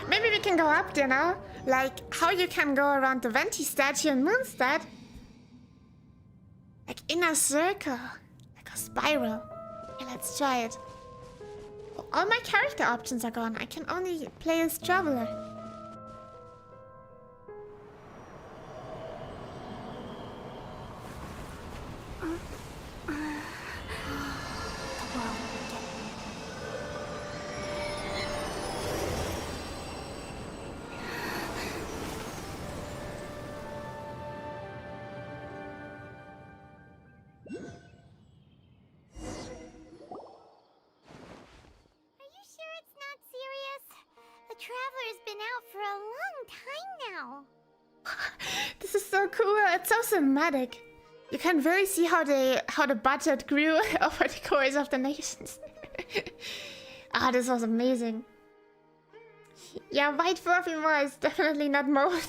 Maybe we can go up there now. Like how you can go around the Venti statue in Moonstead. Like in a circle. Like a spiral. Okay, let's try it. Oh, all my character options are gone. I can only play as Traveler. Traveler's been out for a long time now. This is so cool. It's so cinematic. You can really see how the budget grew over the course of the nations. This was amazing. Yeah, white fluffy more is definitely not mold.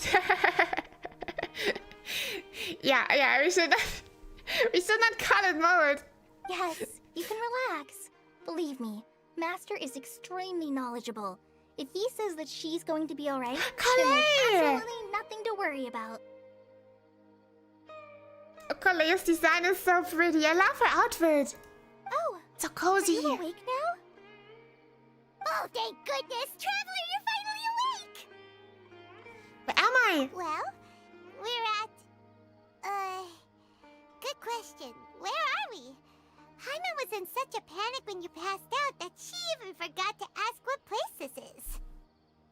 yeah, we should not call it mold. Yes, you can relax. Believe me, Master is extremely knowledgeable. If he says that she's going to be alright, then there's absolutely nothing to worry about. Kale's design is so pretty. I love her outfit. Oh, so cozy. Are you awake now? Oh, thank goodness! Traveler, you're finally awake! Where am I? Well, we're at... Good question. Where are we? Haima was in such a panic when you passed out that she even forgot to ask what place this is.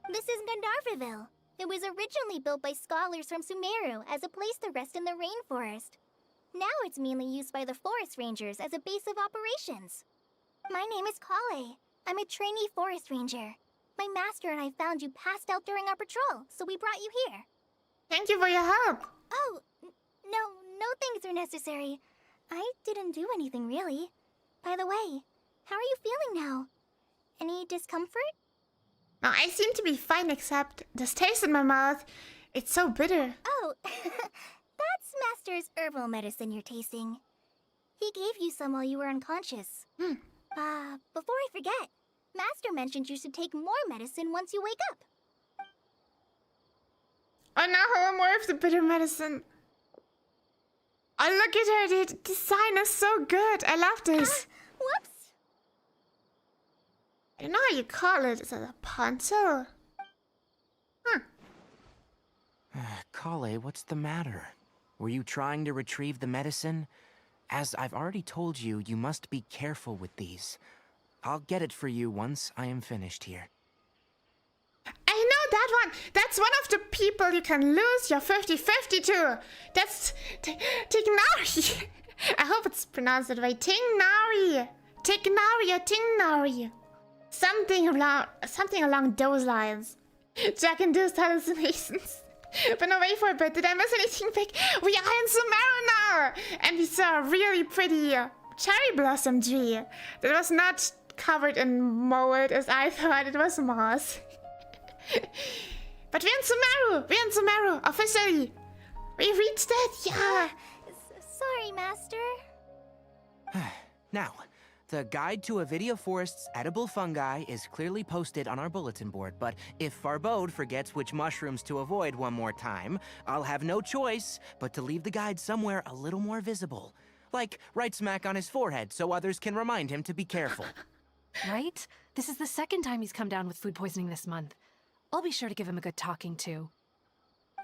This is Gandharvaville. It was originally built by scholars from Sumeru as a place to rest in the rainforest. Now it's mainly used by the forest rangers as a base of operations. My name is Kale. I'm a trainee forest ranger. My master and I found you passed out during our patrol, so we brought you here. Thank you for your help. Oh, no thanks are necessary. I didn't do anything really. By the way, how are you feeling now? Any discomfort? No, I seem to be fine except this taste in my mouth. It's so bitter. Oh, that's Master's herbal medicine you're tasting. He gave you some while you were unconscious. Before I forget, Master mentioned you should take more medicine once you wake up. Oh no, more of the bitter medicine. Oh, look at her. The design is so good. I love this. Whoops. I don't know how you call it. Is it a poncho? Kale, what's the matter? Were you trying to retrieve the medicine? As I've already told you, you must be careful with these. I'll get it for you once I am finished here. I know that one. That's one of the people you can lose your 50-50 to. That's Tignari. I hope it's pronounced that way. Tignari or Tignari. Something along those lines. Jack induced hallucinations. But no, wait for a bit. Did I miss anything big? We are in Sumeru now! And we saw a really pretty cherry blossom tree that was not covered in mold as I thought it was moss. But we're in Sumeru! Officially! We reached it! Yeah! Sorry, Master. Now, the guide to Avidia Forest's edible fungi is clearly posted on our bulletin board, but if Farbode forgets which mushrooms to avoid one more time, I'll have no choice but to leave the guide somewhere a little more visible. Like right smack on his forehead so others can remind him to be careful. Right? This is the second time he's come down with food poisoning this month. I'll be sure to give him a good talking to.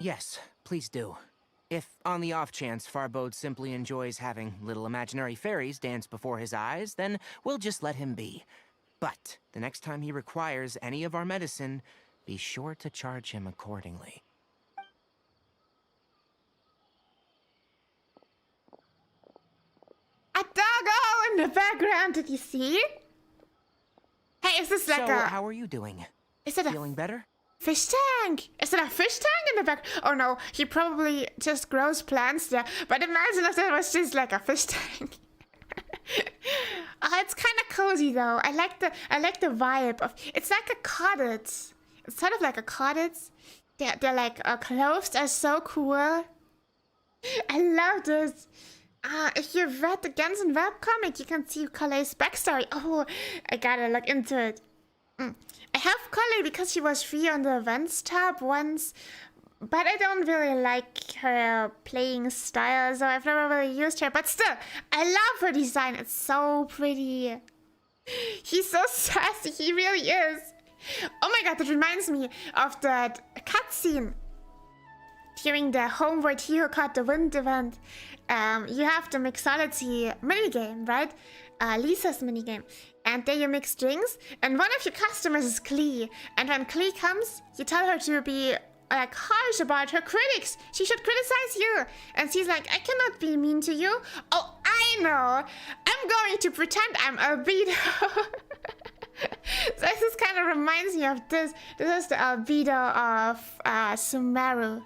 Yes, please do. If, on the off chance, Farbode simply enjoys having little imaginary fairies dance before his eyes, then we'll just let him be. But the next time he requires any of our medicine, be sure to charge him accordingly. A doggo in the background, did you see? Hey, is this like So, how are you doing? Is it Feeling better? Fish tank! Is it a fish tank in the back? Oh no, he probably just grows plants there. But imagine if that was just like a fish tank. It's kind of cozy though. I like the vibe of. It's like a cottage. It's sort of like a cottage. They're like clothes are so cool. I love this. If you've read the Genshin webcomic, you can see Kale's backstory. Oh, I gotta look into it. I have Kale because she was free on the events tab once, but I don't really like her playing style, so I've never really used her. But still, I love her design. It's so pretty. He's so sassy. He really is. Oh my god, that reminds me of that cutscene during the Homeward Hero Caught the Wind event. You have the mixology minigame, right? Lisa's minigame. And there you mix drinks, and one of your customers is Klee. And when Klee comes, you tell her to be like harsh about her critics. She should criticize you. And she's like, I cannot be mean to you. Oh, I know. I'm going to pretend I'm albedo. This is kind of reminds me of this. This is the albedo of Sumeru.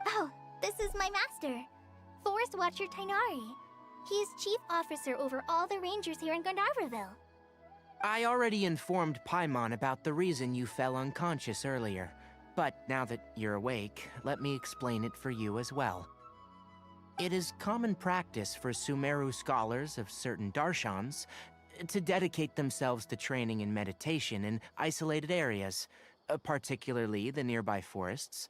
Oh, this is my master, Forest Watcher Tainari. He is chief officer over all the rangers here in Gandharvaville. I already informed Paimon about the reason you fell unconscious earlier. But now that you're awake, let me explain it for you as well. It is common practice for Sumeru scholars of certain darshans to dedicate themselves to training in meditation in isolated areas, particularly the nearby forests.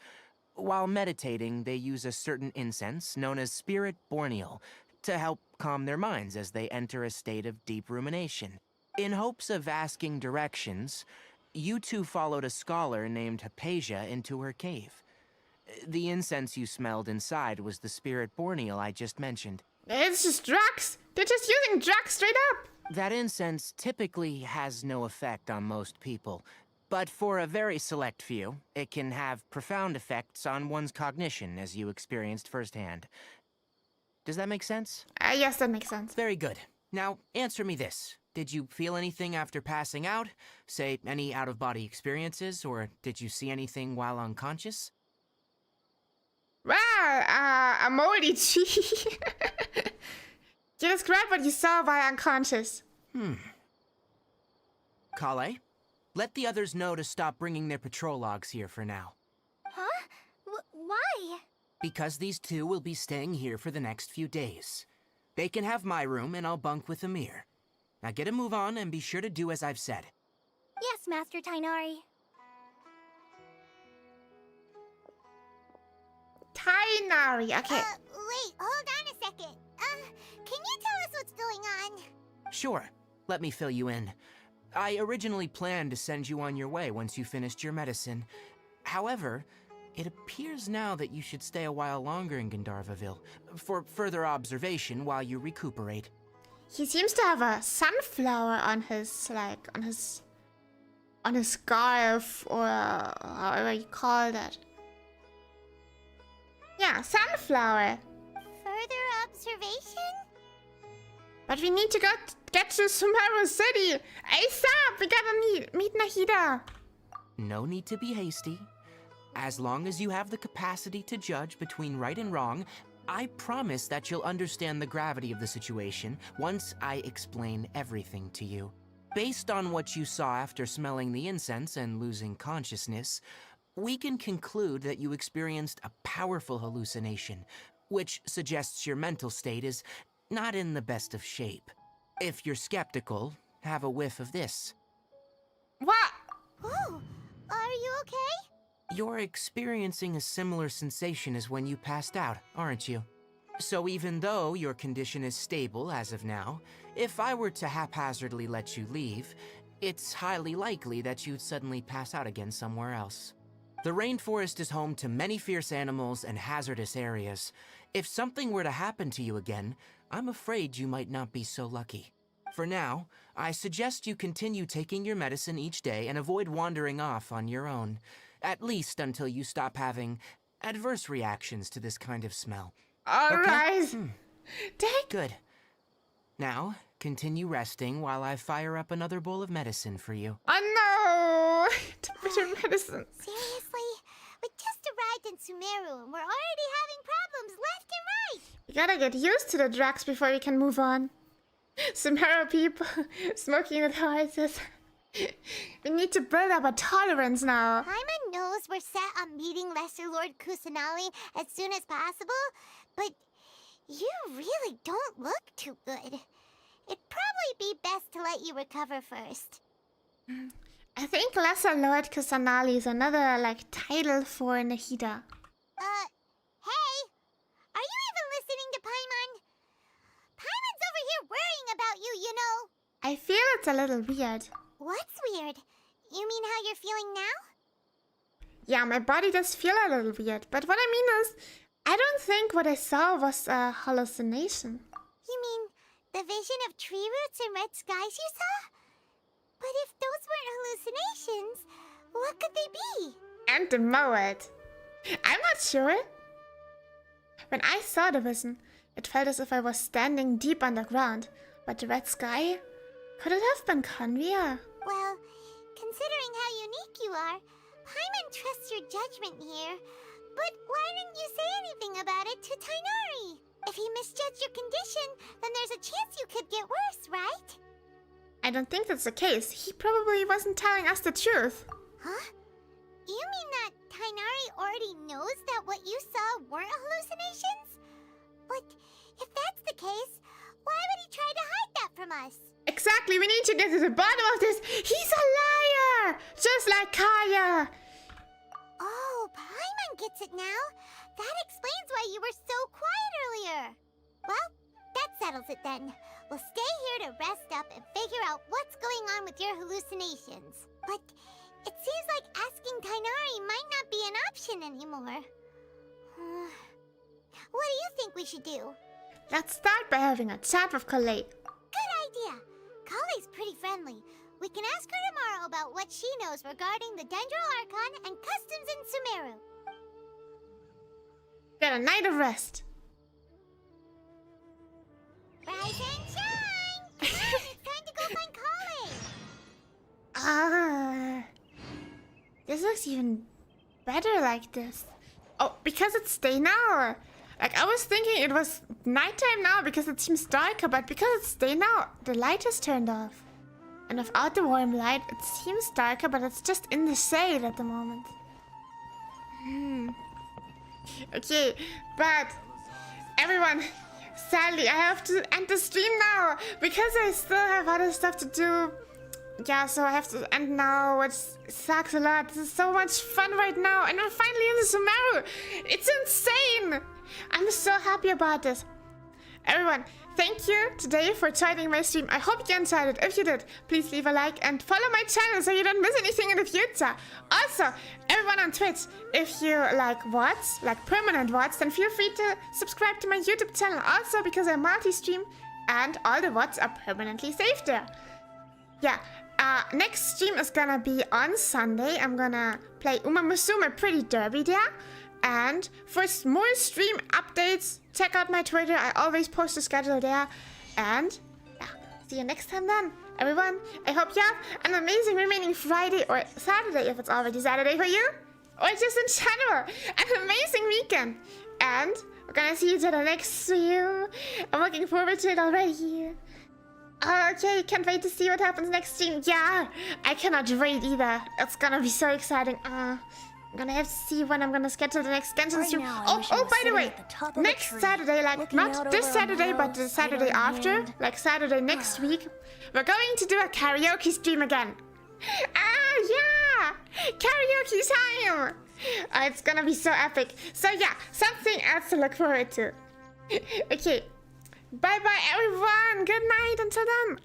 While meditating, they use a certain incense known as Spirit Borneal to help calm their minds as they enter a state of deep rumination. In hopes of asking directions, you two followed a scholar named Hypatia into her cave. The incense you smelled inside was the Spirit Borneal I just mentioned. It's just drugs. They're just using drugs straight up. That incense typically has no effect on most people, but for a very select few, it can have profound effects on one's cognition, as you experienced firsthand. Does that make sense? Yes, that makes sense. Very good. Now, answer me this. Did you feel anything after passing out? Say, any out-of-body experiences, or did you see anything while unconscious? Wow, a moldy tree. You describe what you saw while unconscious. Kale, let the others know to stop bringing their patrol logs here for now. Huh? Why? Because these two will be staying here for the next few days. They can have my room, and I'll bunk with Amir. Now get a move on, and be sure to do as I've said. Yes, Master Tainari. Tainari, okay. Wait, hold on a second. Can you tell us what's going on? Sure. Let me fill you in. I originally planned to send you on your way once you finished your medicine. However, it appears now that you should stay a while longer in Gandharvaville for further observation while you recuperate. He seems to have a sunflower on his, on his scarf, or however you call that. Yeah, sunflower. Further observation? But we need to get to Sumeru City. ASAP! We gotta meet Nahida. No need to be hasty. As long as you have the capacity to judge between right and wrong, I promise that you'll understand the gravity of the situation once I explain everything to you. Based on what you saw after smelling the incense and losing consciousness, we can conclude that you experienced a powerful hallucination, which suggests your mental state is not in the best of shape. If you're skeptical, have a whiff of this. What? Oh, are you okay? You're experiencing a similar sensation as when you passed out, aren't you? So even though your condition is stable as of now, if I were to haphazardly let you leave, it's highly likely that you'd suddenly pass out again somewhere else. The rainforest is home to many fierce animals and hazardous areas. If something were to happen to you again, I'm afraid you might not be so lucky. For now, I suggest you continue taking your medicine each day and avoid wandering off on your own, at least until you stop having adverse reactions to this kind of smell. All right. Good. Now, continue resting while I fire up another bowl of medicine for you. Oh no! The bitter medicine. Seriously? We just arrived in Sumeru and we're already having problems left and right! You gotta get used to the drugs before you can move on. Sumeru people smoking at hearts. We need to build up a tolerance now. Paimon knows we're set on meeting Lesser Lord Kusanali as soon as possible, but you really don't look too good. It'd probably be best to let you recover first. I think Lesser Lord Kusanali is another, title for Nahida. Hey! Are you even listening to Paimon? Paimon's over here worrying about you, you know. I feel it's a little weird. What's weird? You mean how you're feeling now? Yeah, my body does feel a little weird, but what I mean is, I don't think what I saw was a hallucination. You mean the vision of tree roots and red skies you saw? But if those weren't hallucinations, what could they be? And the Moet. I'm not sure. When I saw the vision, it felt as if I was standing deep underground, but the red sky? Could it have been Convia? Well, Considering how unique you are, Paimon trusts your judgment here. But why didn't you say anything about it to Tighnari? If he misjudged your condition, then there's a chance you could get worse, right? I don't think that's the case. He probably wasn't telling us the truth. Huh? You mean that Tighnari already knows that what you saw weren't hallucinations? But if that's the case, why would he try to hide that from us? Exactly, we need to get to the bottom of this. He's a liar! Just like Kaya. Oh, Paimon gets it now. That explains why you were so quiet earlier. Well, that settles it then. We'll stay here to rest up and figure out what's going on with your hallucinations. But it seems like asking Tighnari might not be an option anymore. What do you think we should do? Let's start by having a chat with Colette. Good idea. Kale's pretty friendly. We can ask her tomorrow about what she knows regarding the Dendro Archon and customs in Sumeru. Get a night of rest. Rise and shine! Come on, it's time to go find Kale! This looks even better like this. Oh, because it's day now. Like, I was thinking it was nighttime now because it seems darker, but because it's day now, the light is turned off. And without the warm light, it seems darker, but it's just in the shade at the moment. Okay, but everyone, sadly, I have to end the stream now because I still have other stuff to do. Yeah, so I have to end now, which sucks a lot. This is so much fun right now, and we're finally in the Sumeru. It's insane. I'm so happy about this. Everyone, thank you today for joining my stream. I hope you enjoyed it. If you did, please leave a like and follow my channel so you don't miss anything in the future. Also, everyone on Twitch, if you like VODs, like permanent VODs, then feel free to subscribe to my YouTube channel also because I multi-stream and all the VODs are permanently saved there. Yeah, next stream is gonna be on Sunday. I'm gonna play Uma Musume Pretty Derby there. And for more stream updates, check out my Twitter. I always post the schedule there. And yeah, see you next time then. Everyone, I hope you have an amazing remaining Friday or Saturday if it's already Saturday for you. Or just in general, an amazing weekend. And we're gonna see each other next to you. I'm looking forward to it already. Okay, can't wait to see what happens next stream. Yeah, I cannot wait either. It's gonna be so exciting. I'm gonna have to see when I'm gonna schedule the next Genshin stream. Oh, by the way, next Saturday, like not this Saturday, but the Saturday after, like Saturday next week, we're going to do a karaoke stream again. Yeah, karaoke time. It's gonna be so epic. So yeah, something else to look forward to. Okay, bye bye everyone. Good night until then.